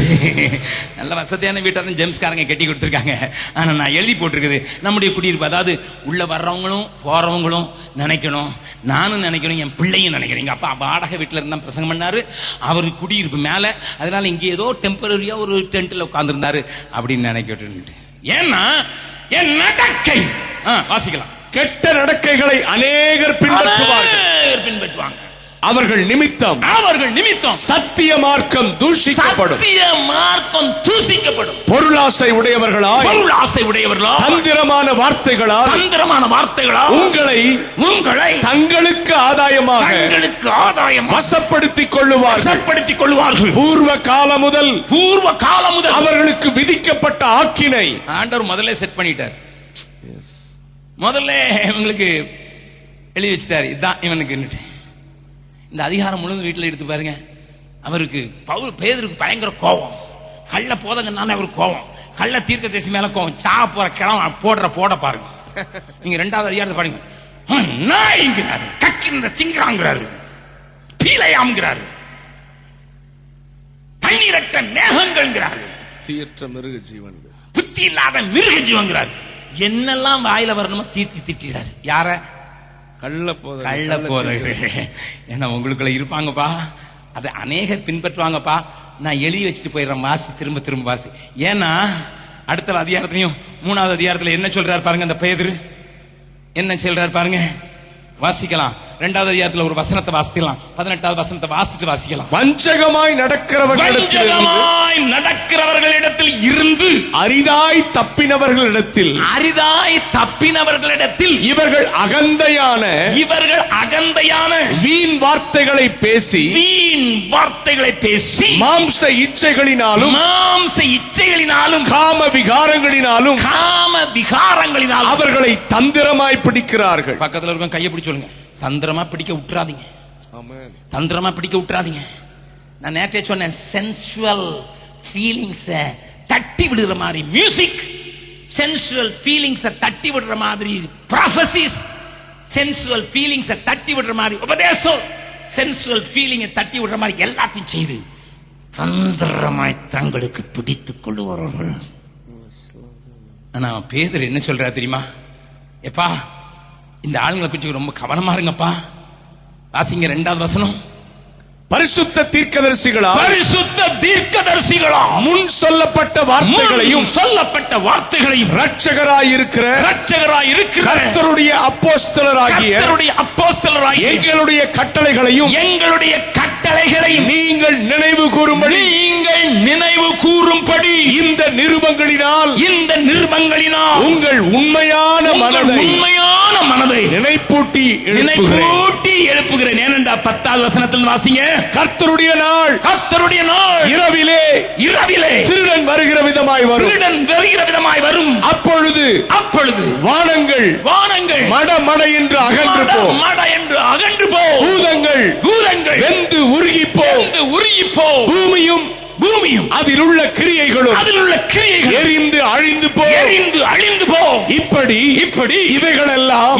நல்ல வசதியான வீட்டாரும் ஜெம்ஸ்காரங்க கட்டி கொடுத்திருக்காங்க. ஆனா நான் எழுதி போட்டிருக்குது நம்முடைய குடியிருப்பு. அதாவது உள்ள வர்றவங்களும் போறவங்களும் நினைக்கணும், நானும் நினைக்கணும், என் பிள்ளையும் நினைக்கணும். எங்க அப்பா வாடகை வீட்டுல இருந்தா பிரசங்கம் பண்ணாரு, அவரு குடியிருப்பு மேல, அதனால இங்க ஏதோ டெம்பரரியா ஒரு டென்ட்ல உட்கார்ந்துருந்தாரு அப்படின்னு நினைக்கட்டு. ஏன்னா என் நடக்கை வாசிக்கலாம். கெட்ட நடக்கைகளை அநேகர் பின்பற்றுவாங்க. அவர்கள் நிமித்தம் சத்திய மார்க்கம் தூஷிக்கப்படும். பொருளாசை உடையவர்களாய் தந்திரமான வார்த்தைகளால் உங்களை தங்களுக்கு ஆதாயமாக வசப்படுத்திக் கொள்ளுவார்கள். பூர்வ காலம் முதல் அவர்களுக்கு விதிக்கப்பட்ட ஆக்கினை ஆண்டவர் முதல்ல செட் பண்ணிட்டார். முதல்ல இவங்களுக்கு எழுதி வச்சிட்டாரு, இதுதான் இவனுக்கு. இந்த அதிகாரம் முழுவதும் வீட்டில் எடுத்து பாருங்க. அவருக்கு பேதுருக்கு பயங்கர கோபம். கள்ள போதங்கன்னாலே அவருக்கு கோபம். கள்ள தீர்க்க தரிசி மேல கோபம். சா போற கிழவன் போட பாருங்க. நீங்க 2வது அதிகாரத்தை பாருங்க. நாய்ங்கிறாரு, கக்கின்ற சிங்கராங்கிறாரு, பீலையாம்ங்கிறாரு, தண்ணீரற்ற மேகங்கள்ங்கிறாரு, தீயற்ற மிருக ஜீவன், புத்தி இல்லாத மிருக ஜீவன்கிறார். என்னெல்லாம் வாயில வரணுமோ தீர்த்தி திட்டாரு. யார? கள்ள போதகர்கள். ஏன்னா உங்களுக்குள்ள இருப்பாங்கப்பா, அதை அநேகர் பின்பற்றுவாங்கப்பா. நான் எழுதி வச்சுட்டு போயிடுறேன், வாசி, திரும்ப வாசி. ஏன்னா அடுத்த அதிகாரத்திலையும் 3வது அதிகாரத்துல என்ன சொல்றாரு பாருங்க. அந்த பேதுரு என்ன சொல்றாரு பாருங்க, வாசிக்கலாம். 2வது அதிகாரத்துல ஒரு வசனத்தை வாசிக்கலாம். 18வது வசனத்தை வாசிட்டு வாசிக்கலாம். வஞ்சகமாய் நடக்கிறவர்களிடத்தில் இருந்து அரிதாய் தப்பினவர்களிடத்தில் இவர்கள் அகந்தையான வீண் வார்த்தைகளை பேசி மாம்ச இச்சைகளினாலும் காம விகாரங்களினாலும் அவர்களை தந்திரமாய் பிடிக்கிறார்கள். பக்கத்துல இருக்க கையை பிடிச்சு சொல்லுங்க, தந்திரமா பிடிக்க விட்டுறாதீங்க. தந்திரமா பிடிக்க விட்டுறாதீங்க. நான் நேற்றே சொன்னேன், சென்சுவல் ஃபீலிங்ஸ் தட்டி விடுற மாதிரி மியூசிக், சென்சுவல் ஃபீலிங்ஸ் தட்டி விடுற மாதிரி ப்ராஃபசிஸ், சென்சுவல் ஃபீலிங்ஸ் தட்டி விடுற மாதிரி உபதேசம், சென்சுவல் ஃபீலிங் தட்டி விடுற மாதிரி எல்லாத்தையும் செய்து தந்திரமாய் தங்களுக்கு பிடித்துக் கொள்ளுவார்கள். ஆனா பேதுரு என்ன சொல்றா தெரியுமா? எப்பா, இந்த ஆளுங்களை குறிச்சு ரொம்ப கவனமா இருங்கப்பா. வாசிங்க 2வது வசனம். பரிசுத்த தீர்க்கதரிசிகளா முன் சொல்லப்பட்ட வார்த்தைகளையும் இரட்சகராய் இருக்கிற கர்த்தருடைய அப்போஸ்தலராகிய எங்களுடைய கட்டளைகளையும் நீங்கள் நினைவு கூறும்படி இந்த நிருபங்களினால் உங்கள் உண்மையான மனதை நினைப்பூட்டி எழுப்புகிறேன். ஏனென்றா 10வது வசனத்தில் வாசிங்க. கர்த்தருடைய நாள் இரவிலே திருடன் வருகிற விதமாய் வரும். அப்பொழுது வானங்கள் மட என்று அகன்று போ. பூதங்கள் வெந்து உருகிப்போ. பூமியும் அதில் உள்ள கிரியைகளும் எரிந்து அழிந்து போ. இப்படி இவைகள் எல்லாம்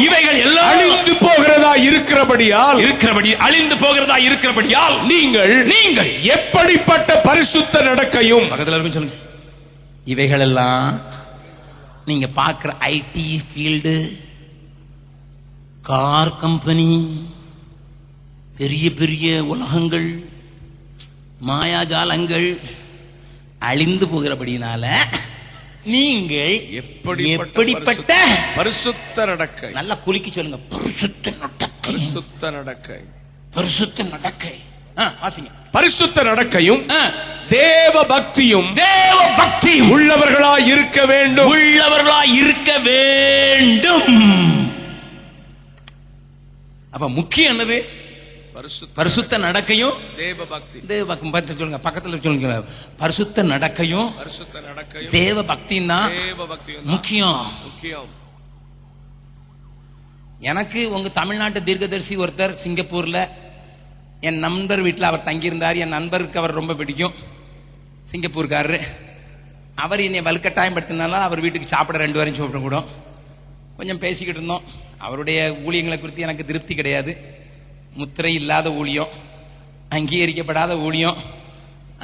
அழிந்து போகிறதா இருக்கிறபடியால் நீங்கள் எப்படிப்பட்ட பரிசுத்த நடக்கையும். பக்கத்துல இருக்கும் சொல்லுங்க. இவைகள் எல்லாம் நீங்க பார்க்கிற ஐடி ஃபீல்டு, கார் கம்பெனி, பெரிய உலகங்கள், மாயாஜாலங்கள் அழிந்து போகிறபடினால நீங்கள் எப்படிப்பட்ட பரிசுத்த நடக்கை. நல்லா குலுக்கி சொல்லுங்க. பரிசுத்த நடக்கை. வாசிங்க. பரிசுத்த நடக்கையும் தேவ பக்தியும் உள்ளவர்களாய் இருக்க வேண்டும். அப்ப முக்கியம் என்னது? பரிசுத்த நடக்கையும் தேவ பக்தி. சொல்லுங்க, பக்கத்துல சொல்லுங்க. பரிசுத்த நடக்கையும் தேவ பக்தியும் தான் முக்கியம். எனக்கு உங்க தமிழ்நாட்டு தீர்க்கதரிசி ஒருத்தர் சிங்கப்பூர்ல என் நண்பர் வீட்டில் அவர் தங்கியிருந்தார். என் நண்பருக்கு அவர் ரொம்ப பிடிக்கும், சிங்கப்பூர்காரரு. அவர் என்னை வலுக்கட்டாயம் படுத்தினால அவர் வீட்டுக்கு சாப்பிட 2 வாரம் சாப்பிட கூட கொஞ்சம் பேசிக்கிட்டு இருந்தோம். அவருடைய ஊழியங்களை குறித்து எனக்கு திருப்தி கிடையாது. முத்திரை இல்லாத ஊழியம், அங்கீகரிக்கப்படாத ஊழியம்.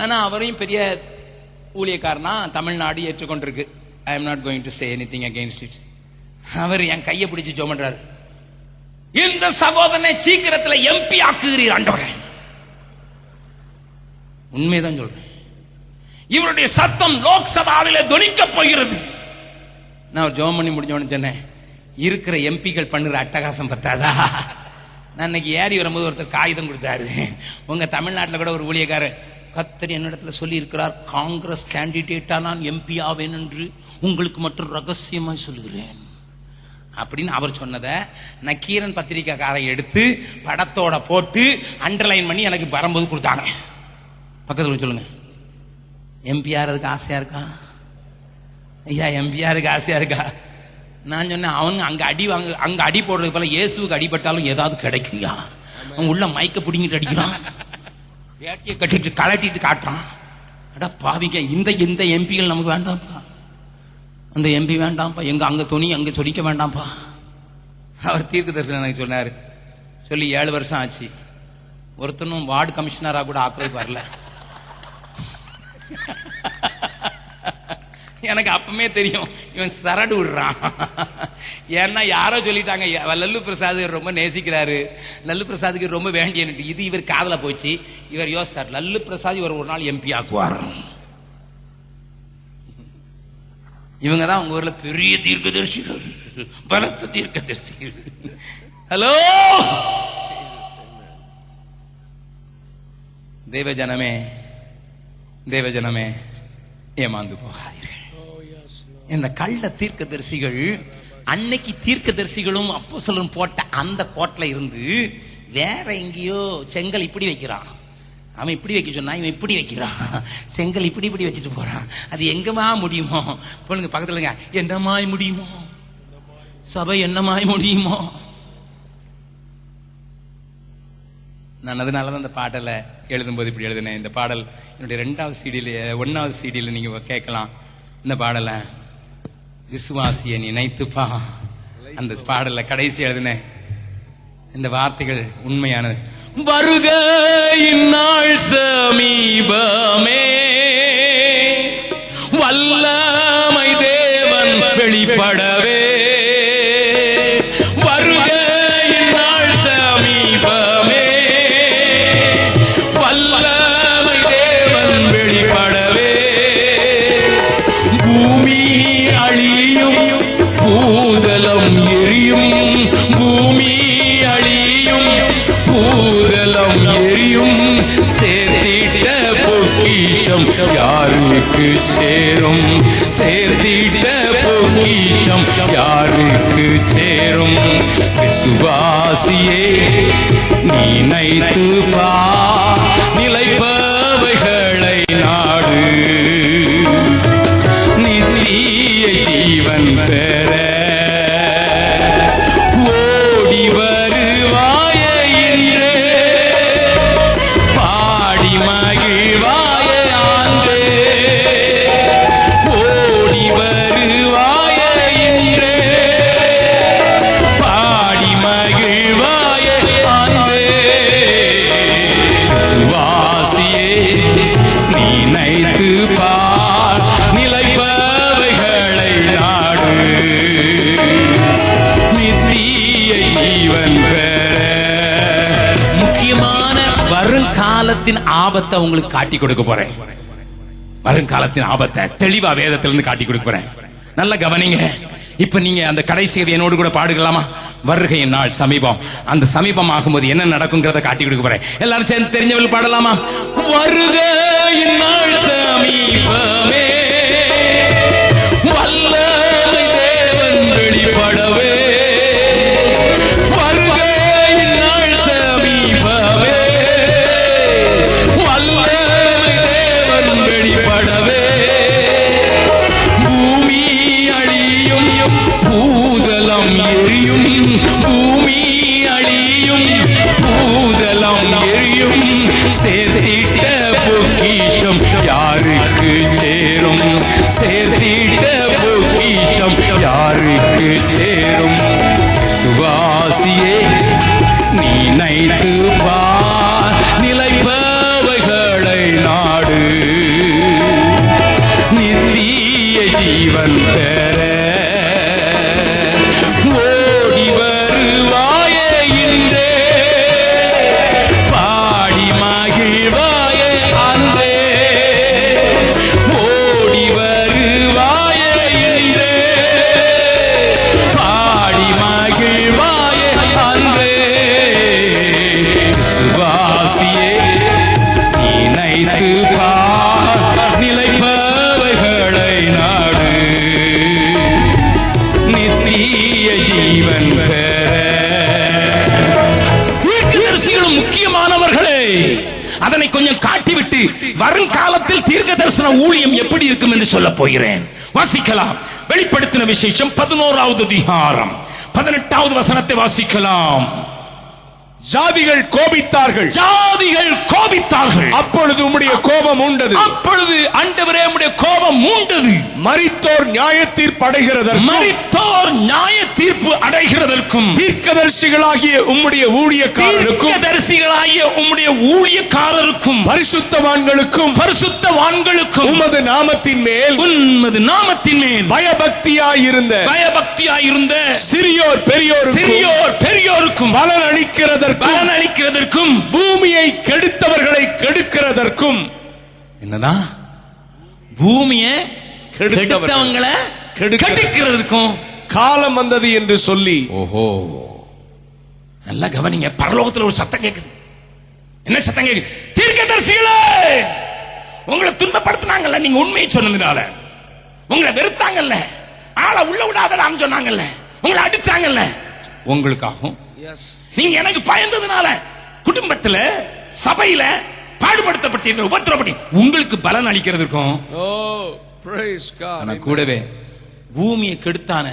ஆனா அவரையும் பெரிய ஊழியக்காரனா தமிழ்நாடு ஏற்றுக்கொண்டிருக்கு. I am not going to say anything against it. அவர் என் கையை பிடிச்சு ஜெபம்ன்றார், இந்த சகோதரனை சீக்கிரத்தில் எம்பி ஆக்குகிறீர் ஆண்டவரே. உண்மைதான் சொல்றேன், இவருடைய சத்தம் லோக்சபாவிலே தொனிக்கப் போகிறது. நான் ஜெபம் பண்ணி முடிஞ்சோன்னு சொன்னேன், இருக்கிற எம்பிகள் பண்ணுற அட்டகாசம் பத்தாதா? நான் இன்னைக்கு ஏறி வரும்போது ஒருத்தர் காகிதம் கொடுத்தாரு. உங்க தமிழ்நாட்டில் கூட ஒரு ஊழியக்காரர், கர்த்தர் என்னிடத்துல சொல்லி இருக்கிறார், காங்கிரஸ் கேண்டிடேட்டா நான் எம்பி ஆவேன் என்று உங்களுக்கு மட்டும் ரகசியமா சொல்லுகிறேன் அப்படின்னு அவர் சொன்னதை நக்கீரன் பத்திரிக்கைக்காரன் எடுத்து படத்தோட போட்டு அண்டர்லைன் பண்ணி எனக்கு வரும்போது கொடுத்தாங்க. பக்கத்தில் சொல்லுங்க, எம்பி ஆறதுக்கு ஆசையா இருக்கா ஐயா? எம்பி ஆறதுக்கு ஆசையா இருக்கா? நான் சொன்னேன், அவங்க அங்க அடி போடுறது போல இயேசுக்கு அடிபட்டாலும் ஏதாவது கிடைக்குங்க. அவங்க உள்ள மைக்க பிடிங்கிட்டு அடிக்கிறான், வேட்டியை கட்டிட்டு கலட்டிட்டு காட்டுறான். அட பாவிங்க, இந்த எம்பிகள் நமக்கு வேண்டாம்ப்பா, அந்த எம்பி வேண்டாம்ப்பா, எங்க அங்க துணி அங்க சொலிக்க வேண்டாம்ப்பா. அவர் தீர்க்க தரிசனம் எனக்கு சொன்னாரு. சொல்லி 7 வருஷம் ஆச்சு. ஒருத்தனும் வார்டு கமிஷனரா கூட ஆக்குறதுக்கு வரல. எனக்கு அப்பமே தெரியும் இவன் சரடு விடுறான். ஏன்னா யாரோ சொல்லிட்டாங்க, லல்லு பிரசாத் ரொம்ப நேசிக்கிறாரு, லல்லு பிரசாத்துக்கு ரொம்ப வேண்டிய. இது இவர் காதல போச்சு. இவர் யோசித்தார், லல்லு பிரசாத் இவர் ஒரு நாள் எம்பி ஆக்குவார். இவங்க தான் உங்க ஊர்ல பெரிய தீர்க்கதரிசிகள், பலத்த தீர்க்கதரிசிகள். ஹலோ தேவஜனமே, தேவஜனமே, ஏமாந்து போகாதீர்கள். இந்த கள்ள தீர்க்கதரிசிகள் அன்னைக்கு தீர்க்கதரிசிகளும் அப்போஸ்தலரும் போட்ட அந்த கோட்ல இருந்து வேற எங்கேயோ செங்கல் இப்படி வைக்கிறான், அவன் இப்படி வைக்க சொன்னா இவன் இப்படி வைக்கிறான், செங்கல் இப்படி இப்படி வச்சுட்டு போறான். அது எங்கமா முடியுமோ? பொண்ணுங்க பக்கத்துல என்னமாய் முடியுமோ? சபை என்னமாய் முடியுமோ? நான் அதனாலதான் அந்த பாடலை எழுதும்போது இப்படி எழுதினேன். இந்த பாடல் என்னுடைய 2வது CD-ல 1வது CD-ல நீங்க கேட்கலாம். இந்த பாடலை விசுவாசியை நினைத்துப்பா, அந்த பாடல்ல கடைசி எழுதினேன். இந்த வார்த்தைகள் உண்மையானது. வருகையின் நாள் சமீபமே, வல்லமை தேவன் வெளிப்படவே. வருகையின் நாள் சமீபமே, வல்லமை தேவன் வெளிப்படவே. பூமி அழியும், பூதலம் எரியும், பூமி அழியும், பூதலம் எரியும். சேர்த்திட்ட பொக்கிஷம் யாருக்கு சேரும்? சேர்த்திட்ட பொக்கிஷம் யாருக்கு சேரும்? விசுவாசியே நினைத்து பா, நிலைப்பவைகளை நாடு, நித்திய ஜீவன் பெற ஓடி வருவாய இன்றே, பாடி மகிழ்வாய ஆண்டே. ஓடி வருவாய இன்றே, பாடி மகிழ்வாய ஆண்டே. விசுவாசியே நினைத்து பார், நிலைப்பவைகளை நாடு, நித்திய ஜீவன் பெற. முக்கியமான வருங்காலத்தின் ஆபத்தை உங்களுக்கு காட்டி கொடுக்க போறேன். வருங்காலத்தின் ஆபத்தை தெளிவா வேதத்திலிருந்து காட்டி கொடுக்க போறேன். நல்ல கவனிங்க. இப்ப நீங்க அந்த கடைசி என்னோடு கூட பாடுகலாமா? வருகையின் நாள் சமீபம். அந்த சமீபம் ஆகும்போது என்ன நடக்குங்கிறத காட்டி கொடுக்க போறேன். எல்லாரும் சேர்ந்து தெரிஞ்சவர்கள் பாடலாமா? வருகையின் நாள் வருங்காலத்தில் தீர்க்க தரிசன ஊழியம் எப்படி இருக்கும் என்று சொல்ல போகிறேன். வாசிக்கலாம். வெளிப்படுத்தின விசேஷம் 11வது அதிகாரம் 18வது வசனத்தை வாசிக்கலாம். ஜாதிகள் கோபித்தார்கள், ஜாதிகள் கோபித்தார்கள். அப்பொழுது உம்முடைய கோபம் உண்டது. அப்பொழுது ஆண்டவரே உம்முடைய கோபம் உண்டது. மரித்தோர் நியாய தீர்ப்பு அடைகிறதற்கும், மரித்தோர் நியாய தீர்ப்பு அடைகிறதற்கும், தீர்க்கதரிசிகளாகிய உம்முடைய ஊழியக்காரருக்கும், தீர்க்கதரிசிகளாகிய உம்முடைய ஊழியக்காரருக்கும், பரிசுத்தவான்களுக்கும், பரிசுத்தவான்களுக்கும், உமது நாமத்தின் மேல், உமது நாமத்தின் மேல் பயபக்தியாயிருந்த சிறியோர் பெரியோருக்கும் பலன் அளிக்கிறதற்கும் பூமியை கெடுத்தவர்களை கெடுக்கிறதற்கும். என்னதான்? பூமியை கெடுத்தவங்களை கெடுக்கிறதற்கும் காலம் வந்தது என்று சொல்லி. ஓஹோ, நல்லா கவனிங்க. பரலோகத்தில் ஒரு சத்தம் கேக்குது. என்ன சத்தம் கேக்குது? தீர்க்கதரிசிகளே, உங்களை துன்பப்படுத்தினாங்கல்ல, நீங்க உண்மையை சொன்னதுனால, உங்களை வெறுத்தாங்கல்ல, ஆளை உள்ள விடாதடான்னு சொன்னாங்கல்ல, உங்களை அடிச்சாங்கல்ல, உங்களுக்காகவும் நீங்க எனக்கு பயந்ததுனால குடும்பத்துல சபையில பாடுபடுத்தப்பட்டீர்கள், உபத்திரப்பட்டி, உங்களுக்கு பலன் அளிக்கிறதுக்கும். கூடவே பூமியை கெடுத்தான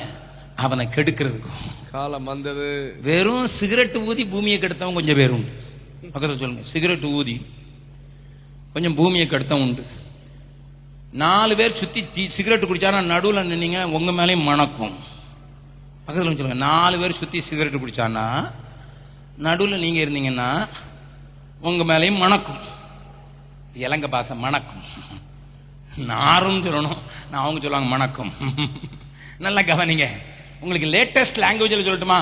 அவனை கெடுக்கிறதுக்கும் காலம் வந்தது. வெறும் சிகரெட் ஊதி பூமியை கெடுத்தவன் கொஞ்சம் பேர் உண்டு. பக்கத்துல சொல்லுங்க, சிகரெட் ஊதி கொஞ்சம் பூமியை கெடுத்தவன் உண்டு. 4 பேர் சுத்தி சிகரெட் குடிச்சானா நடுவுல நின்னீங்க, உங்க மேலேயும் மணக்கும். பக்கத்துல சொல்லுங்க, 4 பேர் சுத்தி சிகரெட் குடிச்சானா நடுவுல நீங்க இருந்தீங்கன்னா உங்க மேலேயும் மணக்கும். இலங்க பாச மணக்கும். நாரும் சொல்லணும், நான் அவங்க சொல்லுவாங்க மணக்கும். நல்லா கவனிங்க. உங்களுக்கு லேட்டஸ்ட் லாங்குவேஜ்ல சொல்லட்டுமா?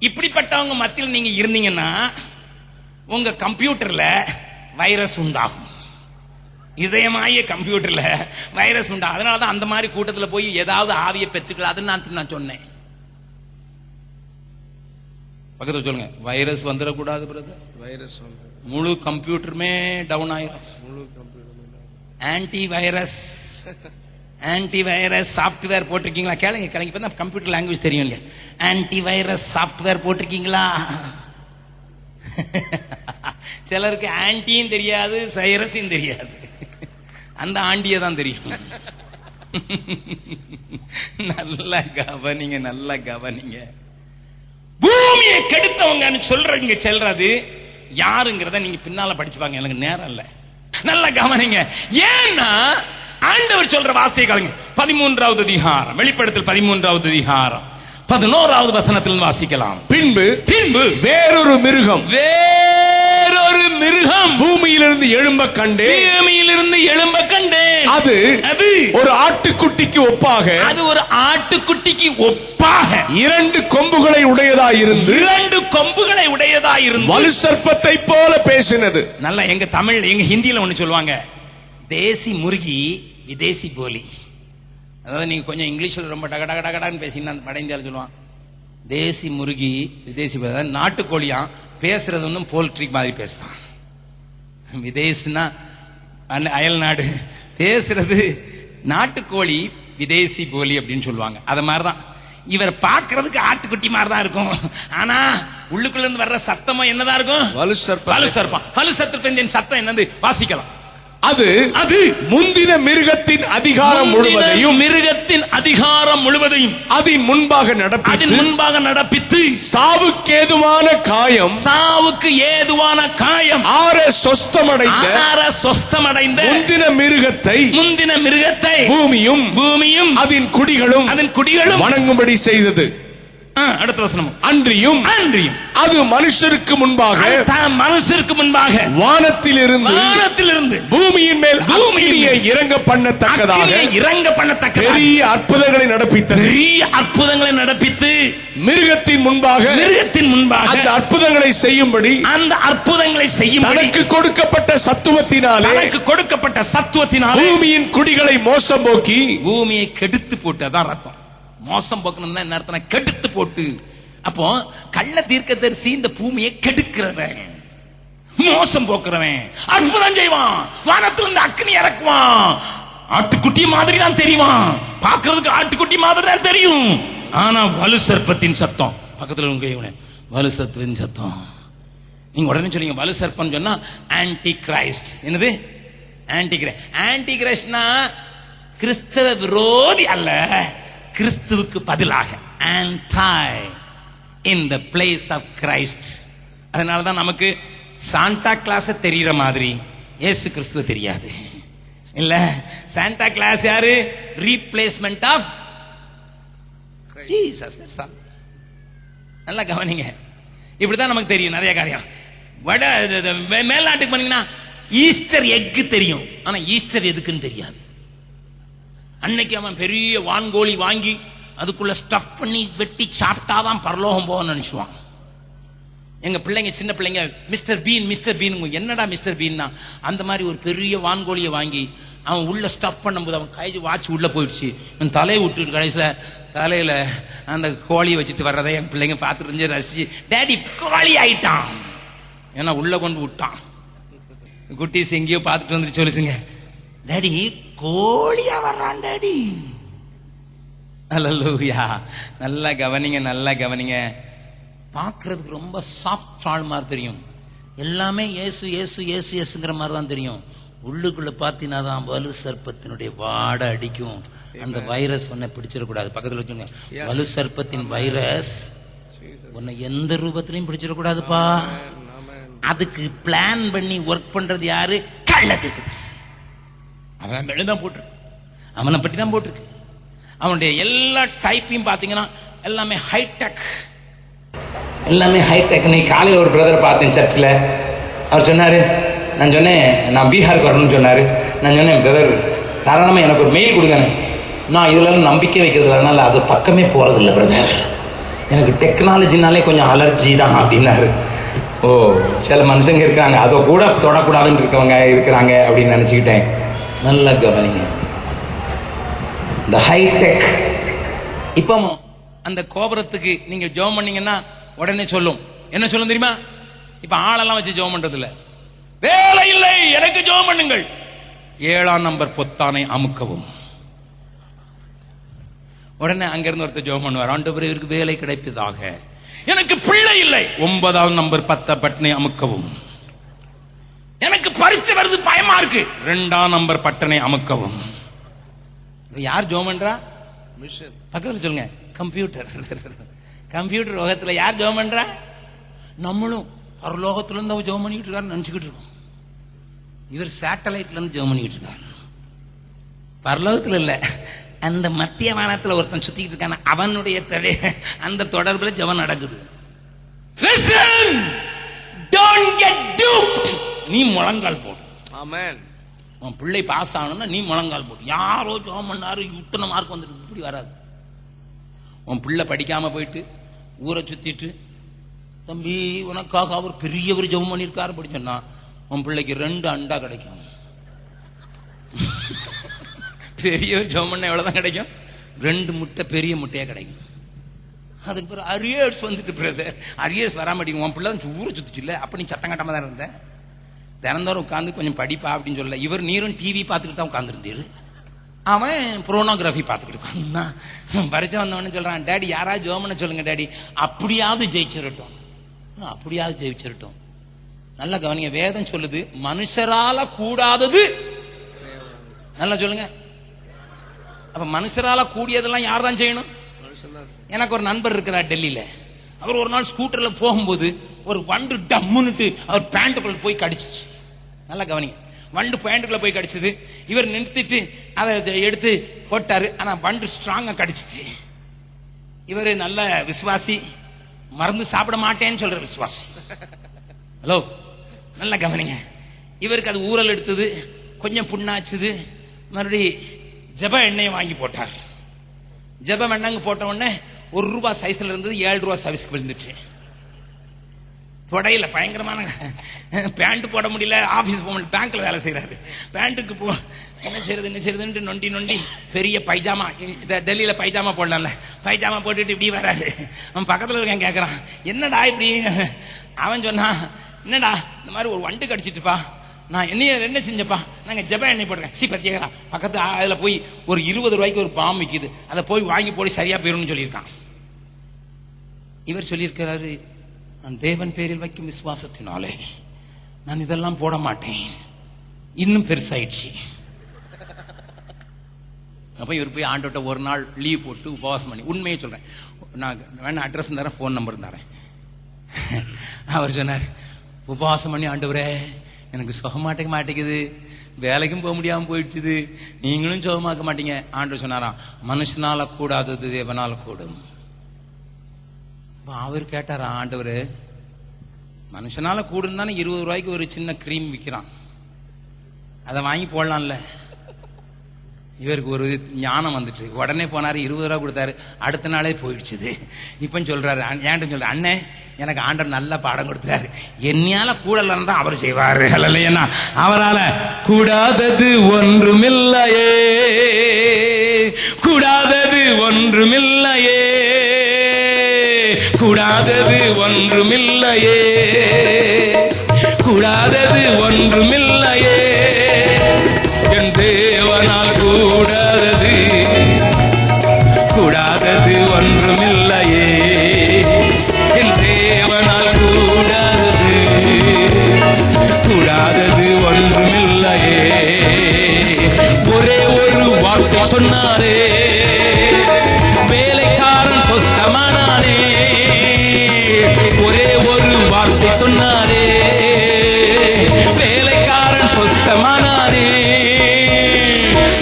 இப்படிப்பட்டவங்க மத்தியில் நீங்க இருந்தீங்கன்னா உங்க கம்ப்யூட்டர்ல வைரஸ் உண்டாகும். இதயமாய கம்ப்யூட்டர்ல வைரஸ் உண்டா. அதனாலதான் அந்த மாதிரி கூட்டத்தில் போய் ஏதாவது ஆவியை பெற்றுக்கலாதுன்னு நான் சொன்னேன். பக்கத்துல சொல்லுங்க, வைரஸ் வந்துடக்கூடாது பிரதர். வைரஸ் முழு கம்ப்யூட்டருமே டவுன் ஆயிரும். ஆன்டி வைரஸ் சாப்ட்வேர் போட்டிருக்கீங்களா? கேளுங்க. இப்ப கம்ப்யூட்டர் லாங்குவேஜ் தெரியும் இல்லையா? ஆன்டி வைரஸ் சாப்ட்வேர் போட்டிருக்கீங்களா? சிலருக்கு ஆன்டியும் தெரியாது, வைரஸும் தெரியாது. அந்த ஆண்டியை தான் தெரியும். நல்லா கவனிங்க. பூமியை கெடுத்தவங்க சொல்றது யாருங்கிறத நீங்க பின்னால படிச்சுப்பாங்க, எனக்கு நேரம் இல்ல. நல்லா கவனிங்க. ஏன்னா ஆண்டவர் சொல்ற வார்த்தையை கேளுங்க. 13வது அதிகாரம், வெளிப்படுத்தல் 13வது அதிகாரம் 11வது வசனத்தில் வாசிக்கலாம். பின்பு வேறொரு மிருகம் பூமியிலிருந்து எழும்ப கண்டேன். அது ஒரு ஆட்டுக்குட்டிக்கு ஒப்பாக, 2 கொம்புகளை உடையதாயிருந்து வலு சர்ப்பத்தை போல பேசினது. நல்லா எங்க தமிழ், எங்க ஹிந்தியில ஒண்ணு சொல்லுவாங்க, தேசி முருகி விதேசி போலி. அதாவது நீங்க கொஞ்சம் இங்கிலீஷ்ல ரொம்ப டகடகடகடான்னு பேசிங்கன்னா வட இந்தியாவில் சொல்லுவான், தேசி முருகி விதேசி. நாட்டுக்கோழியா பேசுறது ஒன்னும் போல்ட்ரி மாதிரி பேசுறான். விதேசினா அயல் நாடு, பேசுறது நாட்டுக்கோழி விதேசி போலி அப்படின்னு சொல்லுவாங்க. அத மாதிரிதான் இவர் பார்க்கிறதுக்கு ஆட்டுக்குட்டி மாதிரி தான் இருக்கும். ஆனா உள்ளுக்குள்ள இருந்து வர்ற சத்தமும் என்னதான் இருக்கும்? வலு சர்ப்பத்தின் சத்தம் என்னது? வாசிக்கலாம். அது முந்தின மிருகத்தின் அதிகாரம் முழுவதையும் அதன் முன்பாக நடப்பித்து சாவுக்கு ஏதுவான காயம் ஆற சொஸ்தமடைந்த முந்தின மிருகத்தை பூமியும் அதன் குடிகளும் வணங்கும்படி செய்தது. அடுத்த வசனம். அன்றியும் அது மனுஷருக்கு முன்பாக வானத்திலிருந்து பூமியின் மேல் அக்கினியை இறங்க பண்ணத்தக்கதாக பெரிய அற்புதங்களை நடப்பித்து மிருகத்தின் முன்பாக அந்த அற்புதங்களை செய்யும்படி தனக்கு கொடுக்கப்பட்ட சத்துவத்தினாலே பூமியின் குடிகளை மோசம் போக்கி பூமியை கெடுத்து போட்டு. அதான் ரத்தம். மோசம் போக்கணும் என்ன அர்த்தம்? கெடுத்து போட்டு. அப்போ கள்ள தீர்க்கதரிசி இந்த பூமியை கெடுக்கிறவன், மோசம் போக்குறவன், அற்புதம் செய்வான், வானத்திலிருந்து அக்னி இறக்குவான். ஆட்டுக்குட்டி மாதிரி தான் தெரியுவான், பார்க்கிறதுக்கு ஆட்டுக்குட்டி மாதிரி தான் தெரியும். ஆனா வலு சர்ப்பத்தின் சத்தம், பக்கத்துல வலு சர்ப்பத்தின் சத்தம் நீங்க உடனே சொல்லுங்க வலு சர்ப்பம் சொன்னா ஆன்டி கிரைஸ்ட். என்னது ஆன்டி கிரைஸ்ட்? ஆன்டி கிரைஸ்ட்னா கிறிஸ்தவ விரோதி அல்ல, கிறிஸ்துவுக்கு பதிலாக anti in the place of Christ. அதனாலதான் நமக்கு சாண்டா கிளாஸ் தெரிகிற மாதிரி இயேசு கிறிஸ்துவ தெரியாது. இல்ல சாண்டா கிளாஸ் யாரு? Replacement of Jesus. நல்லா கவனிங்க. இப்படிதான் நமக்கு தெரியும் நிறைய காரியம். மேல்நாட்டுக்கு பண்ணீங்கன்னா ஈஸ்டர் எக்கு தெரியும், ஆனா ஈஸ்டர் எதுக்குன்னு தெரியாது. அன்னைக்கு அவன் பெரிய வான்கோழி வாங்கி அதுக்குள்ள ஸ்டஃப் பண்ணி வெட்டி சாப்பிட்டாதான் பரலோகம் போக நினைச்சுவான். எங்க பிள்ளைங்க, சின்ன பிள்ளைங்க, மிஸ்டர் பீன் மிஸ்டர் பீன். என்னடா மிஸ்டர் பீன்னா, அந்த மாதிரி ஒரு பெரிய வான்கோழியை வாங்கி அவன் உள்ள ஸ்டஃப் பண்ணும்போது அவன் கை வாட்சி உள்ள போயிடுச்சு. அவன் தலையை விட்டு கடைசியில தலையில அந்த கோழியை வச்சுட்டு வர்றதை என் பிள்ளைங்க பார்த்துட்டு ரசிச்சு, டேடி கோழி ஆயிட்டான், ஏன்னா உள்ள கொண்டு விட்டான். குட்டீஸ் எங்கேயோ பார்த்துட்டு வந்துட்டு சொல்லுச்சுங்க, டேடி கோழியா வர்றான் டேடி. அல்லேலூயா. நல்லா கவனிங்க, நல்லா கவனிங்க. பார்க்கறதுக்கு ரொம்ப சாஃப்ட் ஆள் மாதிரி தெரியும், எல்லாமே இயேசு இயேசு இயேசு இயேசுங்கிற மாதிரி தான் தெரியும். உள்ளுக்குள்ள பார்த்தீங்கன்னா தான் வலு சர்ப்பத்தினுடைய வாடை அடிக்கும். அந்த வைரஸ் உன்னை பிடிச்சிடக்கூடாது. பக்கத்துல வச்சுங்க, வலு சர்ப்பத்தின் வைரஸ் உன்னை எந்த ரூபத்திலையும் பிடிச்சிடக்கூடாதுப்பா. அதுக்கு பிளான் பண்ணி ஒர்க் பண்றது யாரு? கள்ளத்தீர்க்கதரிசி. அவன் தான் போட்டிருக்கு, அவனை பற்றி தான் போட்டிருக்கு. அவனுடைய எல்லா டைப்பையும் பாத்தீங்கன்னா எல்லாமே ஹைடெக், எல்லாமே ஹைடெக். நீ காலையில் ஒரு பிரதரை பார்த்தேன் சர்ச்சில். அவர் சொன்னாரு, நான் சொன்னேன் நான் பீகாருக்கு வரணும்னு சொன்னாரு. நான் சொன்னேன், பிரதர் தாராளமாக எனக்கு ஒரு மெயில் கொடுங்க, நான் இதுல நம்பிக்கை வைக்கிறது, அதனால அது பக்கமே போறதில்லை பிரதர், எனக்கு டெக்னாலஜினாலே கொஞ்சம் அலர்ஜி தான் அப்படின்னாரு. ஓ, சில மனுஷங்க இருக்காங்க அதை கூட தொடக்கூடாதுன்னு இருக்கவங்க இருக்கிறாங்க அப்படின்னு நினைச்சுக்கிட்டேன். நல்லா கவனிங்க, இந்த ஹைடெக். இப்போ அந்த கோபுரத்துக்கு நீங்க ஜெபம் பண்ணீங்கன்னா உடனே சொல்லும். என்ன சொல்லும் தெரியுமா? இப்ப ஆளெல்லாம் வச்சு ஜெபம் பண்றது இல்ல. வேலை இல்லை, எனக்கு ஜெபம் பண்ணுங்கள். 7ஆம் நம்பர் பொத்தானை அமுக்கவும். உடனே அங்கிருந்து ஒருத்தர் ஜெபம் பண்ணுவார், ஆண்டவரே இவருக்கு வேலை கிடைப்பதாக. எனக்கு பிள்ளை இல்லை, 9ஆம் நம்பர் 10 பட்டனை அமுக்கவும். எனக்கு பரீட்சை வருது பயமா இருக்கு, 2ஆம் நம்பர் பட்டனை அமுக்கவும். யார் ஜெபம் பண்றா? பக்கத்துல சொல்லுங்க, கம்ப்யூட்டர். கம்ப்யூட்டர் உலகத்துல யார் ஜெபம் பண்றா? நம்மளும் பரலோகத்துல இருந்து அவர் ஜெபம் பண்ணிட்டு இருக்காரு நினைச்சுக்கிட்டு இருக்கோம். இவர் சேட்டலைட்ல இருந்து ஜெபம் பண்ணிட்டு இருக்காரு. பரலோகத்துல இல்ல, அந்த மத்திய வானத்துல ஒருத்தன் சுத்திக்கிட்டு இருக்கான அவனுடைய அந்த தொடர்புல ஜெபம் நடக்குது. Listen, don't get duped. நீ முழங்கால் போடு. ஆமென். உன் பிள்ளை பாஸ் ஆகணும்னா நீ முழங்கால் போடு. யாரோ ஜெபம் பண்ணாரு இத்தனை மார்க் வந்துருக்கு, இப்படி வராது. உன் பிள்ளை படிக்காம போயிட்டு ஊரை சுத்திட்டு, தம்பி உனக்காக அவர் பெரியவர் ஜெபம் பண்ணிருக்காரு படிச்சோன்னா உன் பிள்ளைக்கு 2 அண்டா கிடைக்கும். பெரியவர் ஜெபம் பண்ண எவ்வளவுதான் கிடைக்கும்? 2 முட்டை, பெரிய முட்டையா கிடைக்கும். அதுக்கு பிறகு அரியர்ஸ் வந்துட்டு, பிரதர் அரியர்ஸ் வராம அடிக்கும். உன் பிள்ளை தான் ஊரை சுத்திச்சு இல்ல, அப்ப நீ சட்டம் கட்டாம தான் இருந்த, தினந்தோறும் உட்காந்து கொஞ்சம் படிப்பா அப்படின்னு சொல்ல. இவர் நீரும் டிவி பார்த்துக்கிட்டு தான் உட்காந்துருந்தீரு, அவன் புரோனோகிராஃபி பார்த்துக்கிட்டு உட்காந்துதான். பரிச்சை வந்தவனு சொல்றான், டேடி யாராவது ஜெபம் சொல்லுங்க டேடி, அப்படியாவது ஜெயிச்சிருட்டோம், அப்படியாவது ஜெயிச்சிருட்டோம். நல்லா கவனிங்க, வேதம் சொல்லுது மனுஷரால கூடாதது. நல்லா சொல்லுங்க. அப்ப மனுஷரால கூடியதெல்லாம் யார் தான் செய்யணும்? எனக்கு ஒரு நண்பர் இருக்கிறார் டெல்லியில. அவர் ஒரு நாள் ஸ்கூட்டர்ல போகும்போது ஒரு வண்டு டம்முன்னுட்டு அவர் பேண்ட்டுக்குள்ள போய் கடிச்சிச்சு. நல்லா கவனிங்க, வண்டு பேண்ட்டுக்குள்ள போய் கடிச்சது. இவர் நிறுத்திட்டு அதை எடுத்து போட்டாரு, ஆனா வண்டு ஸ்ட்ராங்கா கடிச்சிச்சு. இவரு நல்ல விசுவாசி, மருந்து சாப்பிட மாட்டேன்னு சொல்ற விசுவாசி. ஹலோ, நல்லா கவனிங்க. இவருக்கு அது ஊரல் எடுத்தது, கொஞ்சம் புண்ணாச்சுது. மறுபடி ஜப எண்ணெயை வாங்கி போட்டார். ஜப எண்ணெய் போட்ட உடனே ₹1 சைஸ்ல இருந்தது ₹7 சைஸ்க்கு விழுந்துச்சு. தொடையில பயங்கரமான பேண்ட் போட முடியல, ஆபீஸ் போக முடியல, பேங்க்ல வேலை செய்யறாரு. பேண்ட்டுக்கு போ என்ன செய்யறது நொண்டி நொண்டி பெரிய பைஜாமா, டெல்லியில பைஜாமா போடலாம்ல, பைஜாமா போட்டுட்டு இப்படி வராரு. அவன் பக்கத்துல இருக்கேன், கேட்கறான் என்னடா இப்படி. அவன் சொன்னான், என்னடா இந்த மாதிரி ஒரு வண்டு கடிச்சிட்டுப்பா, நான் என்ன செஞ்சப்பா, நாங்க ஜப எண்ணெய் போடுறேன். பிரத்யேகா பக்கத்து அதுல போய் ஒரு ₹20 ஒரு பாம் விக்குது, அதை போய் வாங்கி போடி சரியா போயிடும்னு சொல்லியிருக்கான். இவர் சொல்லியிருக்கிறாரு, நான் தேவன் பேரில் வைக்கும் விசுவாசத்தினாலே நான் இதெல்லாம் போட மாட்டேன். இன்னும் பெருசாயிடுச்சு. அப்ப இவர் போய் ஆண்டோட்ட ஒரு நாள் லீவ் போட்டு உபவாசம் பண்ணி, உண்மையை சொல்றேன், நான் வேணா அட்ரஸ் தரேன், போன் நம்பர் தரேன். அவர் சொன்னார், உபவாசம் பண்ணி ஆண்டவரே எனக்கு சுகமாட்டேங்க மாட்டேங்குது, வேலைக்கும் போக முடியாம போயிடுச்சுது, நீங்களும் சுகமாக்க மாட்டீங்க. ஆண்டவர் சொன்னாராம், மனுஷனால கூடாதது தேவனால கூடும். அவர் கேட்டாரா, ஆண்டவரு மனுஷனால கூடும் தானே 20 ரூபாய்க்கு ஒரு சின்ன கிரீம் விற்கிறான், அதை வாங்கி போடலாம்ல. இவருக்கு ஒரு ஞானம் வந்துட்டு உடனே போனாரு, 20 ரூபா கொடுத்தாரு, அடுத்த நாளே போயிடுச்சுது. இப்ப சொல்றாரு, ஏன்ட்டு சொல்ற, அண்ணே எனக்கு ஆண்டவர் நல்ல பாடம் கொடுத்தாரு, என்னையால கூடலாம் தான் அவர் செய்வாரு. அல்லையா, அவரால கூடாதது ஒன்றுமில்லையே, கூடாதது ஒன்றுமில்லையே, கூடாதது ஒன்றுமில்லையே, கூடாதது ஒன்றுமில்லையே, என் தேவனால் கூடாதது, கூடாதது ஒன்றுமில்லையே, என் தேவனால் கூடாதது, கூடாதது ஒன்றுமில்லையே. ஒரே ஒரு வார்த்தை சொன்னாரே, வேலைக்காரன் சொஸ்தமானானே. ஒரே ஒரு வார்த்தை சொன்னாரே, வேலைக்காரன் சொஸ்தமானானே.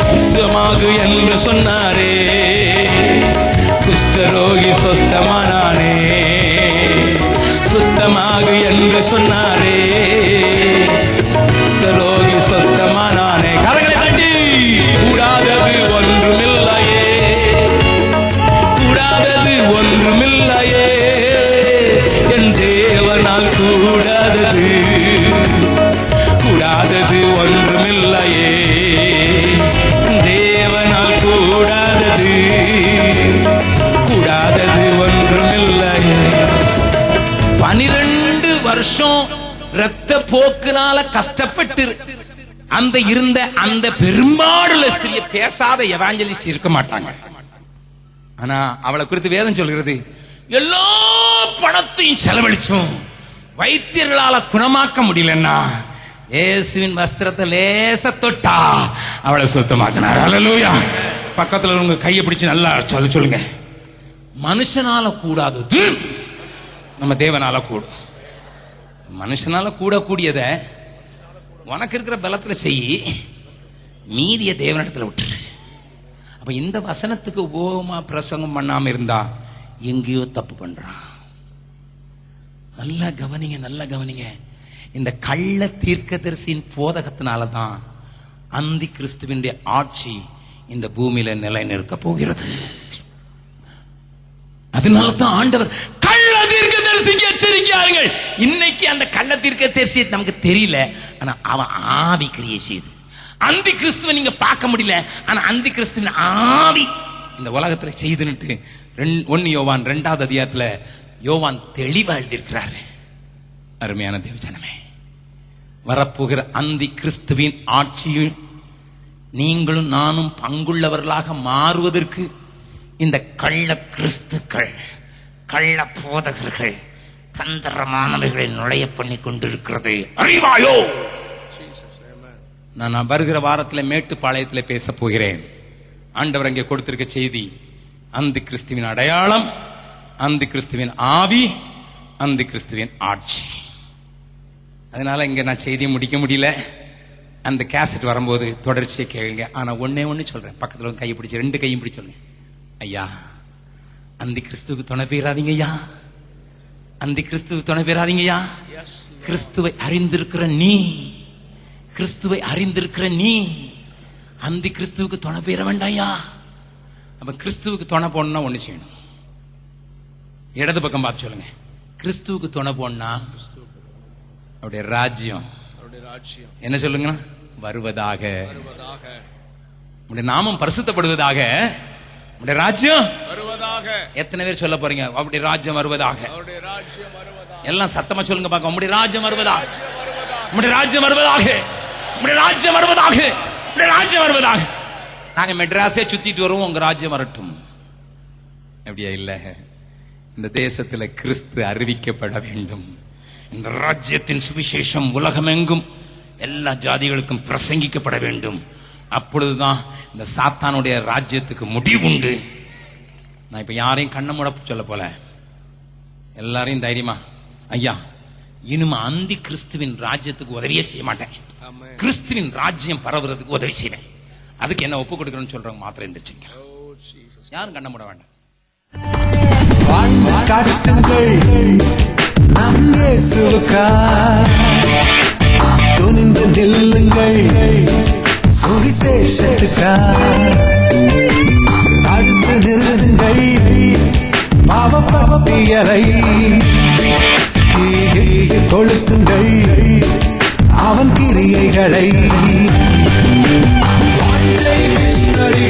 சுத்தமாகு என்று சொன்னாரே, குஷ்டரோகி சொஸ்தமானானே. சுத்தமாகு என்று சொன்னாரே, குஷ்டரோகி சொஸ்தமானானே. கரங்களை தட்டி, கூடாதது ஒன்றுமில்லையே, கூடாதது ஒன்றுமில்லையே, என் தேவனால் கூடாதது, கூடாதது ஒன்றுமில்லையே, தேவனால் கூடாதது, கூடாதது ஒன்றுமில்லையே. 12 வருஷம் ரத்த போக்குனால கஷ்டப்பட்டு அந்த இருந்த அந்த பெரும்பாடுள்ள ஸ்திரியை பேசாத எவாஞ்சலிஸ்ட் இருக்க மாட்டாங்க. ஆனா அவளை குறித்து வேதம் சொல்கிறது, எல்லா பணத்தையும் செலவழிச்சும் வைத்தியர்களால குணமாக்க முடியலன்னா இயேசுவின் வஸ்திரத்தை லேச தொட்டா அவளை சுத்தமாக்கினார். அல்லேலூயா. பக்கத்துல உங்க கையை பிடிச்சு நல்லா சொல்லுங்க, மனுஷனால கூடாதது நம்ம தேவனால கூடும். மனுஷனால கூடக்கூடியத உனக்கு இருக்கிற பலத்துல செய்யி, மீதிய தேவனிடத்துல விட்டுரு. அப்ப இந்த வசனத்துக்கு உபமா பிரசங்கம் பண்ணாம இருந்தா எங்கேயோ தப்பு பண்றான். நல்லா கவனிங்க, நல்லா கவனிங்க. இந்த கள்ள தீர்க்கதரிசியின் போதகத்தினாலதான் அந்தி கிறிஸ்துவினுடைய ஆட்சி இந்த பூமியில நிலைநிற்க போகிறது. அதனாலதான் ஆண்டவர் கள்ள தீர்க்கதரிசிக்கு எச்சரிக்கையாருங்கள். இன்னைக்கு அந்த கள்ள தீர்க்கதரிசி நமக்கு தெரியல, ஆனா அவன் ஆவி கிரியை செய்து அந்தி கிறிஸ்துவை நீங்க பார்க்க முடியல, ஆனா அந்தி கிறிஸ்துவின் ஆவி இந்த உலகத்துல செய்துன்னுட்டு 1 யோவான் 2வது அதிகாரத்துல யோவான் தெளிவா எழுதியிருக்கிறாரு. அருமையான தேவஜனமே, வரப்போகிற அந்தி கிறிஸ்துவின் ஆட்சியில் நீங்களும் நானும் பங்குள்ளவர்களாக மாறுவதற்கு இந்த கள்ள கிறிஸ்துக்கள், கள்ள போதகர்கள் தந்திரமானவைகளை நுழைய பண்ணி கொண்டிருக்கிறது. அறிவாயோ? நான் வருகிற வாரத்தில் மேட்டுப்பாளையத்தில் பேச போகிறேன். ஆண்டவர் அங்கே கொடுத்திருக்க செய்தி, அந்தி கிறிஸ்துவின் அடையாளம், அந்தி கிறிஸ்துவின் ஆவி, அந்தி கிறிஸ்துவின் ஆட்சி. அதனால இங்க நான் செய்தியை முடிக்க முடியல. அந்த கேசட் வரும்போது தொடர்ச்சியை கேளுங்க. ஆனா ஒண்ணு சொல்றேன், பக்கத்துல கையை பிடிச்சு 2 கையும் பிடிச்சு சொல்லுங்க, ஐயா அந்தி கிறிஸ்துவுக்கு துணை பெறாதீங்க ஐயா, அந்தி கிறிஸ்துவுக்கு துணை பெறாதீங்க ஐயா. கிறிஸ்துவை அறிந்திருக்கிற நீ, கிறிஸ்துவை அறிந்திருக்கிற நீ அந்தி கிறிஸ்துவுக்கு துணை பெற வேண்டாயா. அப்ப கிறிஸ்துவுக்கு துணை போடணும்னா ஒண்ணு செய்யணும். இடது பக்கம் பார்த்து சொல்லுங்க, கிறிஸ்துவுக்கு துணை போடனா அவருடைய ராஜ்யம் என்ன சொல்லுங்க, வருவதாக. உடைய நாமம் பரிசுத்தப்படுவதாக, உடைய ராஜ்யம் வருவதாக. எத்தனை பேர் சொல்ல போறீங்க அவருடைய ராஜ்யம் வருவதாக? எல்லாம் சத்தமா சொல்லுங்க பாக்க, உடைய ராஜ்யம் வருவதாக, உடைய ராஜ்யம் வருவதாக, உடைய ராஜ்யம் வருவதாக, உடைய ராஜ்யம் வருவதாக. நாங்க மெட்ராஸே சுத்திட்டு வருவோம், உங்க ராஜ்யம் வரட்டும். அப்படியா? இல்ல, இந்த தேசத்துல கிறிஸ்து அறிவிக்கப்பட வேண்டும். இந்த ராஜ்யத்தின் சுவிசேஷம் உலகமெங்கும் எல்லா ஜாதிகளுக்கும் பிரசங்கிக்கப்பட வேண்டும். அப்பொழுதுதான் இந்த சாத்தானுடைய ராஜ்யத்துக்கு முடிவுண்டு. நான் இப்ப யாரையும் கண்ண மூட சொல்ல போல, எல்லாரையும் தைரியமா, ஐயா இனிமே அந்தி கிறிஸ்துவின் ராஜ்யத்துக்கு உதவியே செய்ய மாட்டேன், கிறிஸ்துவின் ராஜ்யம் பரவுறதுக்கு உதவி செய்வேன், அதுக்கு என்ன ஒப்பு கொடுக்கணும்னு சொல்றவங்க மாத்திரம் எந்திரிச்சுங்க. யாரும் கண்ண மூட வேண்டாம். நம் இயேசுவுக்காய் துணிந்து நில்லுங்கள், சுவிசேஷத்துக்காய் அடுத்து நிறுதுங்கள், பாவப்பட்டியலை தீயில் கொளுத்துங்கள், அவன் கிரியைகளை. வாஞ்சை மிஷனரி